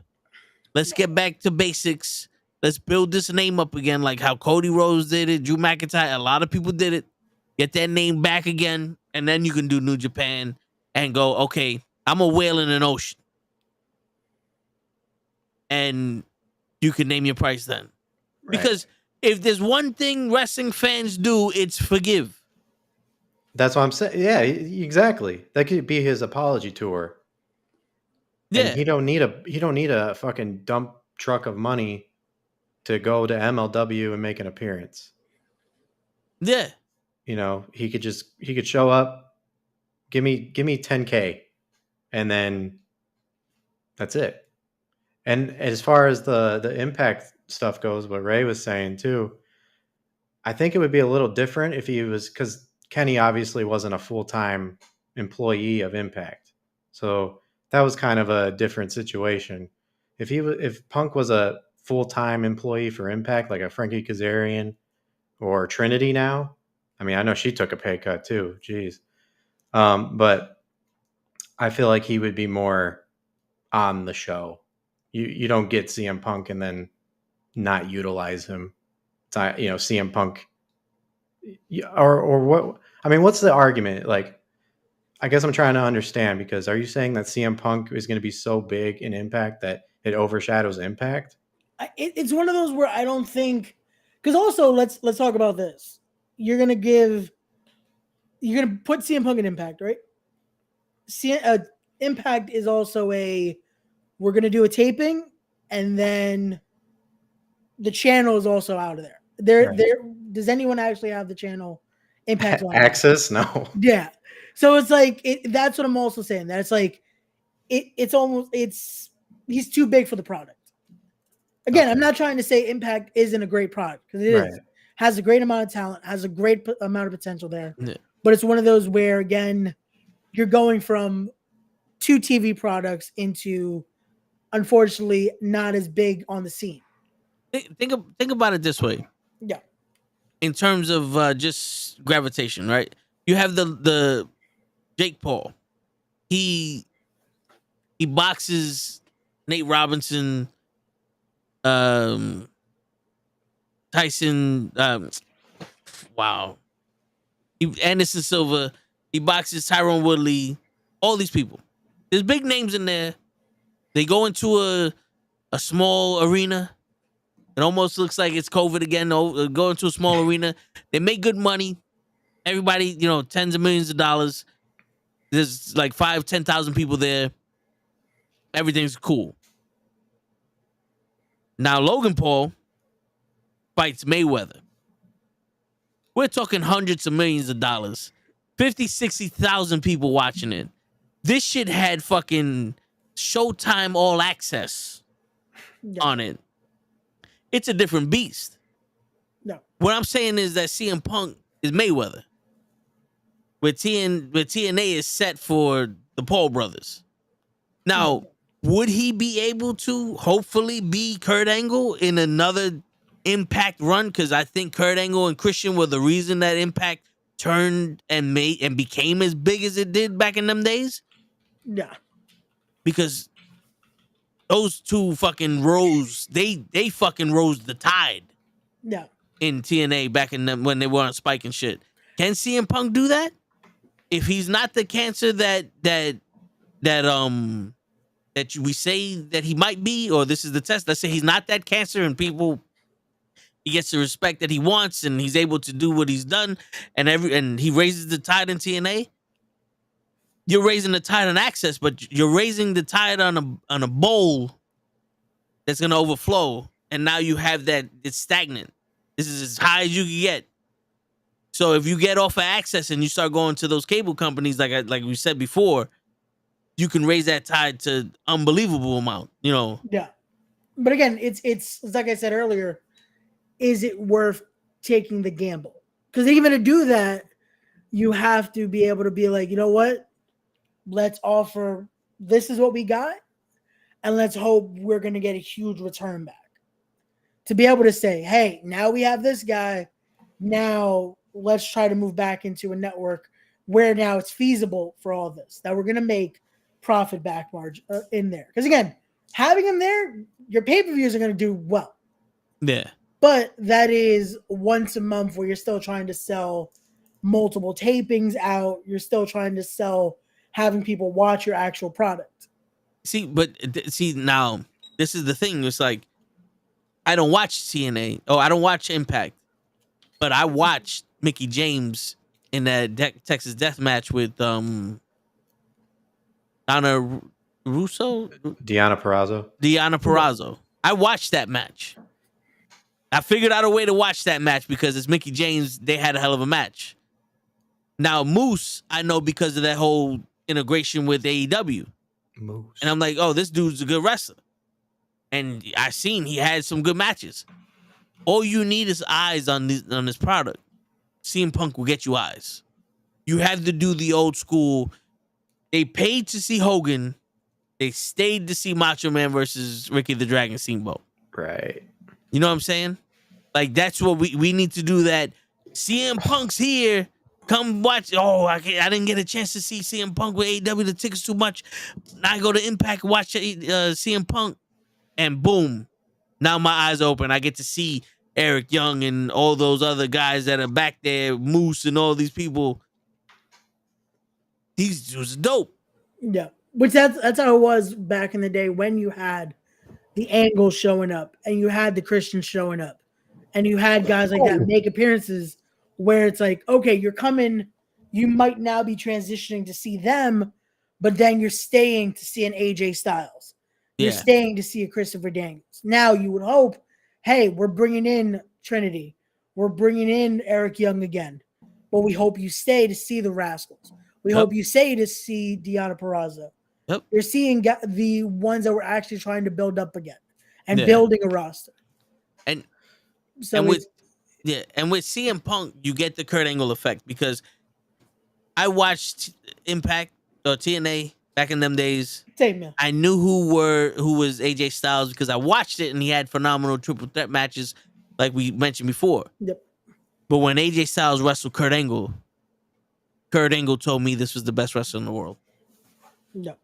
Let's get back to basics. Let's build this name up again, like how Cody Rhodes did it, Drew McIntyre. A lot of people did it. Get that name back again, and then you can do New Japan and go, okay, I'm a whale in an ocean. And you can name your price then. Right. Because if there's one thing wrestling fans do, it's forgive. That's what I'm saying. Yeah, exactly. That could be his apology tour. Yeah. And he don't need a fucking dump truck of money to go to MLW and make an appearance. Yeah. He could show up, give me $10K, and then that's it. And as far as the Impact stuff goes, what Ray was saying too, I think it would be a little different if he was, because Kenny obviously wasn't a full-time employee of Impact. So that was kind of a different situation. If Punk was a full-time employee for Impact, like a Frankie Kazarian or Trinity now, I mean, I know she took a pay cut too. Jeez. But I feel like he would be more on the show. You don't get CM Punk and then not utilize him. CM Punk or what? I mean, what's the argument? Like, I guess I'm trying to understand, because are you saying that CM Punk is going to be so big in Impact that it overshadows Impact? It's one of those where I don't think, because also let's talk about this. You're gonna put CM Punk in Impact, right? Impact is also we're going to do a taping, and then the channel is also out of there. Right. Does anyone actually have the channel Impact on access? No. Yeah. So it's like, that's what I'm also saying. That it's like, he's too big for the product. Again, I'm not trying to say Impact isn't a great product, because it is. Has a great amount of talent, has a great amount of potential there. Yeah. But it's one of those where, again, you're going from two TV products into, unfortunately, not as big on the scene. Think about it this way. Yeah. In terms of just gravitation, right? You have the Jake Paul. He boxes Nate Robinson, Tyson, wow. Anderson Silva. He boxes Tyrone Woodley. All these people. There's big names in there. They go into a small arena. It almost looks like it's COVID again. Go into a small arena. They make good money. Everybody, tens of millions of dollars. There's like 5,000-10,000 people there. Everything's cool. Now Logan Paul fights Mayweather. We're talking hundreds of millions of dollars. 50,000-60,000 people watching it. This shit had fucking Showtime All Access on it. It's a different beast. No. What I'm saying is that CM Punk is Mayweather. Where TNA is set for the Paul brothers. Now, would he be able to hopefully be Kurt Angle in another Impact run? Because I think Kurt Angle and Christian were the reason that Impact turned and became as big as it did back in them days. Yeah. Because those two fucking rose, they fucking rose the tide. Yeah. In TNA back in them when they were on Spike and shit. Can CM Punk do that? If he's not the cancer that we say that he might be, or this is the test. Let's say he's not that cancer, and he gets the respect that he wants, and he's able to do what he's done, and he raises the tide in TNA. You're raising the tide on Access, but you're raising the tide on a bowl that's gonna overflow, and now you have that it's stagnant. This is as high as you can get. So if you get off of Access and you start going to those cable companies, like we said before, you can raise that tide to unbelievable amount. Yeah, but again, it's like I said earlier. Is it worth taking the gamble? Because even to do that, you have to be able to be like, you know what? Let's offer. This is what we got, and let's hope we're going to get a huge return back. To be able to say, hey, now we have this guy. Now let's try to move back into a network where now it's feasible for all this, that we're going to make profit back margin in there. Because again, having him there, your pay-per-views are going to do well. Yeah. But that is once a month where you're still trying to sell multiple tapings out. You're still trying to sell having people watch your actual product. See, now this is the thing. It's like, I don't watch TNA. Oh, I don't watch Impact. But I watched Mickie James in that Texas Death Match with Donna Russo? Deonna Purrazzo. I watched that match. I figured out a way to watch that match because it's Mickie James. They had a hell of a match. Now, Moose, I know because of that whole integration with AEW. Moose. And I'm like, oh, this dude's a good wrestler. And I seen he had some good matches. All you need is eyes on this product. CM Punk will get you eyes. You have to do the old school. They paid to see Hogan. They stayed to see Macho Man versus Ricky the Dragon Steamboat. Right. You know what I'm saying? Like, that's what we need to do that. CM Punk's here. Come watch. Oh, I didn't get a chance to see CM Punk with AEW. The tickets too much. Now I go to Impact, watch CM Punk. And boom, now my eyes open. I get to see Eric Young and all those other guys that are back there, Moose and all these people. These dudes are dope. Yeah, which that's how it was back in the day when you had the Angle showing up and you had the Christians showing up and you had guys like that make appearances where it's like, okay, you're coming, you might now be transitioning to see them, but then you're staying to see an AJ Styles. You're staying to see a Christopher Daniels. Now you would hope, hey, we're bringing in Trinity. We're bringing in Eric Young again. But we hope you stay to see the Rascals. We hope you stay to see Deonna Purrazzo. Yep. You're seeing the ones that we're actually trying to build up again and building a roster. And with CM Punk, you get the Kurt Angle effect because I watched Impact or TNA back in them days. Same, man. I knew who was AJ Styles because I watched it and he had phenomenal triple threat matches, like we mentioned before. Yep. But when AJ Styles wrestled Kurt Angle told me this was the best wrestler in the world. Yep.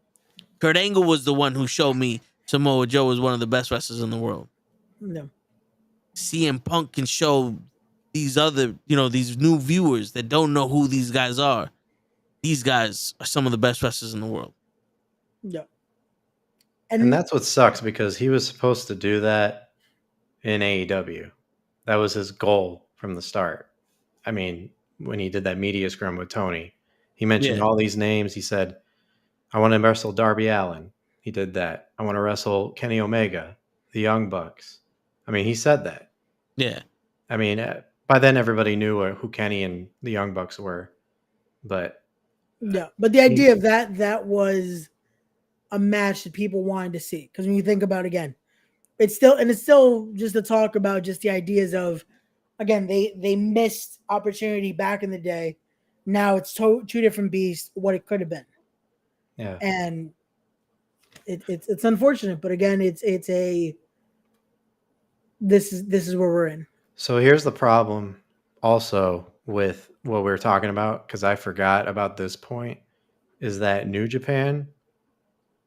Kurt Angle was the one who showed me Samoa Joe was one of the best wrestlers in the world. Yep. CM Punk can show these other, these new viewers that don't know who these guys are. These guys are some of the best wrestlers in the world. Yep. And that's what sucks because he was supposed to do that in AEW. That was his goal from the start. I mean, when he did that media scrum with Tony, he mentioned all these names. He said, I want to wrestle Darby Allin. He did that. I want to wrestle Kenny Omega, the Young Bucks. I mean, he said that. Yeah. I mean, by then everybody knew who Kenny and the Young Bucks were. But but the idea of that was a match that people wanted to see. Because when you think about it again, it's still just to talk about just the ideas of, again, they missed opportunity back in the day. Now it's two different beasts, what it could have been. Yeah. And it's unfortunate, but again, this is where we're in. So here's the problem also with what we were talking about, because I forgot about this point, is that New Japan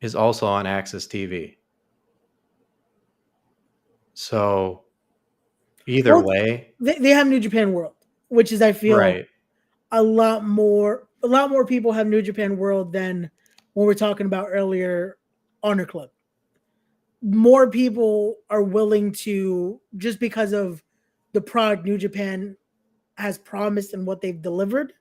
is also on Access TV. So either way, they have New Japan World, which is, I feel, right, a lot more people have New Japan World than when we're talking about earlier Honor Club. More people are willing to, just because of the product New Japan has promised and what they've delivered,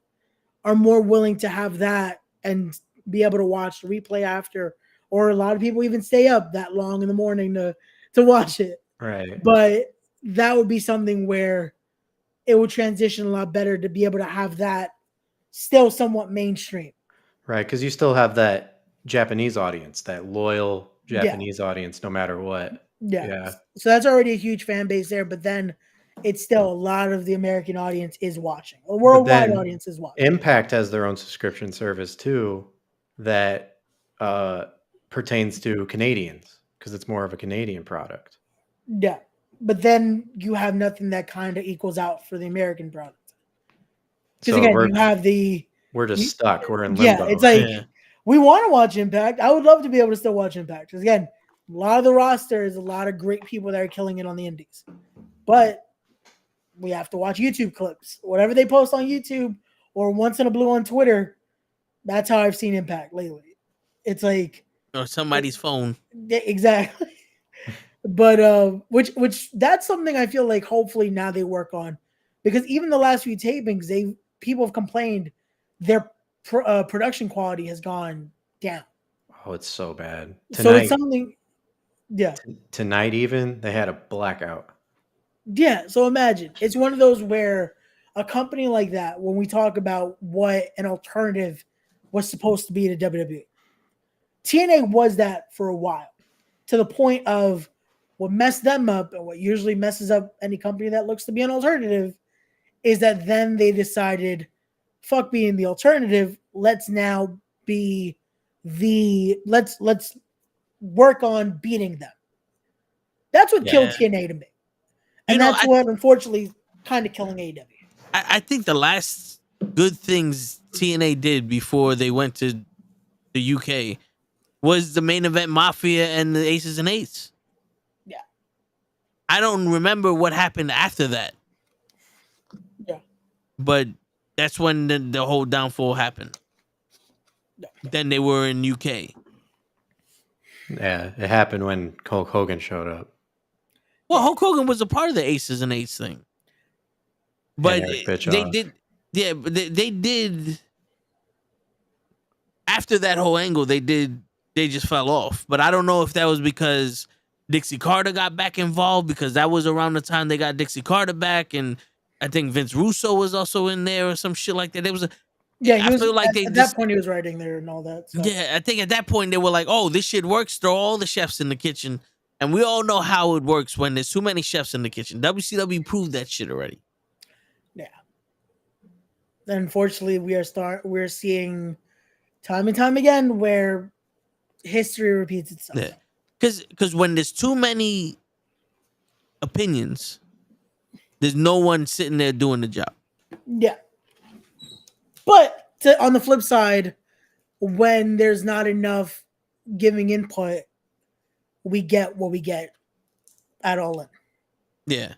are more willing to have that and be able to watch the replay after, or a lot of people even stay up that long in the morning to watch it. Right. But that would be something where it would transition a lot better to be able to have that still somewhat mainstream. Right, because you still have that Japanese audience, that loyal Japanese audience, no matter what. Yeah. So that's already a huge fan base there, but then it's still a lot of the American audience is watching. A worldwide audience is watching. Impact has their own subscription service too that pertains to Canadians because it's more of a Canadian product. Yeah. But then you have nothing that kind of equals out for the American product. Because again, you have we're just stuck. We're in limbo. Yeah, it's like we want to watch Impact. I would love to be able to still watch Impact. Because again, a lot of the roster is a lot of great people that are killing it on the indies. But we have to watch YouTube clips. Whatever they post on YouTube or once in a blue on Twitter, that's how I've seen Impact lately. It's like somebody's phone. Exactly. But which that's something I feel like hopefully now they work on, because even the last few tapings, people have complained their production quality has gone down. Oh, it's so bad. Tonight, so it's something. Yeah. Tonight, even they had a blackout. Yeah. So imagine it's one of those where a company like that, when we talk about what an alternative was supposed to be to WWE, TNA was that for a while, to the point of what messed them up and what usually messes up any company that looks to be an alternative is that then they decided, fuck being the alternative, let's now be let's work on beating them. That's what killed TNA to me. And that's what unfortunately kind of killing AEW. I think the last good things TNA did before they went to the UK was the Main Event Mafia and the Aces and Eights. Yeah. I don't remember what happened after that. Yeah. But that's when the whole downfall happened. Yeah. Then they were in UK. Yeah, it happened when Hulk Hogan showed up. Well, Hulk Hogan was a part of the Aces and Eights thing. But they did. Yeah, but they did. After that whole angle, they just fell off. But I don't know if that was because Dixie Carter got back involved, because that was around the time they got Dixie Carter back, and I think Vince Russo was also in there or some shit like that. There was I feel like at that point he was writing there and all that stuff. Yeah, I think at that point they were like, "Oh, this shit works. Throw all the chefs in the kitchen." And we all know how it works when there's too many chefs in the kitchen. WCW proved that shit already. Yeah. Unfortunately, we're seeing time and time again where history repeats itself. Yeah. Because when there's too many opinions, there's no one sitting there doing the job. Yeah. But on the flip side, when there's not enough giving input, we get what we get at All In. Yeah.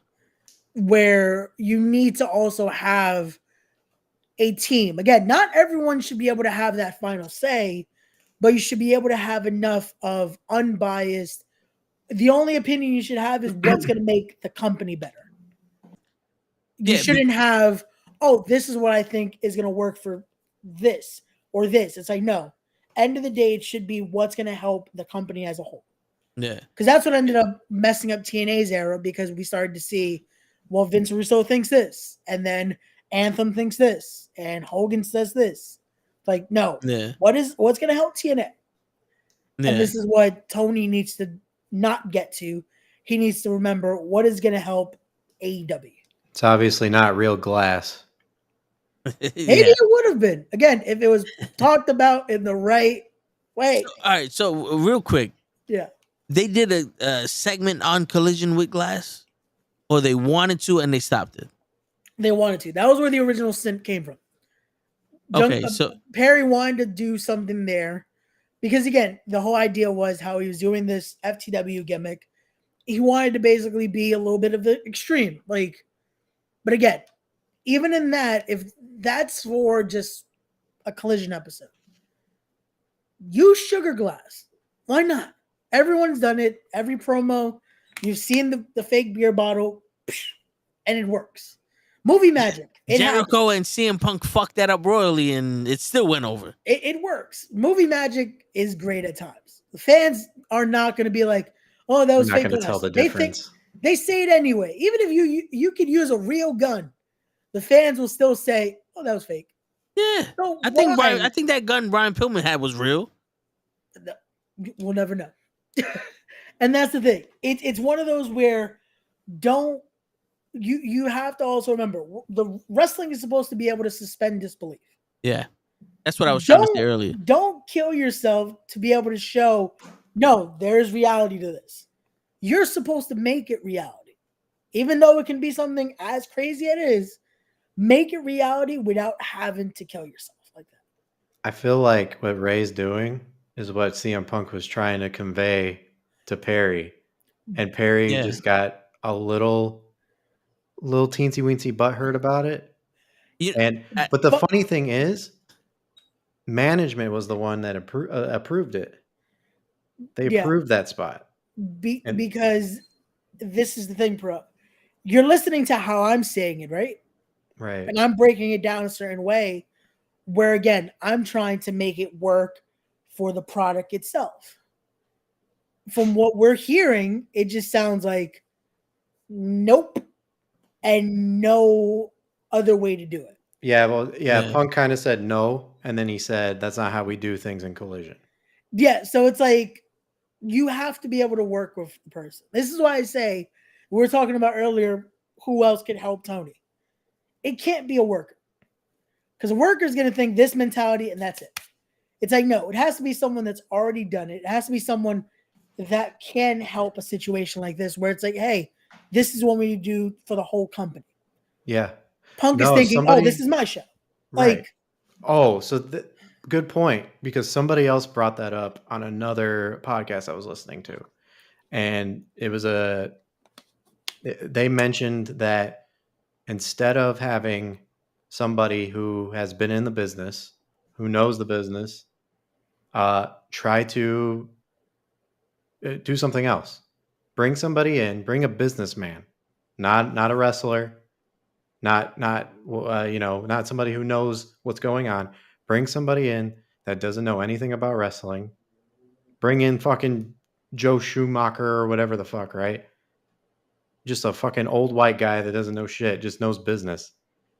Where you need to also have a team. Again, not everyone should be able to have that final say, but you should be able to have enough of unbiased. The only opinion you should have is what's going to make the company better. You shouldn't have, oh, this is what I think is going to work for this or this. It's like, no. End of the day, it should be what's going to help the company as a whole. Yeah. Because that's what ended up messing up TNA's era, because we started to see, well, Vince Russo thinks this, and then Anthem thinks this, and Hogan says this. Like, no. Yeah. What's going to help TNA? Yeah. And this is what Tony needs to not get to. He needs to remember what is going to help AEW. It's obviously not real glass. Maybe it would have been, again, if it was talked about in the right way. All right. So real quick. Yeah. They did a segment on Collision with Glass, or they wanted to and they stopped it. They wanted to. That was where the original stint came from. So Perry wanted to do something there because, again, the whole idea was how he was doing this FTW gimmick. He wanted to basically be a little bit of the extreme. Like, but again, even in that, if that's for just a Collision episode, use Sugar Glass. Why not? Everyone's done it. Every promo, you've seen the fake beer bottle, and it works. Movie magic. Jericho and CM Punk fucked that up royally, and it still went over. It works. Movie magic is great at times. The fans are not going to be like, "Oh, that was fake." Not going to tell the difference. They say it anyway. Even if you could use a real gun, the fans will still say, "Oh, that was fake." Yeah, so I think that gun Brian Pillman had was real. We'll never know. And that's the thing. It's one of those where you have to also remember, the wrestling is supposed to be able to suspend disbelief. Yeah. That's what I was trying to say earlier. Don't kill yourself to be able to show, no, there's reality to this. You're supposed to make it reality. Even though it can be something as crazy as it is, make it reality without having to kill yourself like that. I feel like what Ray's doing is what CM Punk was trying to convey to Perry. And Perry just got a little teensy weensy butthurt about it. But the funny thing is, management was the one that approved it. They approved that spot. Because this is the thing, bro. You're listening to how I'm saying it, right? Right. And I'm breaking it down a certain way where, again, I'm trying to make it work for the product itself. From what we're hearing, it just sounds like nope, and no other way to do it. Yeah, well, Punk kind of said no, and then he said that's not how we do things in Collision. Yeah, so it's like you have to be able to work with the person. This is why I say we were talking about earlier who else could help Tony. It can't be a worker, because a worker is going to think this mentality and that's it. It's like, no, it has to be someone that's already done it. It has to be someone that can help a situation like this where it's like, hey, this is what we do for the whole company. Yeah. Punk is thinking, oh, this is my show. Right. Like, good point, because somebody else brought that up on another podcast I was listening to. And it was they mentioned that instead of having somebody who has been in the business, who knows the business, try to do something else. Bring somebody in, bring a businessman, not a wrestler, not somebody who knows what's going on. Bring somebody in that doesn't know anything about wrestling. Bring in fucking Joe Schumacher or whatever the fuck, right? Just a fucking old white guy that doesn't know shit, just knows business,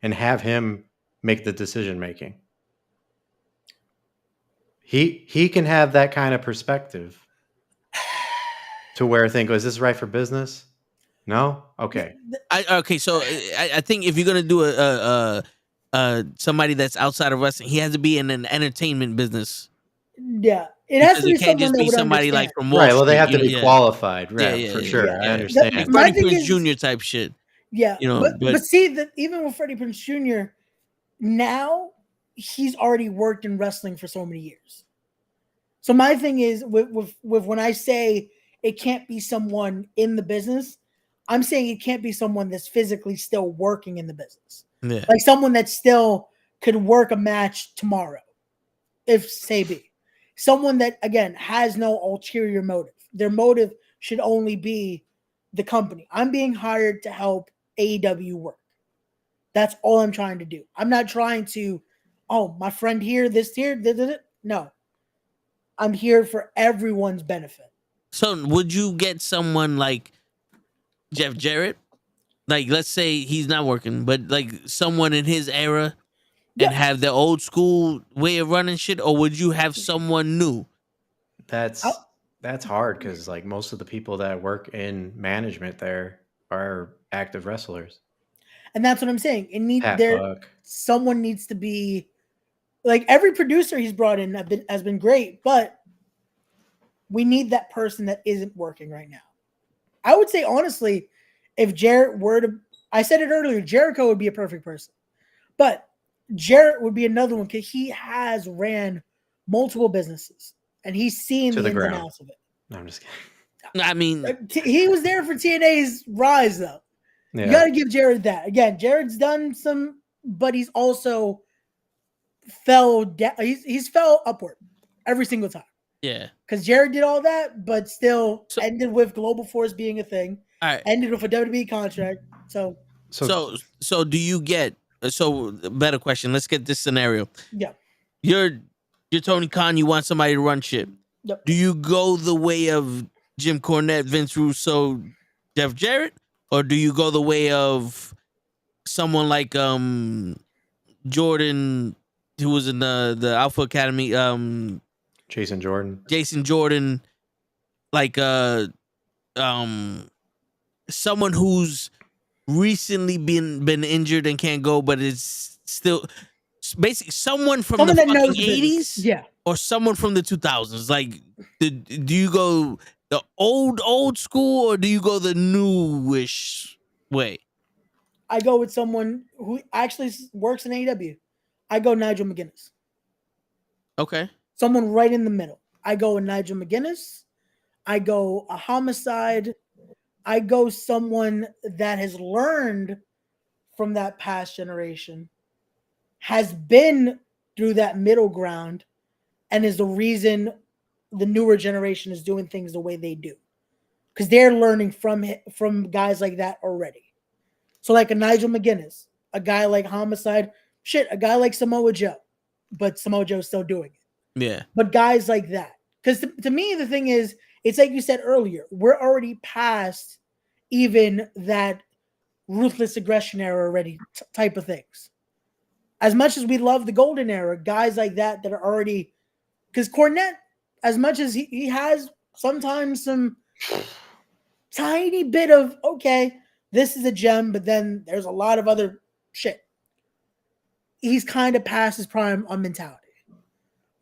and have him make the decision making. He can have that kind of perspective to where I think, is this right for business? No? Okay. So I think if you're gonna do somebody that's outside of wrestling. He has to be in an entertainment business. Yeah, it has to be It can't someone just that be would somebody understand. like from Wall Right. Well, they Street, have to you know, be yeah. qualified, right? Yeah, for yeah, sure. yeah. I understand. Like My Freddie thing Prinze is- Jr. type shit. Yeah, You know, but see that even with Freddie Prinze Jr. now, he's already worked in wrestling for so many years. So my thing is with when I say it can't be someone in the business, I'm saying it can't be someone that's physically still working in the business. Yeah. Like someone that still could work a match tomorrow, if say be. Someone that again has no ulterior motive. Their motive should only be the company. I'm being hired to help AEW work. That's all I'm trying to do. I'm not trying to, oh, my friend here, this here, no. I'm here for everyone's benefit. So would you get someone like Jeff Jarrett? Like, let's say he's not working, but like someone in his era and have the old school way of running shit, or would you have someone new? That's hard because like most of the people that work in management there are active wrestlers. And that's what I'm saying. Pat There Buck. someone needs to be like every producer he's brought in has been great, but we need that person that isn't working right now. I would say honestly, if Jarrett were to, I said it earlier, Jericho would be a perfect person, but Jarrett would be another one because he has ran multiple businesses and he's seen To the the ins and ground. outs of it. No, I'm just kidding. I mean, He was there for TNA's rise, though. Yeah. You got to give Jared that. Again, Jared's done some, but he's also fell down. He's fell upward every single time. yeah. Because Jared did all that, but still ended with Global Force being a thing. All right. Ended with a WWE contract. So do you get? So better question. Let's get this scenario. yeah. You're Tony Khan. You want somebody to run shit. Yep. Do you go the way of Jim Cornette, Vince Russo, Jeff Jarrett, or do you go the way of someone like Jordan, who was in the Alpha Academy, Jason Jordan, like someone who's recently been injured and can't go, but is still basically someone from Someone the that knows fucking the business. 80s, Yeah. or someone from the 2000s. Like, do you go the old school, or do you go the newish way? I go with someone who actually works in AEW. I go Nigel McGuinness. Okay. Someone right in the middle. I go with Nigel McGuinness. I go a Homicide. I go someone that has learned from that past generation, has been through that middle ground, and is the reason the newer generation is doing things the way they do. Because they're learning from guys like that already. So like a Nigel McGuinness, a guy like Homicide, a guy like Samoa Joe, but Samoa Joe's still doing it. Yeah. But guys like that. Because to me, the thing is, it's like you said earlier, we're already past even that ruthless aggression era already type of things. As much as we love the golden era, guys like that are already, because Cornette, as much as he has sometimes some tiny bit of, okay, this is a gem, but then there's a lot of other shit. He's kind of past his prime on mentality.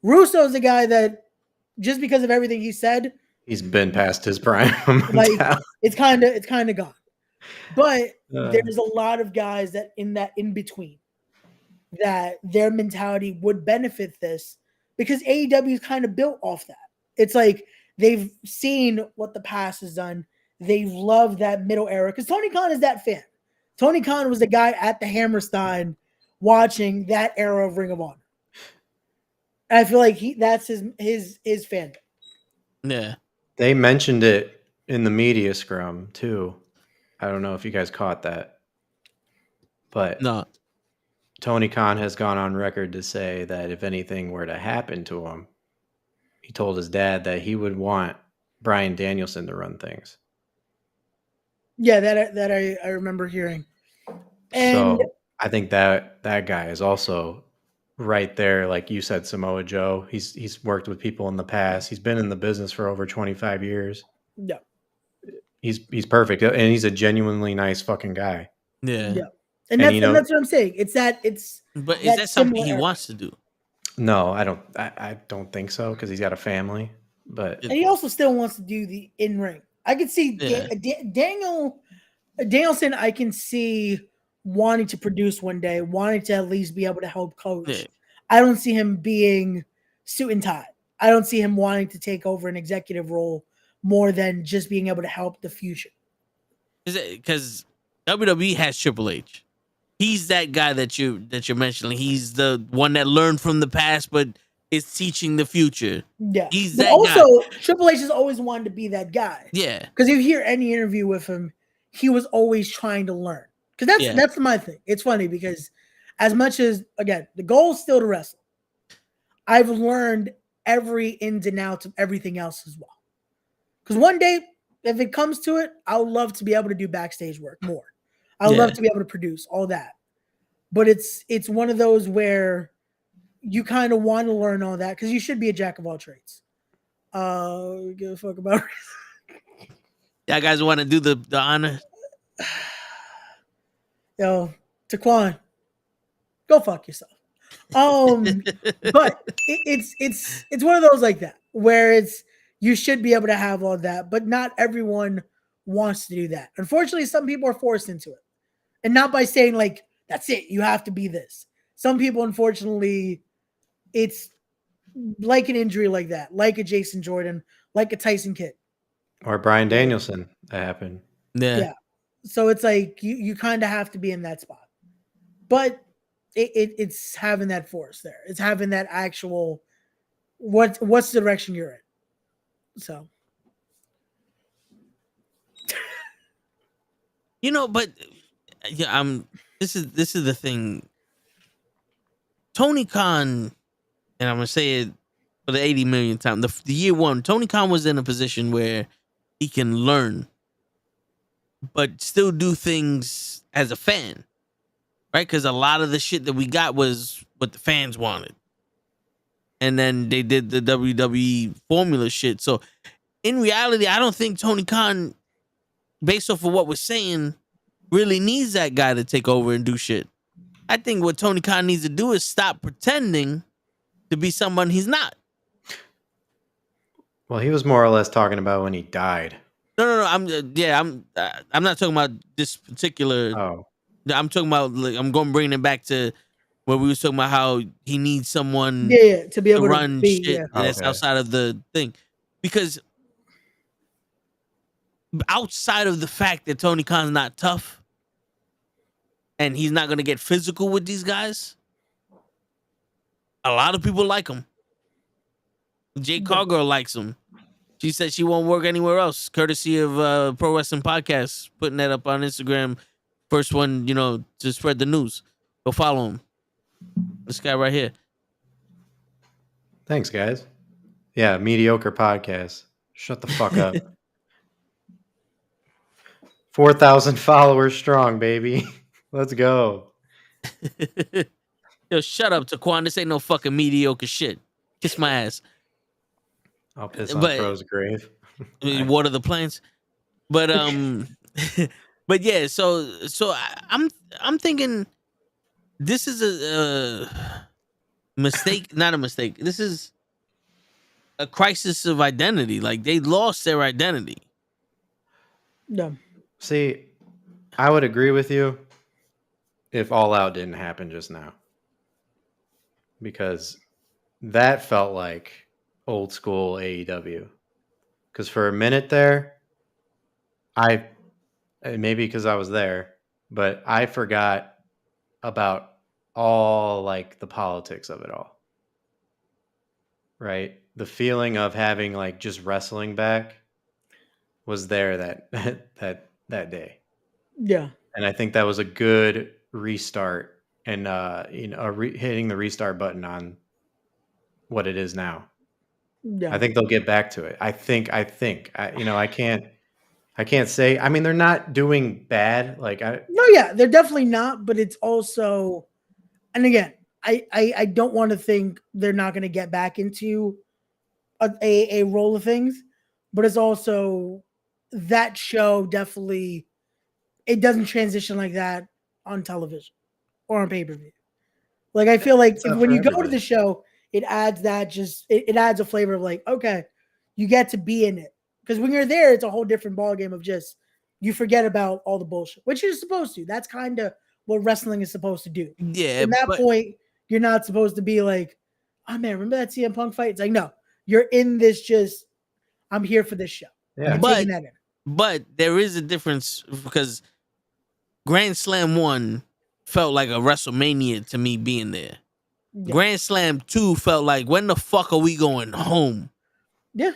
Russo's a guy that, just because of everything he said, he's been past his prime. like it's kind of gone. But there's a lot of guys that in between that their mentality would benefit this, because AEW is kind of built off that. It's like they've seen what the past has done. They love that middle era because Tony Khan is that fan. Tony Khan was the guy at the Hammerstein watching that era of Ring of Honor. And I feel like that's his fandom. Yeah. They mentioned it in the media scrum too. I don't know if you guys caught that. But no. Tony Khan has gone on record to say that if anything were to happen to him, he told his dad that he would want Bryan Danielson to run things. Yeah, that I remember hearing. And so I think that guy is also right there, like you said, Samoa Joe. He's worked with people in the past. He's been in the business for over 25 years. Yeah. He's perfect, and he's a genuinely nice fucking guy. Yeah. And that's what I'm saying. It's that But is that something he wants to do? No, I don't think so because he's got a family. But and he also still wants to do the in ring. I could see Danielson. I can see wanting to produce one day, wanting to at least be able to help coach. Yeah. I don't see him being suit and tie. I don't see him wanting to take over an executive role more than just being able to help the future. Because WWE has Triple H. He's that guy that you're mentioning. He's the one that learned from the past, but is teaching the future. Yeah, he's but that also guy. Triple H has always wanted to be that guy. Yeah, because if you hear any interview with him, he was always trying to learn. Because that's my thing. It's funny because as much as again the goal is still to wrestle, I've learned every ins and outs of everything else as well. Because one day, if it comes to it, I would love to be able to do backstage work more. I would love to be able to produce all that. But it's one of those where you kind of want to learn all that because you should be a jack of all trades. Give a fuck about it. Yeah, guys want to do the honor. Yo, Taquan, go fuck yourself. But it's one of those like that where you should be able to have all that, but not everyone wants to do that. Unfortunately, some people are forced into it, and not by saying like that's it, you have to be this. Some people, unfortunately, it's like an injury like that, like a Jason Jordan, like a Tyson Kidd, or Bryan Danielson. That happened. Yeah. So it's like you kind of have to be in that spot, but it's having that force there. It's having that actual what's the direction you're in. So, but yeah, this is the thing. Tony Khan, and I'm gonna say it for the 80 millionth time. The year one, Tony Khan was in a position where he can learn, but still do things as a fan, right? Because a lot of the shit that we got was what the fans wanted, and then they did the WWE formula shit. So, in reality, I don't think Tony Khan, based off of what we're saying, really needs that guy to take over and do shit. I think what Tony Khan needs to do is stop pretending to be someone he's not. Well, he was more or less talking about when he died. No. I'm not talking about this particular. Oh, I'm talking about. Like, I'm going to bring it back to where we were talking about how he needs someone. To be able to run be, shit that's outside of the thing, because outside of the fact that Tony Khan's not tough and he's not going to get physical with these guys, a lot of people like him. Jade Cargill likes him. She said she won't work anywhere else, courtesy of Pro Wrestling Podcast, putting that up on Instagram. First one, to spread the news. Go follow him. This guy right here. Thanks, guys. Yeah, mediocre podcast. Shut the fuck up. 4,000 followers strong, baby. Let's go. Yo, shut up, Taquan. This ain't no fucking mediocre shit. Kiss my ass. I'll piss on Pro's grave. Water the plants. But but yeah, so I'm thinking this is a mistake, not a mistake. This is a crisis of identity. Like, they lost their identity. No. See, I would agree with you if All Out didn't happen just now. Because that felt like old school AEW. Because for a minute there, maybe because I was there, but I forgot about all like the politics of it all. Right? The feeling of having like just wrestling back was there that day. Yeah. And I think that was a good restart and hitting the restart button on what it is now. Yeah. I think they'll get back to it. I can't say. I mean, they're not doing bad. They're definitely not. But it's also, and again, I don't want to think they're not going to get back into a role of things. But it's also that show definitely, it doesn't transition like that on television or on pay-per-view. Like, I feel like when you go to the show, it adds that it adds a flavor of like, okay, you get to be in it. Because when you're there, it's a whole different ballgame of just, you forget about all the bullshit, which you're supposed to. That's kind of what wrestling is supposed to do. Yeah. At that point, you're not supposed to be like, oh man, remember that CM Punk fight? It's like, no, you're in this just, I'm here for this show. Yeah. Taking that in. But there is a difference because Grand Slam 1 felt like a WrestleMania to me being there. Yeah. Grand Slam 2 felt like, when the fuck are we going home? Yeah.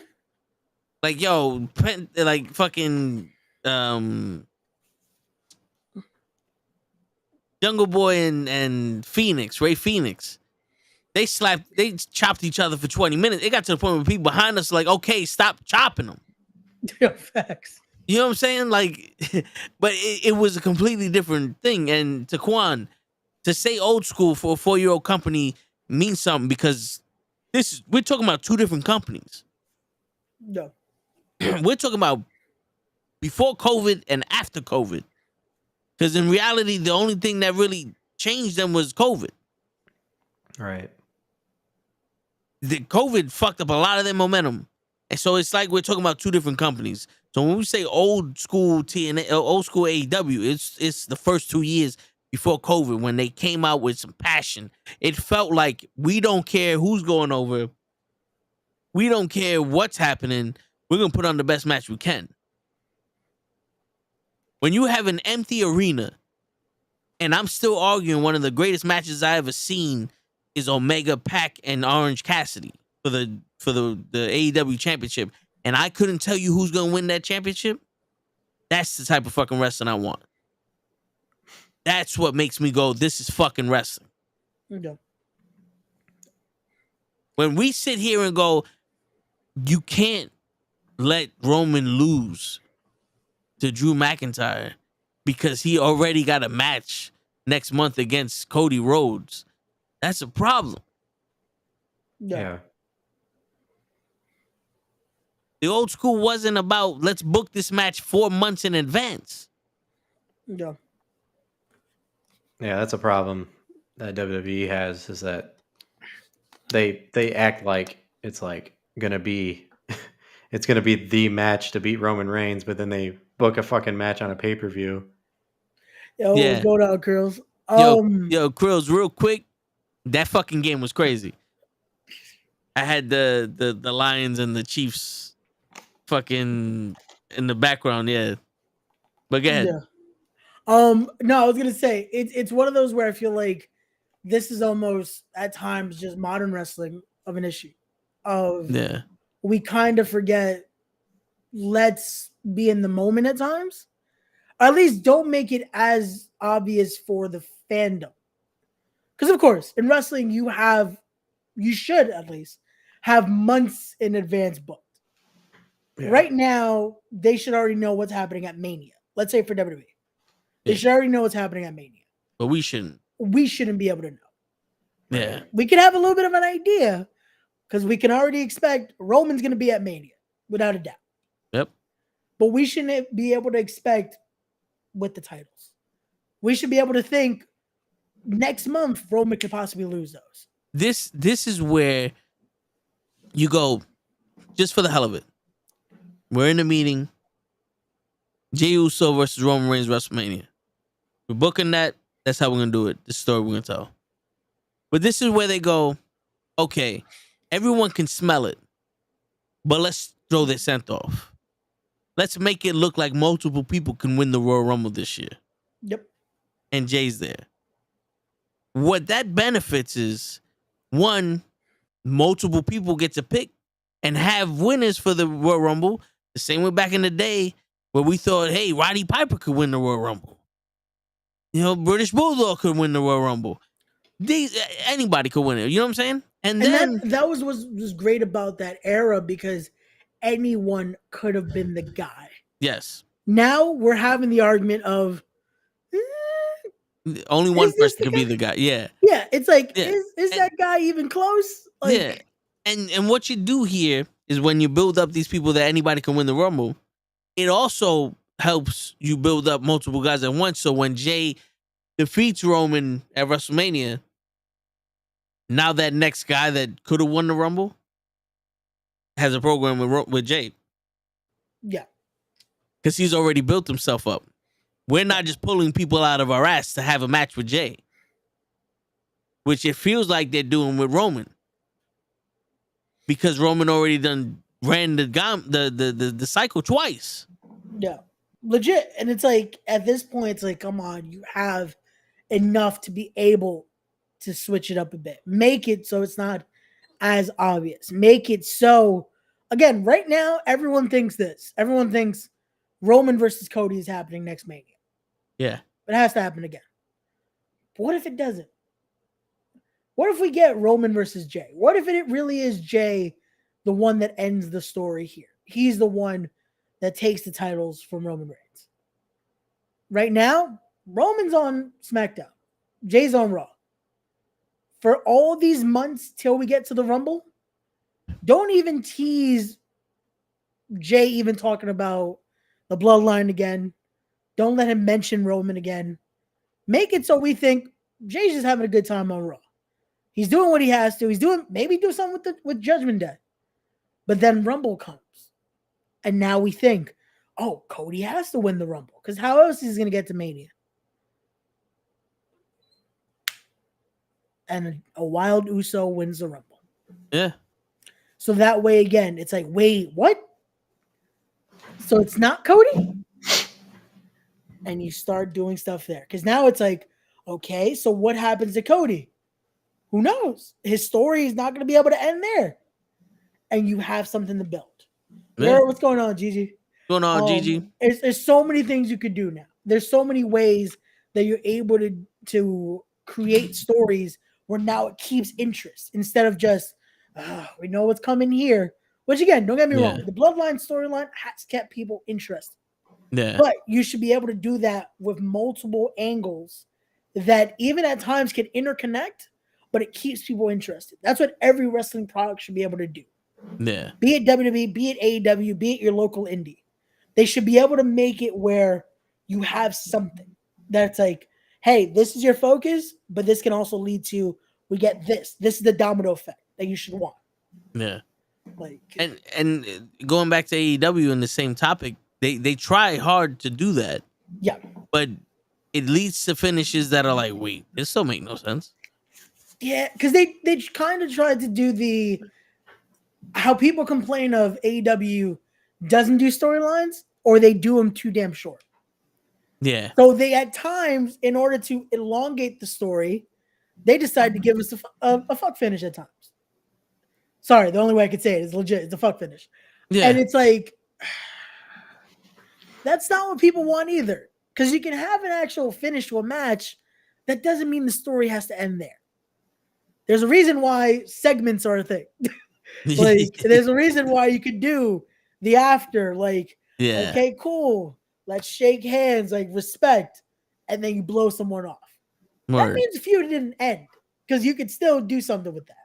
Like, yo, like fucking Jungle Boy and Phoenix, Ray Phoenix. They chopped each other for 20 minutes. It got to the point where people behind us like, okay, stop chopping them. Facts. You know what I'm saying? Like, but it was a completely different thing. And Taquan, to say old school for a 4-year-old company means something because we're talking about two different companies. No. We're talking about before COVID and after COVID. Because in reality, the only thing that really changed them was COVID. Right. The COVID fucked up a lot of their momentum. And so it's like we're talking about two different companies. So when we say old school TNA, old school AEW, it's the first 2 years before COVID when they came out with some passion. It felt like we don't care who's going over. We don't care what's happening. We're going to put on the best match we can. When you have an empty arena, and I'm still arguing one of the greatest matches I ever seen is Omega Pac and Orange Cassidy for the AEW championship, and I couldn't tell you who's gonna win that championship. That's the type of fucking wrestling I want. That's what makes me go, this is fucking wrestling. Okay. When we sit here and go, you can't let Roman lose to Drew McIntyre because he already got a match next month against Cody Rhodes. That's a problem. Yeah. The old school wasn't about, let's book this match 4 months in advance. Yeah. Yeah, that's a problem that WWE has, is that they act like it's like gonna be it's gonna be the match to beat Roman Reigns, but then they book a fucking match on a pay-per-view. Yo, yeah. Go down, Krills. Yo, Krills, real quick, that fucking game was crazy. I had the Lions and the Chiefs fucking in the background, yeah. But go ahead. Yeah. No, I was gonna say it's one of those where I feel like this is almost at times just modern wrestling of an issue. We kind of forget, let's be in the moment at times. Or at least don't make it as obvious for the fandom. Because of course, in wrestling, you should at least have months in advance booked. Yeah. Right now, they should already know what's happening at Mania. Let's say for WWE. They should already know what's happening at Mania. But we shouldn't. We shouldn't be able to know. Yeah. We could have a little bit of an idea because we can already expect Roman's going to be at Mania without a doubt. Yep. But we shouldn't be able to expect with the titles. We should be able to think next month Roman could possibly lose those. This is where you go, just for the hell of it. We're in a meeting. Jey Uso versus Roman Reigns WrestleMania. We're booking that. That's how we're going to do it. This story we're going to tell. But this is where they go, okay, everyone can smell it, but let's throw their scent off. Let's make it look like multiple people can win the Royal Rumble this year. Yep. And Jay's there. What that benefits is, one, multiple people get to pick and have winners for the Royal Rumble. The same way back in the day where we thought, hey, Roddy Piper could win the Royal Rumble. You know, British Bulldog could win the Royal Rumble. Anybody could win it. You know what I'm saying? And then that was great about that era because anyone could have been the guy. Yes. Now we're having the argument of only one person could be the guy. Yeah. Yeah. It's like, is that guy even close? Like, yeah. And what you do here is when you build up these people that anybody can win the Rumble, it also helps you build up multiple guys at once. So when Jay defeats Roman at WrestleMania, now that next guy that could have won the Rumble has a program with Jay. Yeah. Because he's already built himself up. We're not just pulling people out of our ass to have a match with Jay, which it feels like they're doing with Roman. Because Roman already ran the cycle twice. Yeah. Legit. And it's like, at this point, it's like, come on, you have enough to be able to switch it up a bit. Make it so it's not as obvious. Make it so, again, right now, everyone thinks this. Everyone thinks Roman versus Cody is happening next Mania. Yeah. It has to happen again. But what if it doesn't? What if we get Roman versus Jay? What if it really is Jay, the one that ends the story here? He's the one that takes the titles from Roman Reigns. Right now, Roman's on SmackDown. Jay's on Raw. For all these months till we get to the Rumble, don't even tease Jay even talking about the bloodline again. Don't let him mention Roman again. Make it so we think Jay's just having a good time on Raw. He's doing what he has to. He's doing, maybe do something with Judgment Day. But then Rumble comes. And now we think, oh, Cody has to win the Rumble. Because how else is he going to get to Mania? And a Wild Uso wins the Rumble. Yeah. So that way, again, it's like, wait, what? So it's not Cody? And you start doing stuff there. Because now it's like, okay, so what happens to Cody? Who knows? His story is not going to be able to end there. And you have something to build. Yeah. What's going on, Gigi? What's going on, Gigi? There's so many things you could do now. There's so many ways that you're able to create stories where now it keeps interest instead of just, we know what's coming here. Which, again, don't get me wrong. The Bloodline storyline has kept people interested. Yeah. But you should be able to do that with multiple angles that even at times can interconnect, but it keeps people interested. That's what every wrestling product should be able to do. Yeah. Be it WWE, be it AEW, be it your local indie. They should be able to make it where you have something that's like, hey, this is your focus, but this can also lead to, we get this. This is the domino effect that you should want. Yeah. Like, and going back to AEW in the same topic, they try hard to do that. Yeah. But it leads to finishes that are like, wait, this still make no sense. Yeah, because they kind of tried to do how people complain of AEW doesn't do storylines, or they do them too damn short. Yeah. So they, at times, in order to elongate the story, they decide to give us a fuck finish at times. Sorry, the only way I could say it is legit. It's a fuck finish. Yeah. And it's like, that's not what people want either. Because you can have an actual finish to a match. That doesn't mean the story has to end there. There's a reason why segments are a thing. Like, there's a reason why you could do the after, like, okay, cool. Let's shake hands, like, respect. And then you blow someone off. That means the feud didn't end. Because you could still do something with that.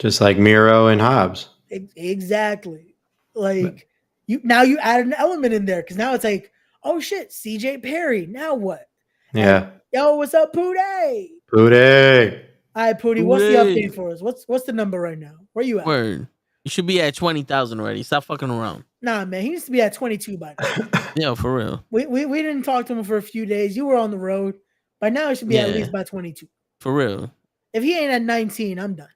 Just like Miro and Hobbs. Exactly. Like, now you add an element in there. Because now it's like, oh shit, CJ Perry. Now what? Yeah. And, yo, what's up, Pootie? Pootie. All right, Pootie, what's the update for us? What's the number right now? Where you at? Word. You should be at 20,000 already. Stop fucking around. Nah, man. He needs to be at 22 by now. Yeah, for real. We didn't talk to him for a few days. You were on the road. By now, he should be at least by 22. For real. If he ain't at 19, I'm done.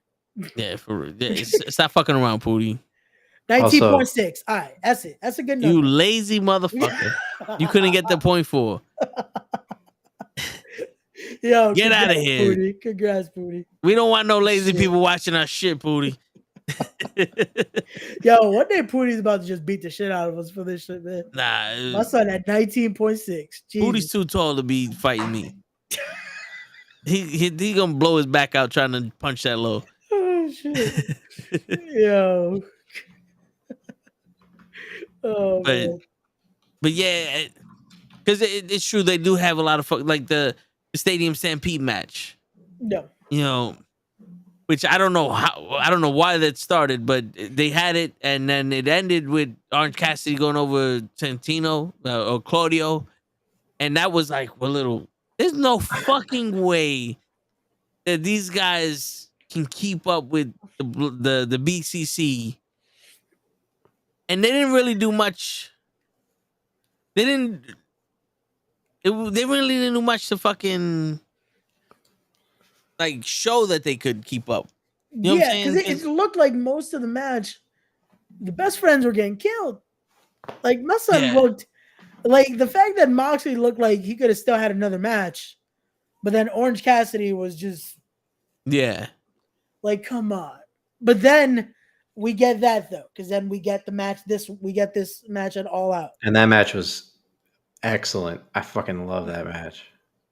Yeah, for real. Yeah, stop fucking around, Pootie. 19.6. All right, that's it. That's a good number. You lazy motherfucker. You couldn't get the point for. Yo, get out of here. Pootie. Congrats, Pootie. We don't want no lazy people watching our shit, Pootie. Yo, one day Pootie's about to just beat the shit out of us for this shit, man. Nah. My son at 19.6. Pootie's too tall to be fighting me. he gonna blow his back out trying to punch that low. Oh, shit. Yo. Oh, but yeah, because it's true they do have a lot of like the Stadium Stampede match. No, you know, which I don't know why that started, but they had it, and then it ended with Orange Cassidy going over Santino or Claudio, and that was like a little There's no fucking way that these guys can keep up with the BCC, and they didn't really do much. They didn't. They really didn't do much to fucking like show that they could keep up. You know what I'm because saying? it looked like most of the match, the best friends were getting killed. Like my son looked like the fact that Moxley looked like he could have still had another match, but then Orange Cassidy was just like, come on. But then we get that though, because then we get the match. We get this match at All Out, and that match was excellent. I fucking love that match.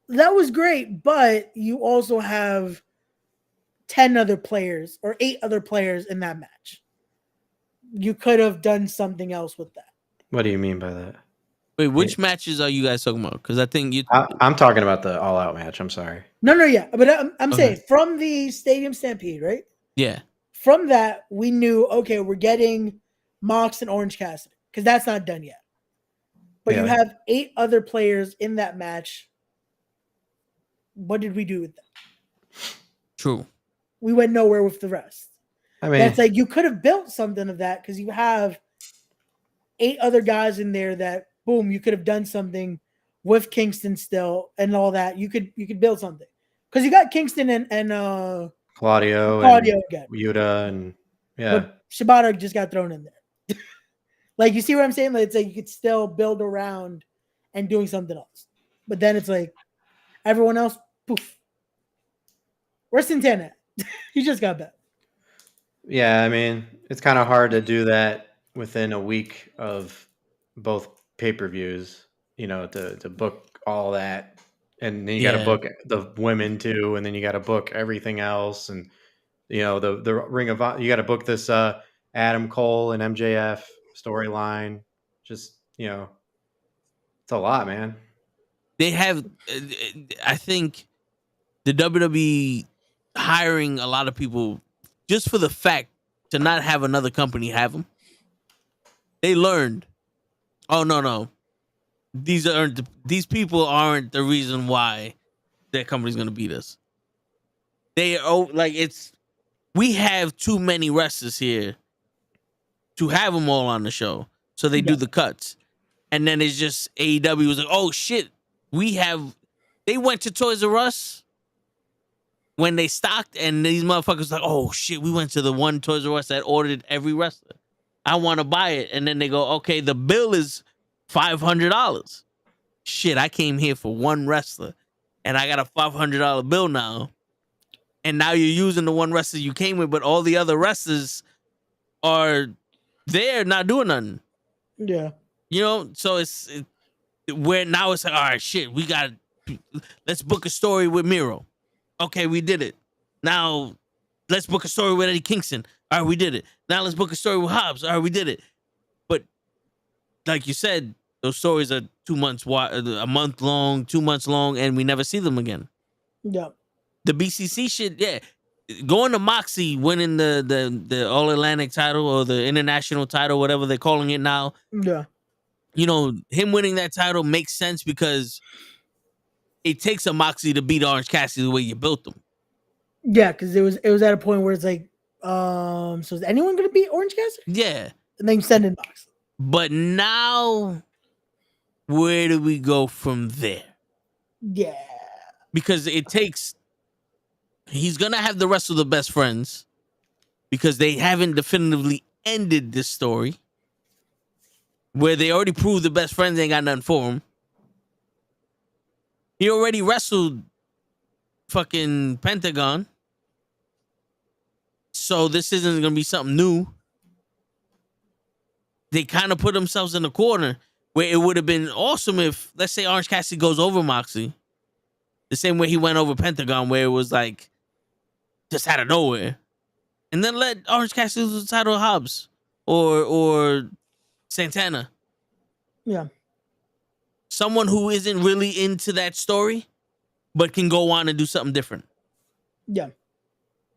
That was great, but you also have 10 other players or 8 other players in that match. You could have done something else with that. What do you mean by that? Wait, which matches are you guys talking about? Because I think I'm talking about the All Out match. I'm sorry. No, yeah. But I'm saying from the Stadium Stampede, right? Yeah. From that, we knew, okay, we're getting Mox and Orange Cassidy because that's not done yet. But you have 8 other players in that match. What did we do with them? True. We went nowhere with the rest. I mean, that's like you could have built something of that because you have 8 other guys in there that boom, you could have done something with Kingston still and all that. You could build something because you got Kingston and Claudio again, Yuta, and but Shibata just got thrown in there. Like you see what I'm saying? Like it's like you could still build around and doing something else, but then it's like everyone else, poof. Where's Santana? He just got back. Yeah, I mean, it's kind of hard to do that within a week of both pay-per-views, you know, to book all that. And then you got to book the women too, and then you got to book everything else. And, you know, the Ring of Honor, you got to book this Adam Cole and MJF storyline. Just, you know, it's a lot, man. They have, I think, the WWE hiring a lot of people just for the fact to not have another company have them. They learned, oh no, these people aren't the reason why that company's gonna beat us. We have too many wrestlers here to have them all on the show, so they do the cuts, and then it's just AEW was like, oh shit, they went to Toys R Us when they stocked, and these motherfuckers like, oh shit, we went to the one Toys R Us that ordered every wrestler. I want to buy it. And then they go, okay, the bill is $500. Shit, I came here for one wrestler, and I got a $500 bill now. And now you're using the one wrestler you came with, but all the other wrestlers are there not doing nothing. Yeah. You know, so where now it's like, all right, shit, let's book a story with Miro. Okay, we did it. Now, let's book a story with Eddie Kingston. All right, we did it. Now, let's book a story with Hobbs. All right, we did it. But, like you said, those stories are 2 months, a month long, 2 months long, and we never see them again. Yeah. The BCC shit, going to Moxie, winning the All-Atlantic title or the international title, whatever they're calling it now. Yeah. You know, him winning that title makes sense because it takes a Moxie to beat Orange Cassidy the way you built them. Yeah, because it was at a point where it's like, so is anyone gonna beat Orange Cassidy? Yeah. And then you send in Moxley. But now, where do we go from there? Yeah. Because he's gonna have the rest of the best friends because they haven't definitively ended this story where they already proved the best friends ain't got nothing for him. He already wrestled fucking Pentagon. So this isn't going to be something new. They kind of put themselves in a corner where it would have been awesome if, let's say, Orange Cassidy goes over Moxley. The same way he went over Pentagon, where it was like, just out of nowhere. And then let Orange Cassidy lose the title to Hobbs or Santana. Yeah. Someone who isn't really into that story, but can go on and do something different. Yeah.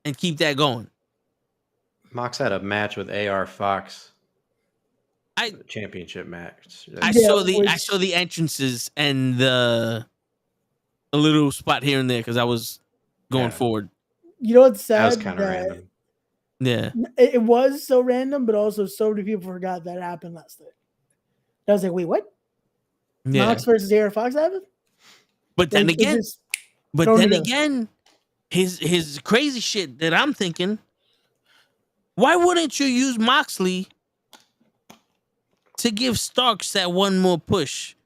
And keep that going. Mox had a match with AR Fox. Championship match. I saw the entrances and the a little spot here and there because I was going forward. You know what's sad? That was kind of random. Yeah, it was so random, but also so many people forgot that happened last night. I was like, wait, what? yeah. Knox versus AR Fox happened? But then Like, again, it's just his crazy shit that I'm thinking. Why wouldn't you use Moxley to give Starks that one more push,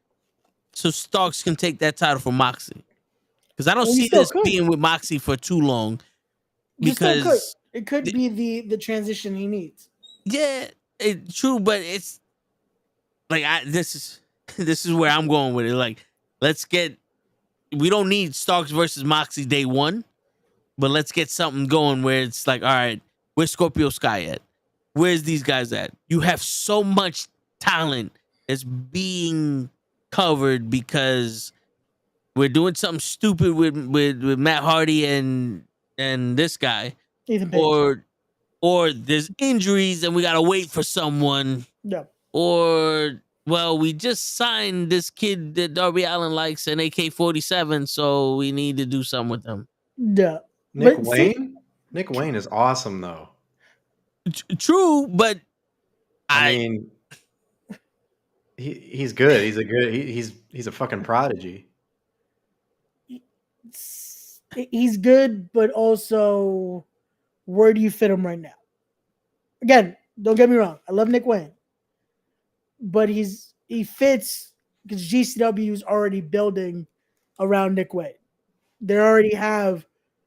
so Starks can take that title from Moxley? Because I don't see this being with Moxley for too long. Because it could be the transition he needs. Yeah, true, but it's like this is where I'm going with it. Like, we don't need Starks versus Moxley day one, but let's get something going where it's like, all right, where's Scorpio Sky at? Where's these guys at? You have so much talent that's being covered because we're doing something stupid with Matt Hardy and this guy, Ethan Page. or there's injuries and we gotta wait for someone. Yeah. Or we just signed this kid that Darby Allin likes, an AK-47, so we need to do something with him. Yeah. Nick Wayne is awesome though. True, but I mean, he's good. He's a fucking prodigy. He's good, but also, where do you fit him right now? Again, don't get me wrong. I love Nick Wayne, but he fits because GCW is already building around Nick Wayne. They already have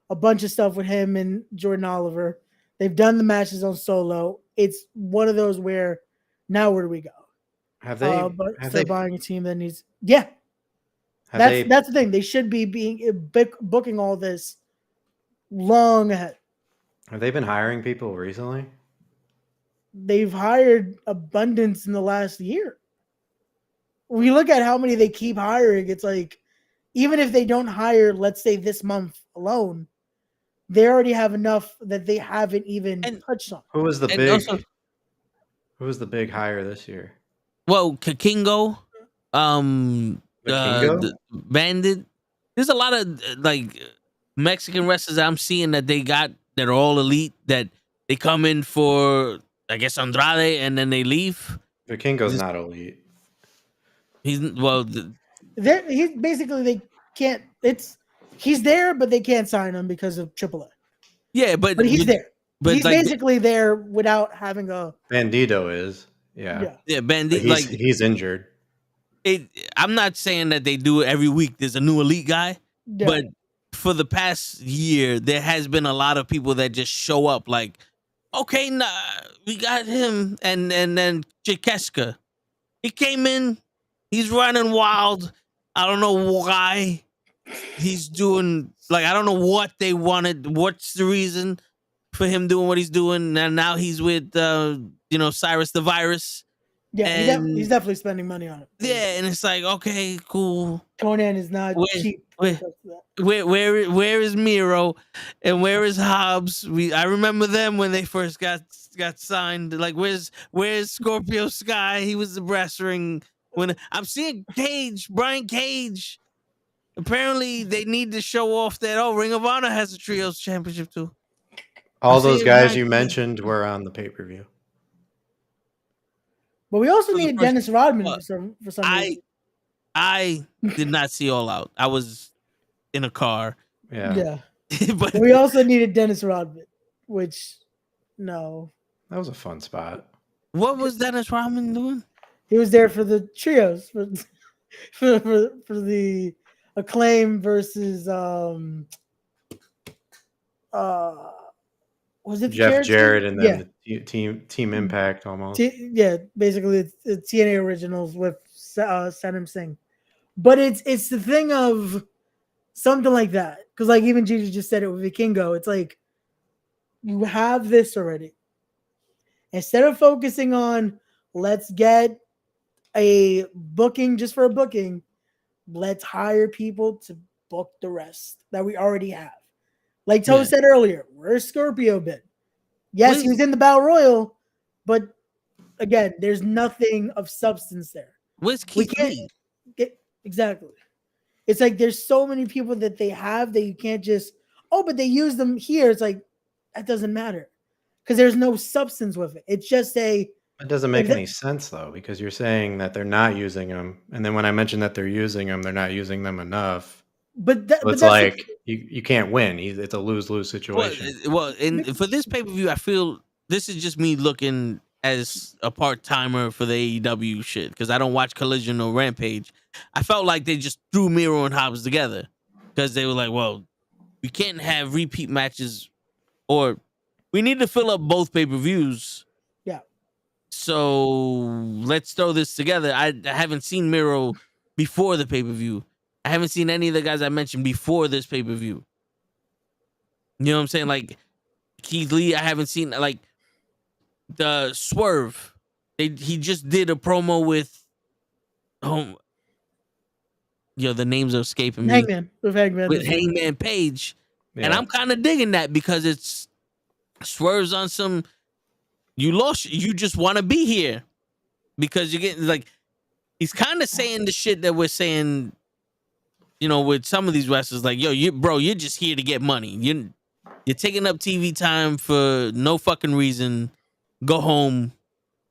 a bunch of stuff with him and Jordan Oliver. They've done the matches on Solo. It's one of those where now where do we go? Have they buying a team that needs? Yeah. That's the thing. They should be booking all this long ahead. Have they been hiring people recently? They've hired abundance in the last year. We look at how many they keep hiring. It's like, even if they don't hire, let's say this month alone, they already have enough that they haven't even touched on. Who was the big hire this year? Well, Kakingo, the Bandit. There's a lot of Mexican wrestlers I'm seeing that they got that are all elite, that they come in for, I guess, Andrade and then they leave. Vikingo's not elite. He's basically, they can't. He's there, but they can't sign him because of AAA. Yeah, but he's there. But he's basically there without having a. Bandito is. Yeah, Bandito. He's injured. I'm not saying that they do it every week. There's a new elite guy, but for the past year, there has been a lot of people that just show up like, okay, nah, we got him, and then Chikeska, he came in, he's running wild. I don't know why he's doing, I don't know what they wanted. What's the reason for him doing what he's doing? And now he's with, Cyrus the Virus. Yeah, he's definitely spending money on it. Yeah, and it's like, okay, cool. Conan is not cheap. Where is Miro and where is Hobbs? I remember them when they first got signed. Like, where's Scorpio Sky? He was the brass ring. When I'm seeing Brian Cage. Apparently, they need to show off that Ring of Honor has a trios championship too. All those guys you mentioned were on the pay-per-view. But we also needed Dennis Rodman for some reason. I did not see All Out. I was in a car. Yeah. But we also needed Dennis Rodman, which no. That was a fun spot. What was Dennis Rodman doing? He was there for the trios for the Acclaim versus was it Jeff Jarrett and then the Team Impact almost. Basically it's TNA Originals with Sanam Singh. But it's the thing of something like that. Because even Gigi just said it with Vikingo. It's like, you have this already. Instead of focusing on let's get a booking just for a booking, let's hire people to book the rest that we already have. Like Toe said earlier, where's Scorpio been? Yes, he was in the Battle Royal, but again, there's nothing of substance there. Where's Keith Lee? Exactly. It's like there's so many people that they have that you can't just, but they use them here. It's like, that doesn't matter because there's no substance with it. It's just It doesn't make any sense though, because you're saying that they're not using them, and then when I mention that they're using them, they're not using them enough. But it's like you can't win. It's a lose-lose situation. Well, for this pay-per-view, I feel this is just me looking as a part-timer for the AEW shit because I don't watch Collision or Rampage. I felt like they just threw Miro and Hobbs together because they were like, well, we can't have repeat matches, or we need to fill up both pay-per-views. Yeah. So let's throw this together. I haven't seen Miro before the pay-per-view. I haven't seen any of the guys I mentioned before this pay-per-view. You know what I'm saying? Like Keith Lee, I haven't seen like the Swerve. He just did a promo with the names are escaping me. Hangman Page. Yeah. And I'm kind of digging that because it's Swerve's on some you just want to be here because you're getting like he's kind of saying the shit that we're saying, with some of these wrestlers, like, you're just here to get money. You're taking up TV time for no fucking reason. Go home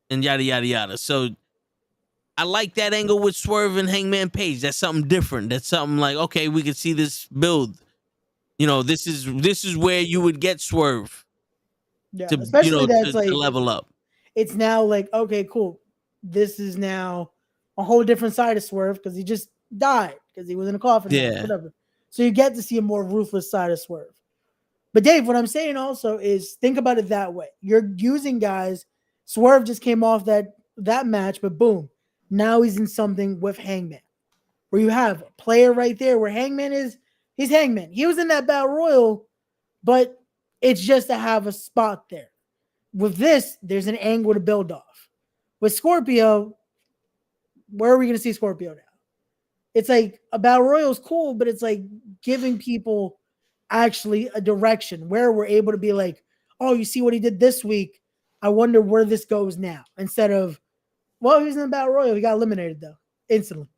and yada yada yada. So I like that angle with Swerve and Hangman Page. That's something different. That's something like, okay, we can see this build. This is where you would get Swerve. Yeah, to, especially that's like to level up. It's now like, okay, cool. This is now a whole different side of Swerve because he just died because he was in a coffin. Yeah, whatever. So you get to see a more ruthless side of Swerve. But Dave, what I'm saying also is think about it that way. You're using guys. Swerve just came off that match, but boom, now he's in something with Hangman, where you have a player right there where he's Hangman. He was in that Battle Royal, but it's just to have a spot there. With this, there's an angle to build off. With Scorpio, where are we going to see Scorpio now? It's like a Battle Royal is cool, but it's like giving people actually a direction where we're able to be like, oh, you see what he did this week? I wonder where this goes now. Instead of, well, he was in the Battle Royal. He got eliminated, though, instantly.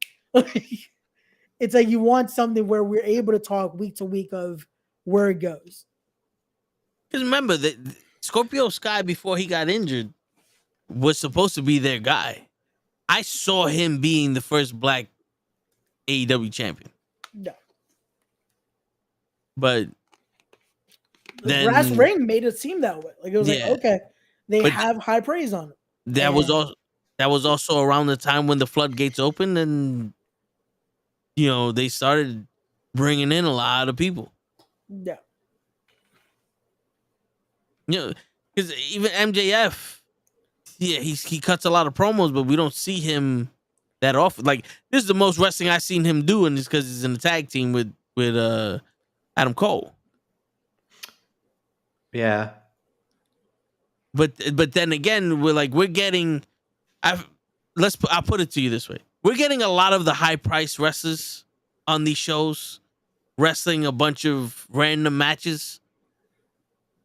It's like you want something where we're able to talk week to week of where it goes. Because remember, that Scorpio Sky, before he got injured, was supposed to be their guy. I saw him being the first black AEW champion. No. But the brass ring made it seem that way. Like it was like, okay, they have high praise on it. That was also around the time when the floodgates opened and they started bringing in a lot of people. Yeah. Because even MJF, he cuts a lot of promos, but we don't see him that often. Like this is the most wrestling I've seen him do, and it's because he's in a tag team with Adam Cole. Yeah. But then again, we're getting. I'll put it to you this way: we're getting a lot of the high price wrestlers on these shows, wrestling a bunch of random matches.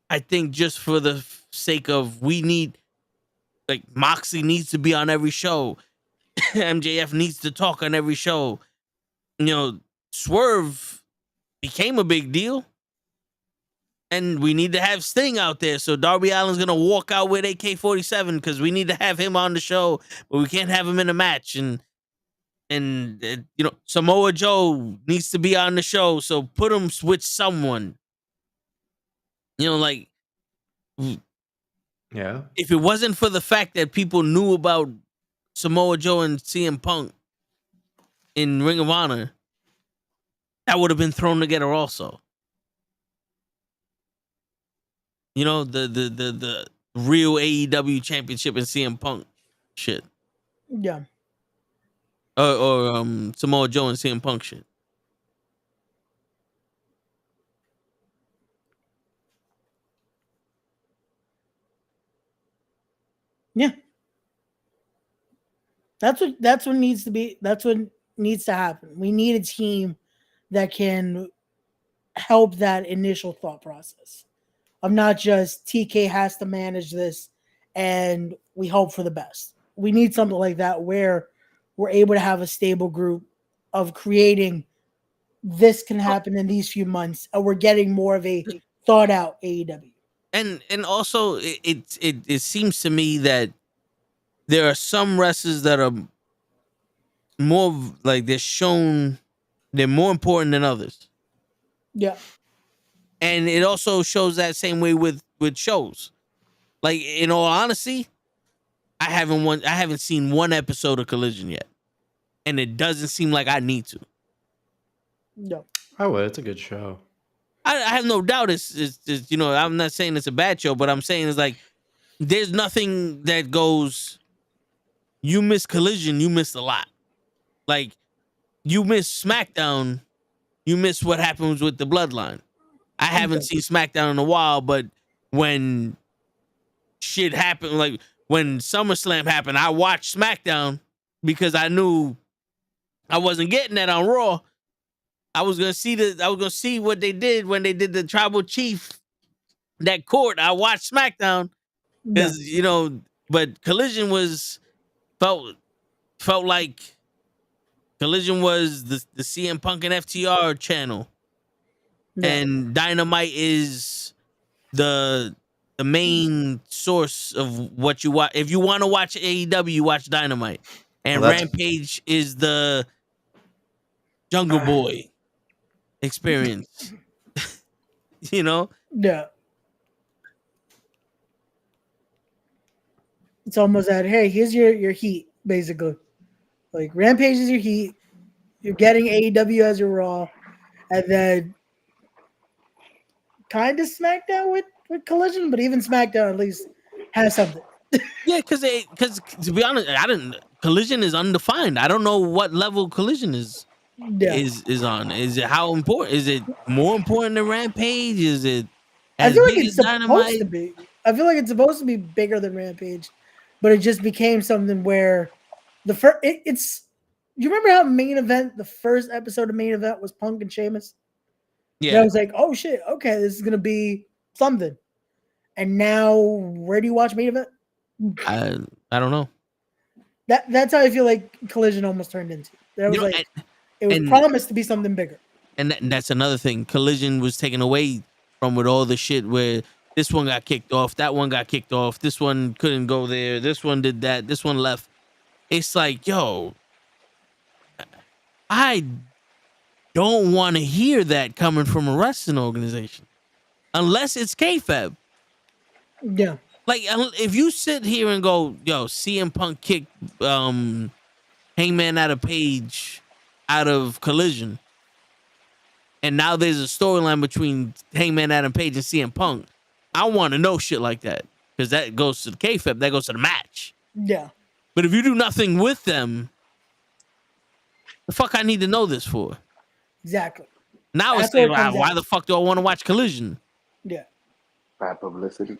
I think just for the sake of Moxley needs to be on every show. MJF needs to talk on every show. Swerve became a big deal. And we need to have Sting out there. So Darby Allin's going to walk out with AK-47 because we need to have him on the show, but we can't have him in a match. And Samoa Joe needs to be on the show. So put him with someone. Yeah. If it wasn't for the fact that people knew about Samoa Joe and CM Punk in Ring of Honor, that would have been thrown together also. The real AEW championship and CM Punk shit. Yeah. Or Samoa Joe and CM Punk shit. Yeah. That's what needs to happen. We need a team that can help that initial thought process of not just TK has to manage this and we hope for the best. We need something like that where we're able to have a stable group of creating this can happen in these few months, and we're getting more of a thought out AEW. And also it seems to me that there are some wrestlers that are more like they're more important than others. Yeah. And it also shows that same way with shows. Like, in all honesty, I haven't seen one episode of Collision yet. And it doesn't seem like I need to. No. I would. It's a good show. I have no doubt it's I'm not saying it's a bad show, but I'm saying it's like there's nothing that goes, you miss Collision, you missed a lot. Like, you miss SmackDown, you miss what happens with the Bloodline. I haven't seen SmackDown in a while, but when shit happened, like when SummerSlam happened, I watched SmackDown because I knew I wasn't getting that on Raw. I was gonna see what they did when they did the Tribal Chief, that court. I watched SmackDown because but Collision felt like Collision was the CM Punk and FTR channel, and Dynamite is the main source of what you watch. If you want to watch AEW, you watch Dynamite, and Rampage is the Jungle Boy experience. Yeah. It's almost that, hey, here's your heat, basically. Like, Rampage is your heat. You're getting AEW as your Raw. And then kind of SmackDown with Collision, but even SmackDown at least has something. Yeah, because to be honest, Collision is undefined. I don't know what level Collision is on. Is it how important? Is it more important than Rampage? Is it I feel like it's supposed to be. I feel like it's supposed to be bigger than Rampage, but it just became something where the first it's. You remember how the first episode of Main Event was Punk and Sheamus? Yeah, and I was like, oh shit, okay, this is gonna be something. And now, where do you watch Main Event? I don't know. That's how I feel like Collision almost turned into. It was promised to be something bigger. And that's another thing. Collision was taken away from with all the shit where this one got kicked off, that one got kicked off, this one couldn't go there, this one did that, this one left. It's like, yo, I don't want to hear that coming from a wrestling organization. Unless it's kayfabe. Yeah. Like, if you sit here and go, yo, CM Punk kicked Hangman Adam Page out of Collision, and now there's a storyline between Hangman Adam Page and CM Punk, I want to know shit like that, because that goes to the kayfabe, that goes to the match. Yeah. But if you do nothing with them, the fuck I need to know this for? Exactly. Now it's like, why the fuck do I want to watch Collision? Yeah. Bad publicity.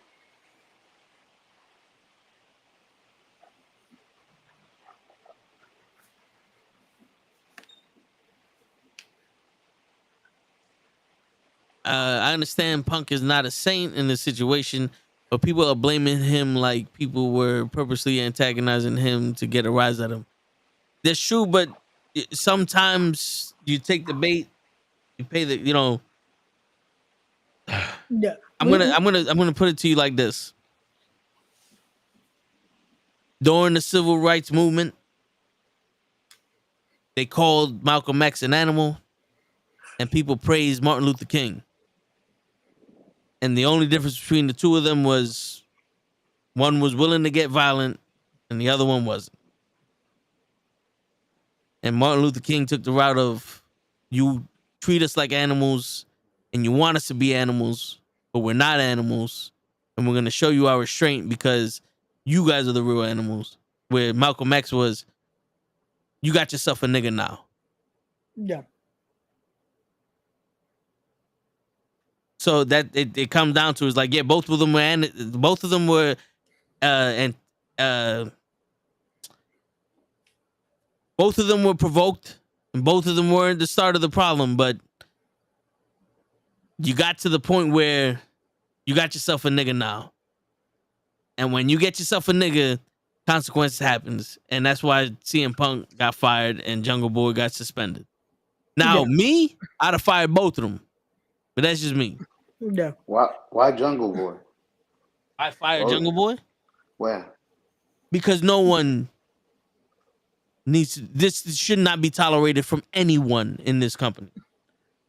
I understand Punk is not a saint in this situation, but people are blaming him like people were purposely antagonizing him to get a rise at him. That's true, but sometimes you take the bait, you pay the, Yeah. I'm gonna put it to you like this. During the civil rights movement, they called Malcolm X an animal, and people praised Martin Luther King. And the only difference between the two of them was one was willing to get violent and the other one wasn't. And Martin Luther King took the route of, you treat us like animals and you want us to be animals, but we're not animals. And we're going to show you our restraint because you guys are the real animals. Where Malcolm X was, you got yourself a nigga now. Yeah. So that it comes down to is like, yeah, both of them were both of them were provoked, and both of them were the start of the problem. But you got to the point where you got yourself a nigga now, and when you get yourself a nigga, consequences happens, and that's why CM Punk got fired and Jungle Boy got suspended. Now, me, I'd have fired both of them. But that's just me. Yeah. Why Jungle Boy? I fired Jungle Boy Where? because no one needs to, this should not be tolerated from anyone in this company.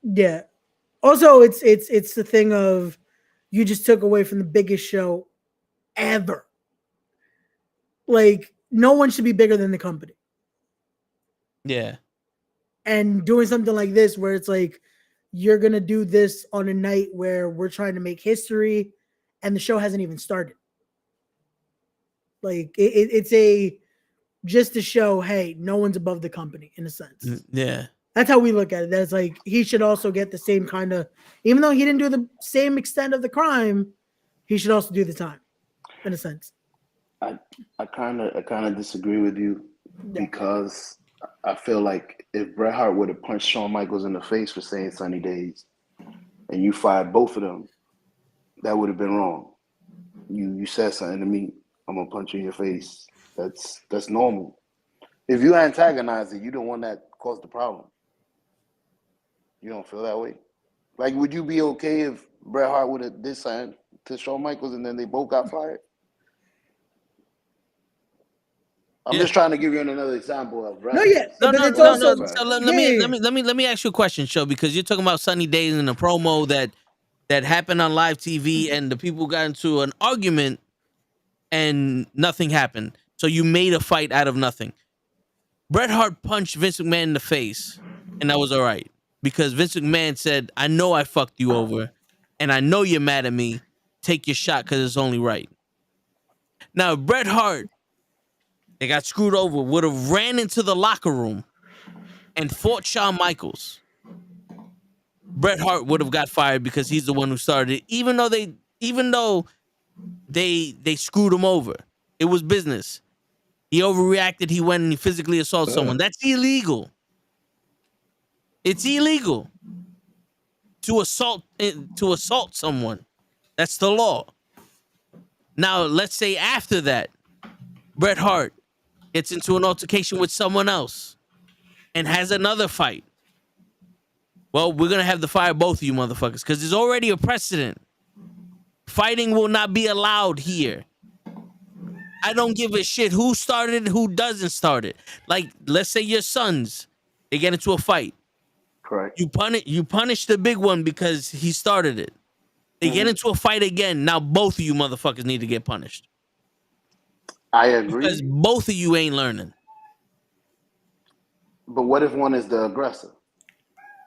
Yeah. Also, it's the thing of you just took away from the biggest show ever. Like, no one should be bigger than the company. Yeah. And doing something like this where it's like you're gonna do this on a night where we're trying to make history and the show hasn't even started. Like it's a just to show, hey, no one's above the company in a sense. Yeah. That's how we look at it. That's like he should also get the same kind of, even though he didn't do the same extent of the crime, he should also do the time, in a sense. I kind of disagree with you because I feel like if Bret Hart would have punched Shawn Michaels in the face for saying Sunny Days, and you fired both of them, that would have been wrong. You said something to me, I'm gonna punch you in your face. That's normal. If you antagonize it, you the one that caused the problem. You don't feel that way? Like, would you be okay if Bret Hart would have did something to Shawn Michaels and then they both got fired? I'm just trying to give you another example of Bret. No. So let me ask you a question, Show, because you're talking about Sunny Days and a promo that happened on live TV, and the people got into an argument, and nothing happened. So you made a fight out of nothing. Bret Hart punched Vince McMahon in the face, and that was all right. Because Vince McMahon said, I know I fucked you over, and I know you're mad at me. Take your shot because it's only right. Now, Bret Hart, they got screwed over, would have ran into the locker room and fought Shawn Michaels. Bret Hart would have got fired because he's the one who started it, even though they screwed him over. It was business. He overreacted. He went and he physically assaulted someone. That's illegal. It's illegal to assault someone. That's the law. Now, let's say after that, Bret Hart gets into an altercation with someone else and has another fight. Well, we're going to have to fire both of you motherfuckers because there's already a precedent. Fighting will not be allowed here. I don't give a shit who started it, who doesn't start it. Like, let's say your sons, they get into a fight. Correct. You punish the big one because he started it. They get into a fight again. Now both of you motherfuckers need to get punished. I agree. Because both of you ain't learning. But what if one is the aggressor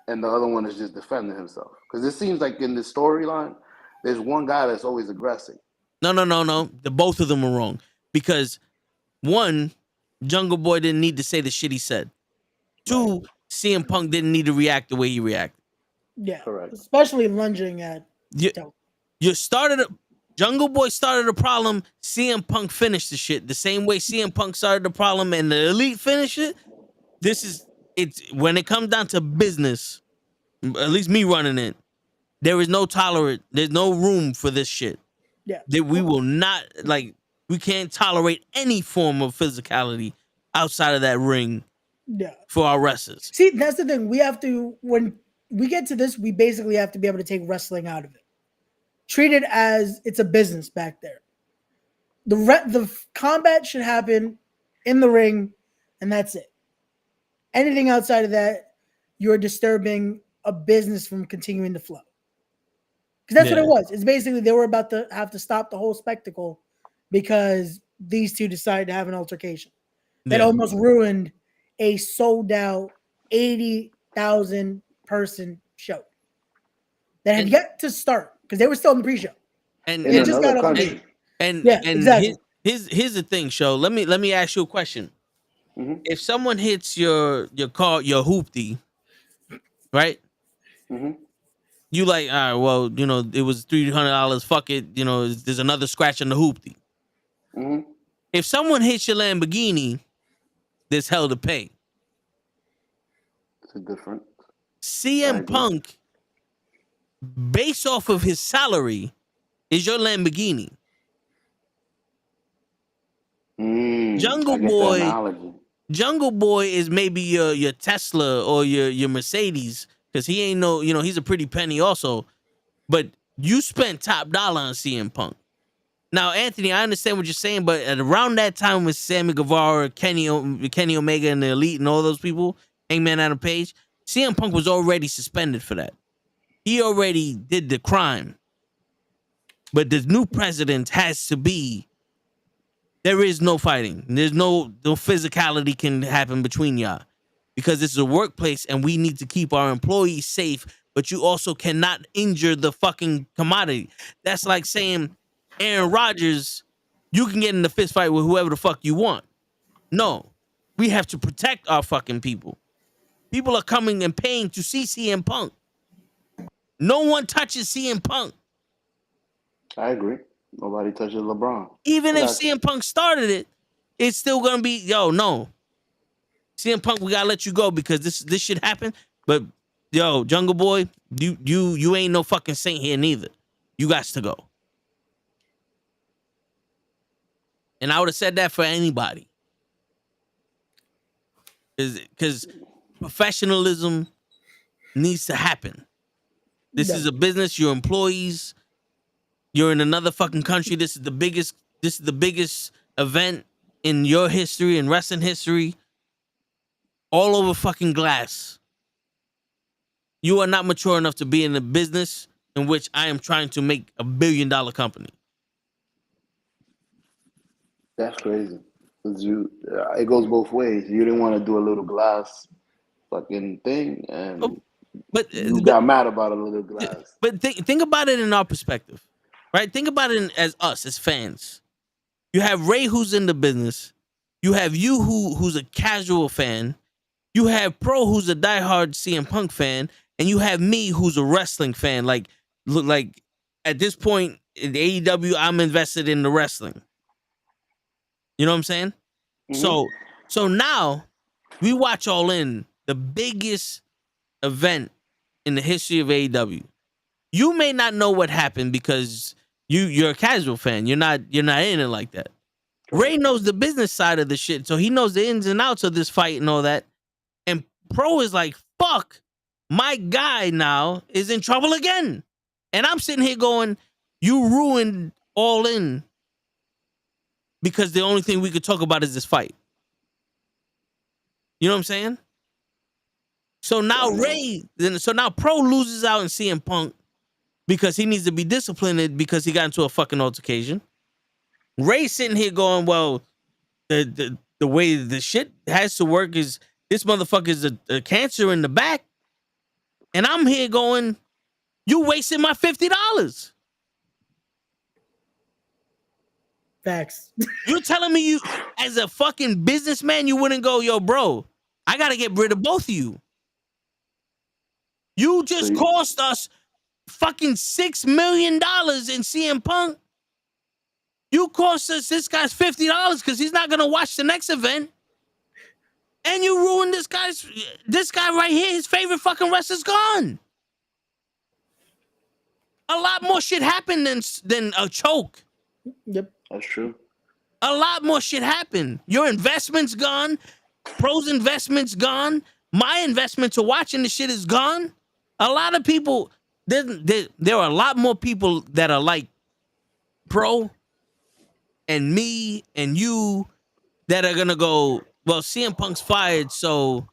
and the other one is just defending himself? Because it seems like in the storyline, there's one guy that's always aggressing. No. The both of them are wrong. Because one, Jungle Boy didn't need to say the shit he said. Two, CM Punk didn't need to react the way he reacted. Yeah, correct. Especially lunging at. Jungle Boy started a problem. CM Punk finished the shit the same way CM Punk started the problem, and the Elite finished it. It's when it comes down to business. At least me running it, there is no tolerance. There's no room for this shit. Yeah, that we will not like. We can't tolerate any form of physicality outside of that ring. Yeah. For our wrestlers. See, that's the thing. We have to, when we get to this, we basically have to be able to take wrestling out of it. Treat it as it's a business back there. The combat should happen in the ring, and that's it. Anything outside of that, you're disturbing a business from continuing to flow. Because that's what it was. It's basically they were about to have to stop the whole spectacle because these two decided to have an altercation. That almost ruined a sold-out 80,000 person show that had yet to start because they were still in the pre-show. And it just got off. Exactly. Here's the thing, Show. Let me ask you a question. Mm-hmm. If someone hits your car, your hoopty, right? Mm-hmm. You like, all right, well, it was $300. Fuck it. There's another scratch on the hoopty. Mm-hmm. If someone hits your Lamborghini, there's hell to pay. It's a different. CM Punk, based off of his salary, is your Lamborghini. Jungle Boy Jungle Boy is maybe your Tesla or your Mercedes, because he ain't no, he's a pretty penny also. But you spent top dollar on CM Punk. Now, Anthony, I understand what you're saying, but at around that time with Sammy Guevara, Kenny Omega, and the Elite, and all those people, Hangman Adam Page, CM Punk was already suspended for that. He already did the crime. But the new president has to be. There is no fighting. There's no physicality can happen between y'all, because this is a workplace and we need to keep our employees safe. But you also cannot injure the fucking commodity. That's like saying Aaron Rodgers, you can get in a fist fight with whoever the fuck you want. No, we have to protect our fucking people. People are coming and paying to see CM Punk. No one touches CM Punk. I agree. Nobody touches LeBron. Even if CM Punk started it, it's still gonna be, no. CM Punk, we gotta let you go because this shit happened. But Jungle Boy, you ain't no fucking saint here neither. You got to go. And I would have said that for anybody. Because professionalism needs to happen. This is a business, your employees. You're in another fucking country. This is the biggest event in your history and wrestling history. All over fucking glass. You are not mature enough to be in a business in which I am trying to make $1 billion company. That's crazy. It goes both ways. You didn't want to do a little glass fucking thing, and you got mad about a little glass. But think about it in our perspective. Right? Think about it as us, as fans. You have Ray, who's in the business. You have you, who's a casual fan. You have Pro, who's a diehard CM Punk fan. And you have me, who's a wrestling fan. Like at this point in AEW, I'm invested in the wrestling. You know what I'm saying? Mm-hmm. So now we watch All In, the biggest event in the history of AEW. You may not know what happened because you're a casual fan. You're not in it like that. Ray knows the business side of the shit, so he knows the ins and outs of this fight and all that. And Pro is like, fuck, my guy now is in trouble again. And I'm sitting here going, you ruined All In because the only thing we could talk about is this fight. You know what I'm saying? So now Pro loses out in CM Punk because he needs to be disciplined because he got into a fucking altercation. Ray's sitting here going, well, the way the shit has to work is this motherfucker's a cancer in the back. And I'm here going, you wasted my $50. Facts. You're telling me you, as a fucking businessman, you wouldn't go, yo, bro, I got to get rid of both of you. You just cost us fucking $6 million in CM Punk. You cost us this guy's $50 because he's not gonna watch the next event, and you ruined this guy right here. His favorite fucking wrestler's gone. A lot more shit happened than a choke. Yep, that's true. A lot more shit happened. Your investment's gone. Pro's investment's gone. My investment to watching the shit is gone. A lot of people. There are a lot more people that are like Pro and me and you that are gonna go, well, CM Punk's fired, so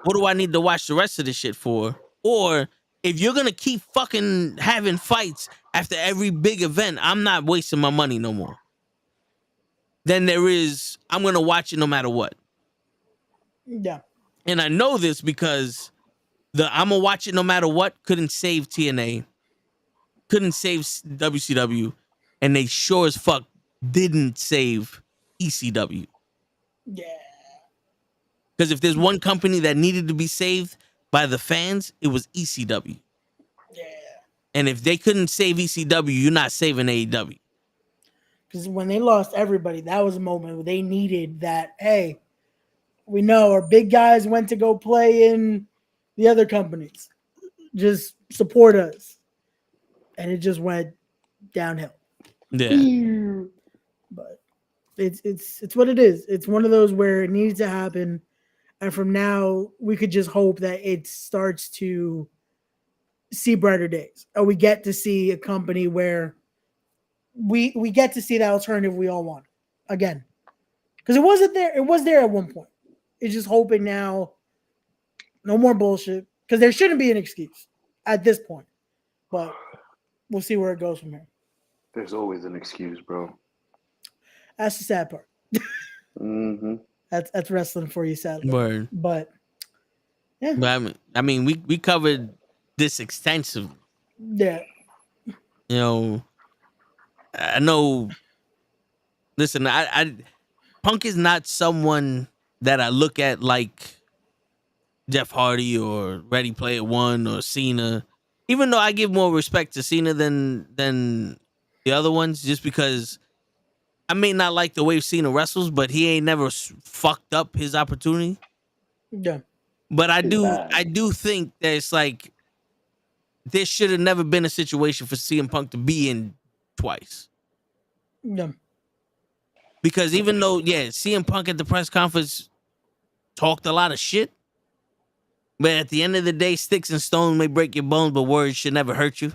what do I need to watch the rest of this shit for? Or if you're gonna keep fucking having fights after every big event, I'm not wasting my money no more. Then I'm gonna watch it no matter what. Yeah. And I know this because I'm gonna watch it no matter what couldn't save TNA, couldn't save WCW, and they sure as fuck didn't save ECW. Yeah. Because if there's one company that needed to be saved by the fans, it was ECW. Yeah. And if they couldn't save ECW, you're not saving AEW. Because when they lost everybody, that was a moment where they needed that, hey, we know our big guys went to go play in the other companies. Just support us. And it just went downhill. Yeah. But It's what it is. It's one of those where it needs to happen, and from now we could just hope that it starts to see brighter days, or we get to see a company where we get to see that alternative we all want again, because it wasn't there. It was there at one point. It's just hoping now, no more bullshit, because there shouldn't be an excuse at this point, but we'll see where it goes from here. There's always an excuse, bro. That's the sad part. Mm-hmm. That's wrestling for you, sadly. Word. But yeah, But I mean, we covered this extensively. yeah, You know, I know. Listen, I Punk is not someone that I look at like Jeff Hardy or Ready Player One or Cena. Even though I give more respect to Cena than the other ones, just because I may not like the way Cena wrestles, but he ain't never fucked up his opportunity. yeah, But I He's bad. do think that it's like there should have never been a situation for CM Punk to be in twice. yeah, Because even though, yeah, CM Punk at the press conference talked a lot of shit, but at the end of the day, sticks and stones may break your bones, but words should never hurt you.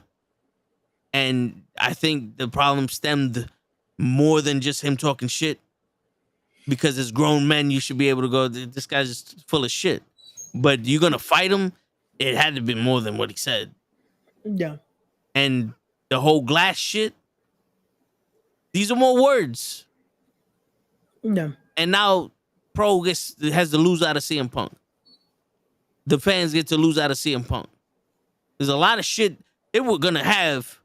And I think the problem stemmed more than just him talking shit. Because as grown men, you should be able to go, this guy's just full of shit. But you're going to fight him, it had to be more than what he said. yeah, And the whole glass shit, these are more words. yeah, And now Pro has to lose out of CM Punk. The fans get to lose out of CM Punk. There's a lot of shit. They were going to have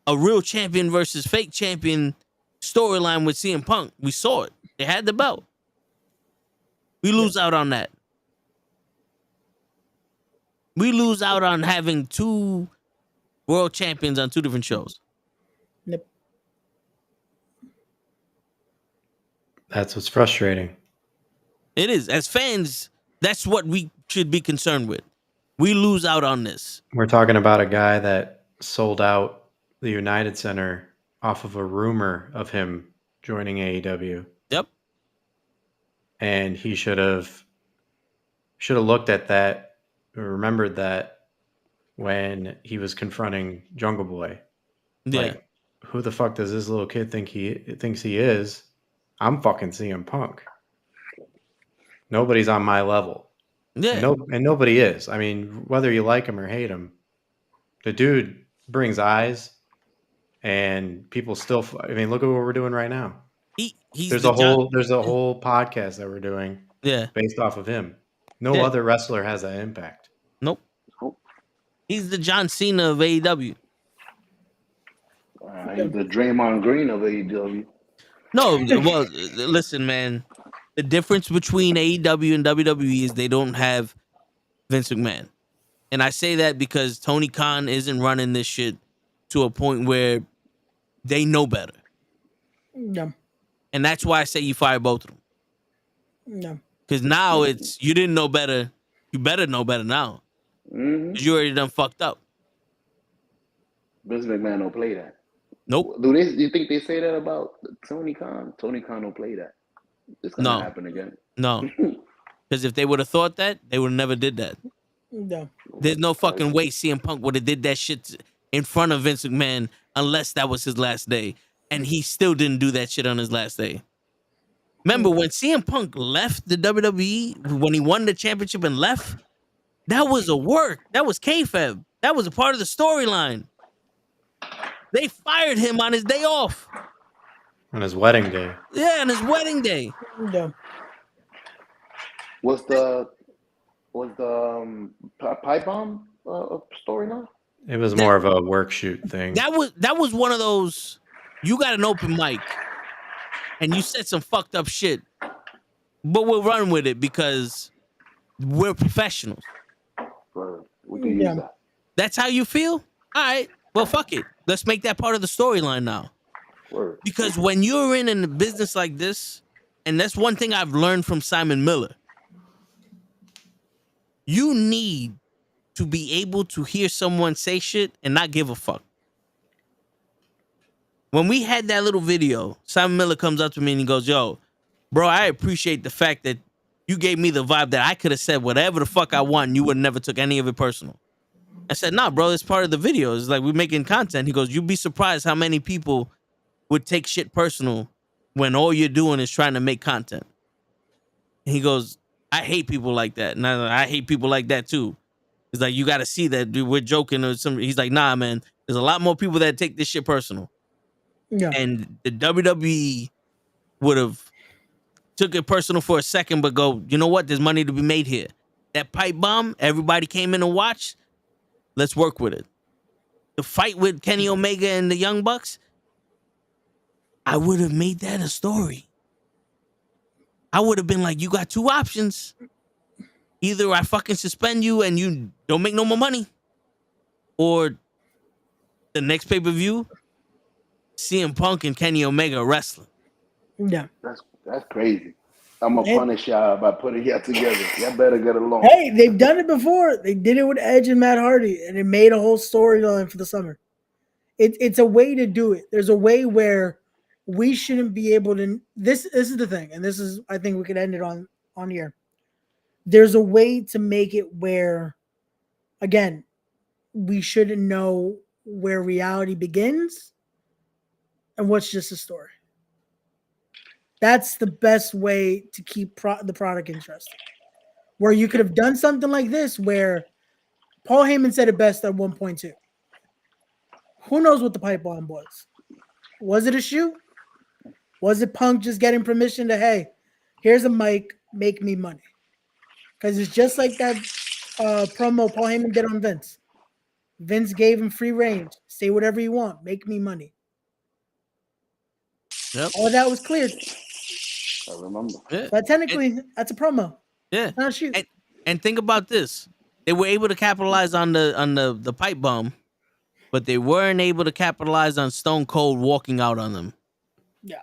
a real champion versus fake champion storyline with CM Punk. We saw it. They had the belt. We lose out on that. We lose out on having two world champions on two different shows. yep, That's what's frustrating. It is. As fans, that's what we should be concerned with. We lose out on this. We're talking about a guy that sold out the United Center off of a rumor of him joining AEW. Yep. And he should have looked at that, or remembered that when he was confronting Jungle Boy. Yeah. Like, who the fuck does this little kid think he thinks he is? I'm fucking CM Punk. Nobody's on my level. Yeah. And nobody is. I mean, whether you like him or hate him, the dude brings eyes, and people still. I mean, look at what we're doing right now. There's a whole podcast that we're doing. Yeah. Based off of him. No other wrestler has that impact. Nope. He's the John Cena of AEW. He's the Draymond Green of AEW. No, well, listen, man. The difference between AEW and WWE is they don't have Vince McMahon. And I say that because Tony Khan isn't running this shit to a point where they know better. yeah, And that's why I say you fire both of them. yeah, Because now it's, you didn't know better. You better know better now. Mm-hmm. Because you already done fucked up. Vince McMahon don't play that. Nope. Do you think they say that about Tony Khan? Tony Khan don't play that. It's gonna happen again. No. Because if they would have thought that, they would have never did that. yeah, There's no fucking way CM Punk would have did that shit in front of Vince McMahon unless that was his last day. And he still didn't do that shit on his last day. Remember when CM Punk left the WWE, when he won the championship and left, that was a work. That was kayfabe. That was a part of the storyline. They fired him on his day off. On his wedding day. Yeah, on his wedding day. yeah. Was the pipe bomb storyline? It was more of a work shoot thing. That was one of those, you got an open mic and you said some fucked up shit, but we'll run with it because we're professionals. We can use that. That's how you feel? All right. Well, fuck it. Let's make that part of the storyline now. Word. Because when you're in a business like this, and that's one thing I've learned from Simon Miller, you need to be able to hear someone say shit and not give a fuck. When we had that little video, Simon Miller comes up to me and he goes, "Yo, bro, I appreciate the fact that you gave me the vibe that I could have said whatever the fuck I want and you would have never took any of it personal." I said, "Nah, bro, it's part of the video. It's like we're making content." He goes, "You'd be surprised how many people would take shit personal when all you're doing is trying to make content." And he goes, "I hate people like that. And I hate people like that too." He's like, "You got to see that dude, we're joking or something." He's like, "Nah, man, there's a lot more people that take this shit personal." Yeah. And the WWE would have took it personal for a second, but go, "You know what? There's money to be made here. That pipe bomb, everybody came in and watched. Let's work with it." The fight with Kenny Omega and the Young Bucks, I would have made that a story. I would have been like, "You got two options. Either I fucking suspend you and you don't make no more money, or the next pay-per-view, CM Punk and Kenny Omega wrestling." Yeah. That's crazy. I'm gonna punish y'all by putting y'all together. Y'all better get along. Hey, they've done it before. They did it with Edge and Matt Hardy, and it made a whole storyline for the summer. It's a way to do it. There's a way where we shouldn't be able to. This is the thing, and this is, I think we could end it on here. There's a way to make it where, again, we shouldn't know where reality begins and what's just a story. That's the best way to keep the product interesting. Where you could have done something like this, where Paul Heyman said it best at 1.2. Who knows what the pipe bomb was? Was it a shoot? Was it Punk just getting permission to, hey, here's a mic, make me money? Because it's just like that promo Paul Heyman did on Vince. Vince gave him free range. Say whatever you want. Make me money. Yep. All that was cleared. I remember. Yeah. But technically, that's a promo. Yeah. Not a shoot. And think about this. They were able to capitalize on the pipe bomb, but they weren't able to capitalize on Stone Cold walking out on them. Yeah.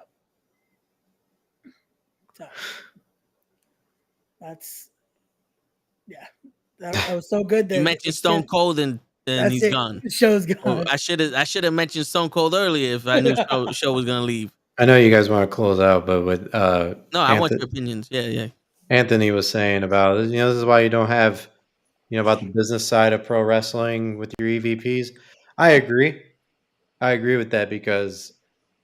So, that's, yeah. That was so good. That You mentioned Stone Cold and he's gone. The show's gone. I should have mentioned Stone Cold earlier if I knew the show was gonna leave. I know you guys want to close out, but with No, I want your opinions. Yeah. Anthony was saying about, this is why you don't have, about the business side of pro wrestling with your EVPs. I agree with that because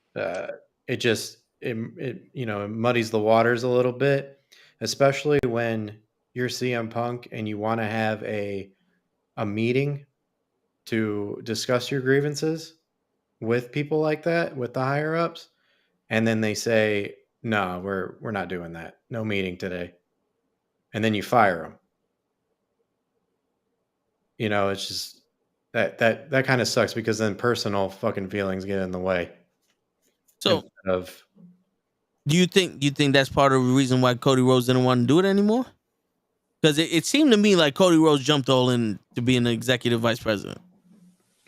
it muddies the waters a little bit, especially when you're CM Punk and you want to have a meeting to discuss your grievances with people like that, with the higher ups, and then they say, "No, we're not doing that. No meeting today," and then you fire them. It's just that kind of sucks because then personal fucking feelings get in the way. So, do you think that's part of the reason why Cody Rhodes didn't want to do it anymore? Because it seemed to me like Cody Rhodes jumped all in to be an executive vice president.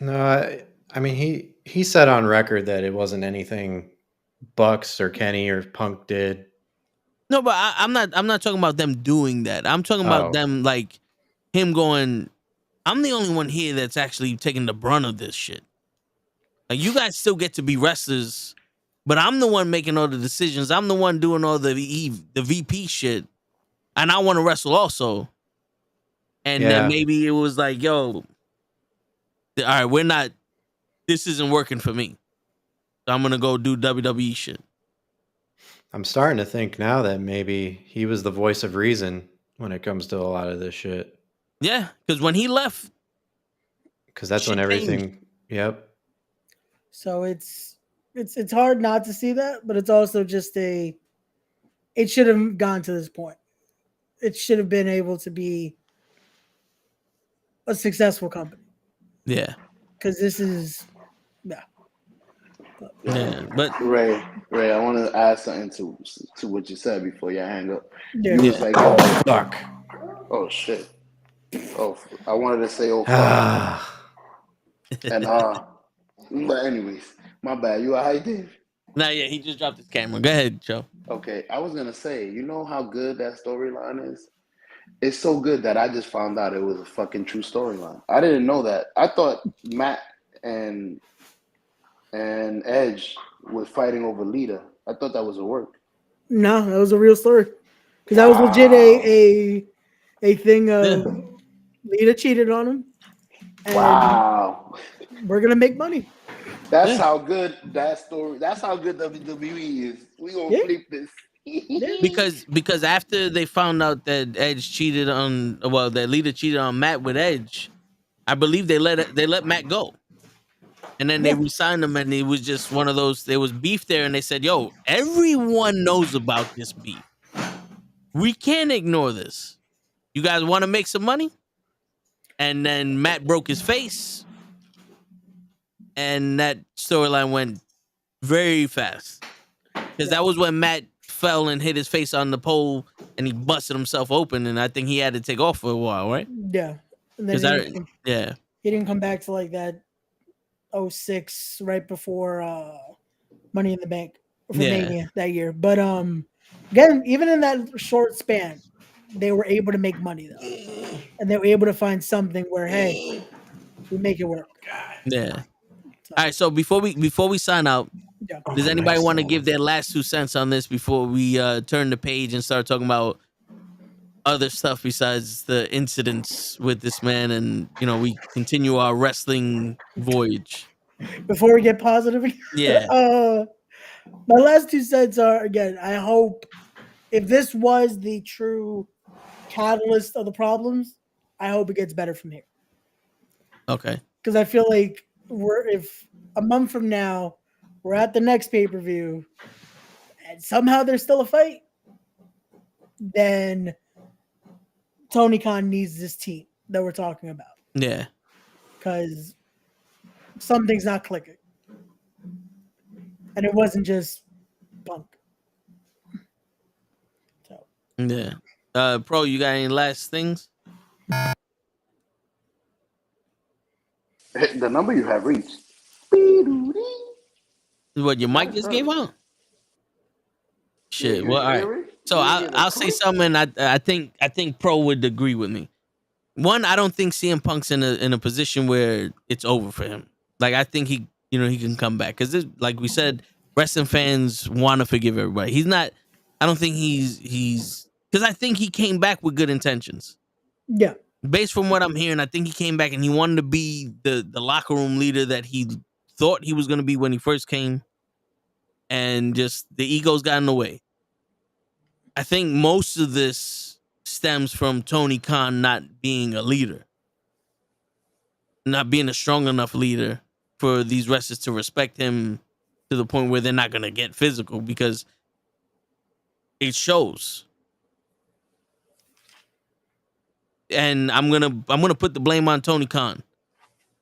No, I mean he said on record that it wasn't anything Bucks or Kenny or Punk did. No, but I'm not talking about them doing that. I'm talking about them, like him going, "I'm the only one here that's actually taking the brunt of this shit. Like, you guys still get to be wrestlers, but I'm the one making all the decisions. I'm the one doing all the VP shit, and I want to wrestle also." And then maybe it was like, "Yo, all right, this isn't working for me. So I'm gonna go do WWE shit." I'm starting to think now that maybe he was the voice of reason when it comes to a lot of this shit. Yeah, because when he left, because that's when everything changed. Yep. So it's hard not to see that, but it's also just it should have gone to this point. It should have been able to be a successful company. Yeah. Because this is, yeah. But Ray, I want to add something to what you said before you hang up. Yeah. You was like, fuck. Oh shit. Oh, I wanted to say, oh fuck. And but anyways, my bad. You alright, Dave? Nah, yeah, he just dropped his camera. Go ahead, Joe. Okay, I was gonna say, you know how good that storyline is? It's so good that I just found out it was a fucking true storyline. I didn't know that. I thought Matt and and Edge was fighting over Lita. I thought that was a work. No, that was a real story. Because that was legit a thing of Lita cheated on him. And wow. We're gonna make money. That's how good that story. That's how good WWE is. We gonna flip this. because after they found out that Edge cheated on, well, that Lita cheated on Matt with Edge, I believe they let Matt go, and then they re-signed him, and it was just one of those. There was beef there, and they said, "Yo, everyone knows about this beef. We can't ignore this. You guys want to make some money?" And then Matt broke his face, and that storyline went very fast because that was when Matt fell and hit his face on the pole, and he busted himself open, and I think he had to take off for a while, right? Yeah. And then he didn't come back to like that 06 right before Money in the Bank for Mania that year. But again, even in that short span, they were able to make money though, and they were able to find something where hey, we make it work. Yeah. All right. So before we sign out, does anybody want to give their last 2 cents on this before we turn the page and start talking about other stuff besides the incidents with this man, and we continue our wrestling voyage before we get positive? Yeah. My last 2 cents are, again, I hope if this was the true catalyst of the problems, I hope it gets better from here. Okay. Because I feel like if a month from now we're at the next pay-per-view and somehow there's still a fight, then Tony Khan needs this team that we're talking about. Yeah. Because something's not clicking. And it wasn't just Punk. So. Yeah. Pro, you got any last things? The number you have reached. What, your mic just gave out? Shit. Yeah, Well, all right. So I'll say something. I think Pro would agree with me. One, I don't think CM Punk's in a position where it's over for him. Like, I think he can come back because, like we said, wrestling fans want to forgive everybody. He's not. I don't think he's because I think he came back with good intentions. Yeah. Based from what I'm hearing, I think he came back and he wanted to be the locker room leader that he thought he was going to be when he first came, and just the egos got in the way. I think most of this stems from Tony Khan not being a leader, not being a strong enough leader for these wrestlers to respect him to the point where they're not going to get physical, because it shows. And I'm gonna put the blame on Tony Khan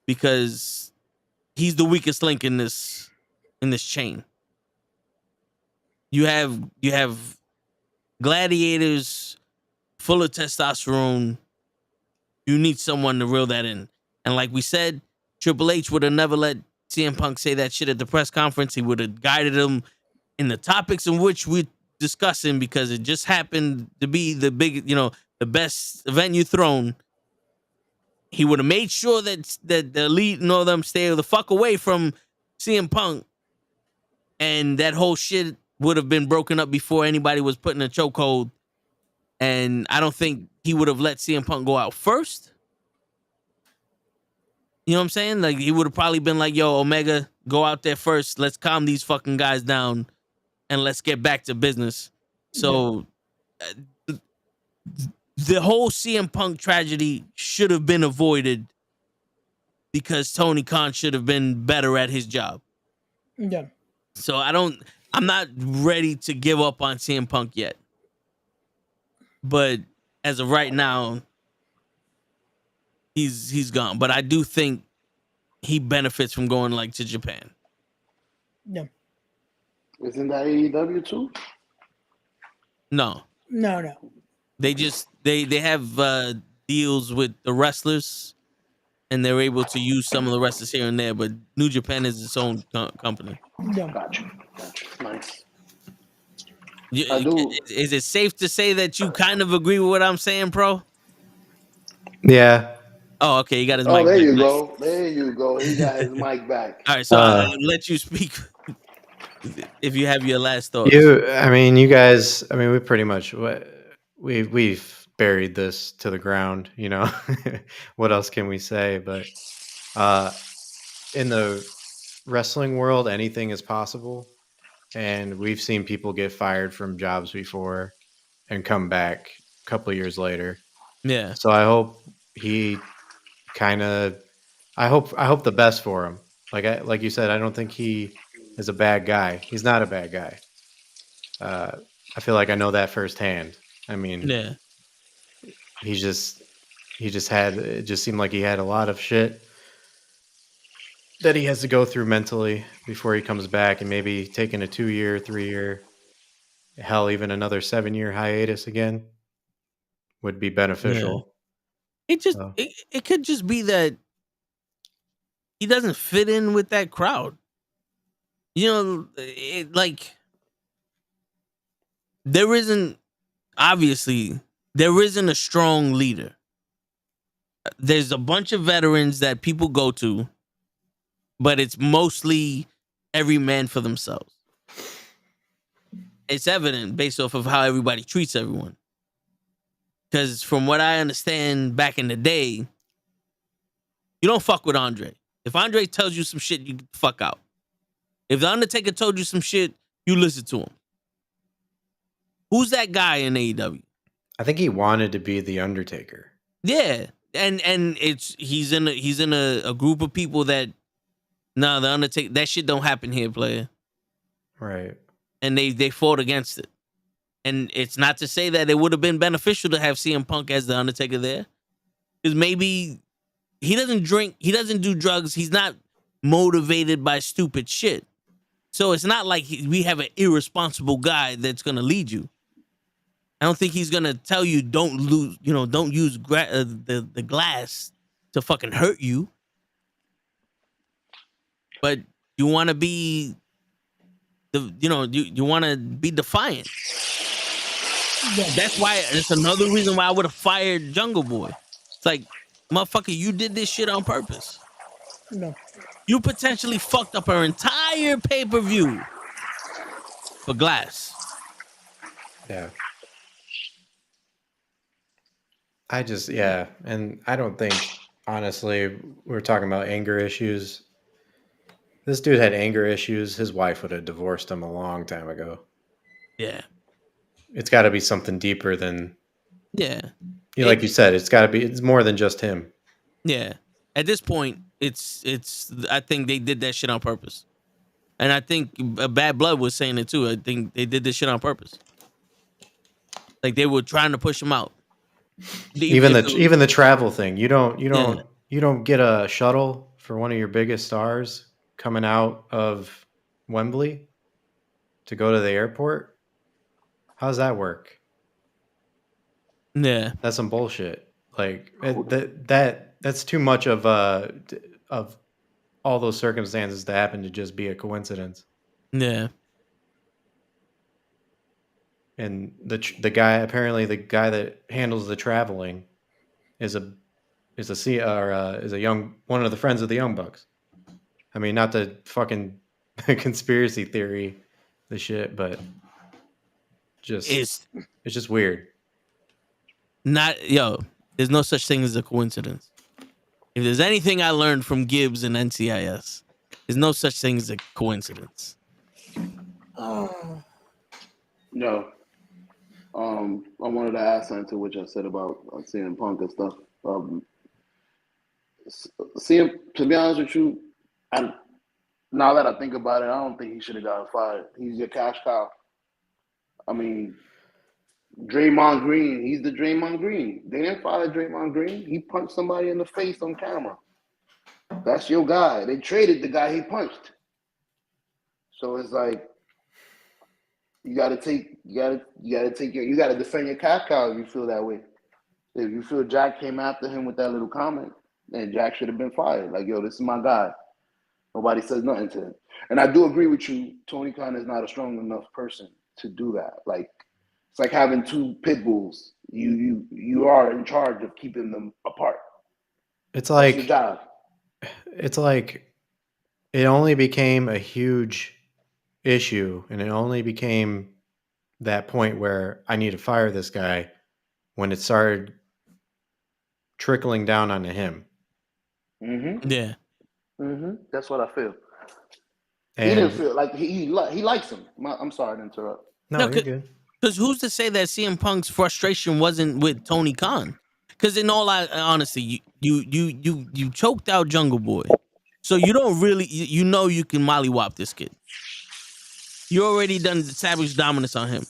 because he's the weakest link in this chain. You have gladiators full of testosterone. You need someone to reel that in. And like we said, Triple H would have never let CM Punk say that shit at the press conference. He would have guided him in the topics in which we're discussing, because it just happened to be the big, the best venue thrown. He would have made sure that the elite and all them stay the fuck away from CM Punk, and that whole shit would have been broken up before anybody was put in a chokehold. And I don't think he would have let CM Punk go out first. You know what I'm saying? Like, he would have probably been like, yo, Omega, go out there first. Let's calm these fucking guys down and let's get back to business. So the whole CM Punk tragedy should have been avoided because Tony Khan should have been better at his job. Yeah. So I'm not ready to give up on CM Punk yet. But as of right now, he's gone. But I do think he benefits from going to Japan. Yeah. Isn't that AEW too? No. They just they have deals with the wrestlers, and they're able to use some of the wrestlers here and there. But New Japan is its own company. Yeah. Gotcha. Nice. I do. Is it safe to say that you kind of agree with what I'm saying, Pro? Yeah. Oh, okay. He got his Oh, mic there back. you Nice. go. There you go. He got his mic back. All right, so I'll let you speak if you have your last thoughts. You guys. I mean, we pretty much we've buried this to the ground. You know, what else can we say? But in the wrestling world, anything is possible, and we've seen people get fired from jobs before and come back a couple of years later. Yeah. So I hope he I hope the best for him. Like you said, I don't think he is a bad guy. He's not a bad guy. I feel like I know that firsthand. I mean, Yeah. he just it just seemed like he had a lot of shit that he has to go through mentally before he comes back, and maybe taking a 2-year, 3-year, hell, even another 7-year hiatus again would be beneficial. Yeah. It could just be that he doesn't fit in with that crowd. You know, there isn't a strong leader. There's a bunch of veterans that people go to, but it's mostly every man for themselves. It's evident based off of how everybody treats everyone. Because from what I understand back in the day, you don't fuck with Andre. If Andre tells you some shit, you get the fuck out. If The Undertaker told you some shit, you listen to him. Who's that guy in AEW? I think he wanted to be The Undertaker. Yeah. And he's in a group of people that The Undertaker, that shit don't happen here, player. Right. And they fought against it. And it's not to say that it would have been beneficial to have CM Punk as The Undertaker there. Because maybe he doesn't drink, he doesn't do drugs, he's not motivated by stupid shit. So it's not like we have an irresponsible guy that's going to lead you. I don't think he's going to tell you don't use the glass to fucking hurt you. But you want to be you want to be defiant. Yeah, that's why it's another reason why I would have fired Jungle Boy. It's like, motherfucker, you did this shit on purpose. No. You potentially fucked up our entire pay-per-view for glass. Yeah. And I don't think, honestly, we're talking about anger issues. This dude had anger issues. His wife would have divorced him a long time ago. Yeah. It's got to be something deeper than... Yeah. Like you said, it's more than just him. Yeah. At this point, I think they did that shit on purpose. And I think Bad Blood was saying it too. I think they did this shit on purpose. Like they were trying to push him out. Even the travel thing. You don't get a shuttle for one of your biggest stars coming out of Wembley to go to the airport. How does that work? Yeah, that's some bullshit. Like that's too much of all those circumstances to happen to just be a coincidence. Yeah. And the guy that handles the traveling is one of the friends of the Young Bucks. I mean, not the fucking conspiracy theory, the shit, but it's just weird. There's no such thing as a coincidence. If there's anything I learned from Gibbs and NCIS, there's no such thing as a coincidence. No. I wanted to add something to what I said about CM Punk and stuff. To be honest with you, now that I think about it, I don't think he should have gotten fired. He's your cash cow. I mean, Draymond Green, he's the Draymond Green. They didn't fire Draymond Green. He punched somebody in the face on camera. That's your guy. They traded the guy he punched. So it's like, you gotta defend your cash cow if you feel that way. If you feel Jack came after him with that little comment, then Jack should have been fired. Like, yo, this is my guy. Nobody says nothing to him. And I do agree with you, Tony Khan is not a strong enough person to do that. Like, it's like having two pit bulls. You are in charge of keeping them apart. It's That's your like job. it only became a huge issue, and it only became that point where I need to fire this guy when it started trickling down onto him. Yeah. That's what I feel. And He didn't feel like he likes him. I'm sorry to interrupt. No, you're good. Because who's to say that CM Punk's frustration wasn't with Tony Khan? Because in all honesty, you choked out Jungle Boy, so you don't really you know you can mollywop this kid. You already done established dominance on him.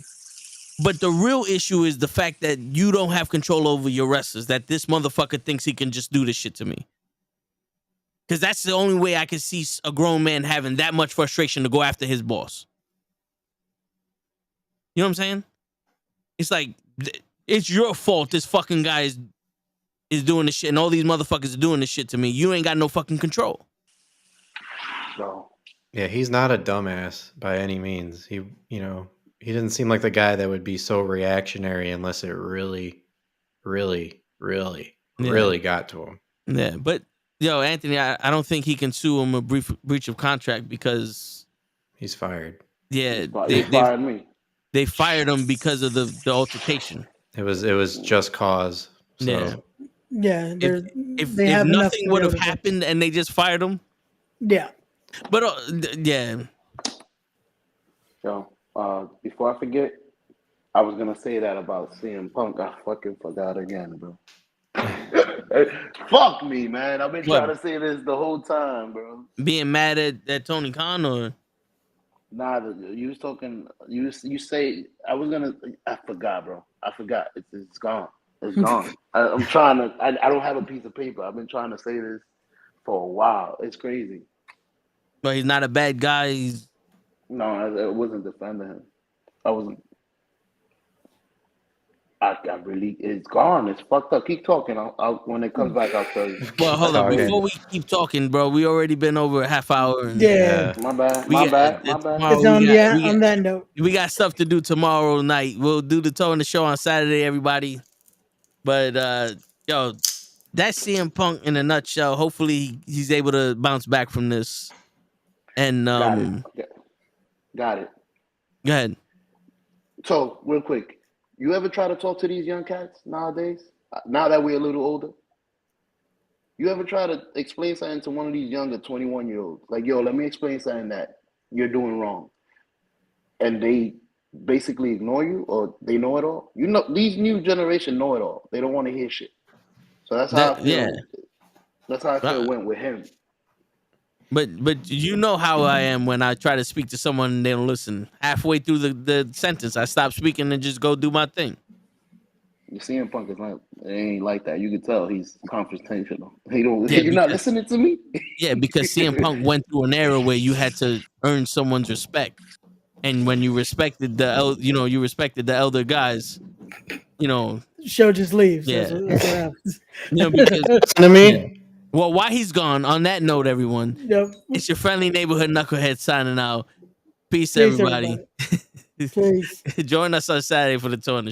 But the real issue is the fact that you don't have control over your wrestlers, that this motherfucker thinks he can just do this shit to me. Because that's the only way I can see a grown man having that much frustration to go after his boss. You know what I'm saying? It's like, it's your fault this fucking guy is doing this shit, and all these motherfuckers are doing this shit to me. You ain't got no fucking control. No. Yeah, he's not a dumbass by any means. He didn't seem like the guy that would be so reactionary unless it really, really, really, really got to him. Yeah, but Anthony, I don't think he can sue him a breach of contract because he's fired. Yeah, they fired me. They fired him because of the altercation. It was just cause. So. Yeah. If nothing would have happened and they just fired him. Yeah. But yeah. Yo, before I forget, I was gonna say that about CM Punk. I fucking forgot again, bro. Fuck me, man. I've been trying to say this the whole time, bro. Being mad at Tony Khan or? Nah, you was talking. You say I was gonna. I forgot, bro. I forgot. It's gone. It's gone. I'm trying to. I don't have a piece of paper. I've been trying to say this for a while. It's crazy. But he's not a bad guy. No, I wasn't defending him. I wasn't. I really, it's gone. It's fucked up. Keep talking. I'll when it comes back, I'll tell you. Well, hold on. Before we keep talking, bro, we already been over a half hour. And, My bad. My bad. It's on that note. We got stuff to do tomorrow night. We'll do the toe in the show on Saturday, everybody. But that's CM Punk in a nutshell. Hopefully he's able to bounce back from this. And Got it. Go ahead. So, real quick, you ever try to talk to these young cats nowadays? Now that we're a little older, you ever try to explain something to one of these younger 21-year-olds? Like, yo, let me explain something that you're doing wrong, and they basically ignore you, or they know it all. You know, these new generation know it all. They don't want to hear shit. So that's how I feel. Yeah. That's how I feel it went with him. But you know how I am when I try to speak to someone and they don't listen. Halfway through the sentence, I stop speaking and just go do my thing. You see him, Punk is not. It ain't like that. You can tell he's confrontational. You're not listening to me. Yeah, because CM Punk went through an era where you had to earn someone's respect, and when you respected the elder guys, show just leaves. Yeah, that's what happens. Because to me. Well, while he's gone, on that note, everyone, it's your friendly neighborhood knucklehead signing out. Peace everybody. Peace. Join us on Saturday for the toe in the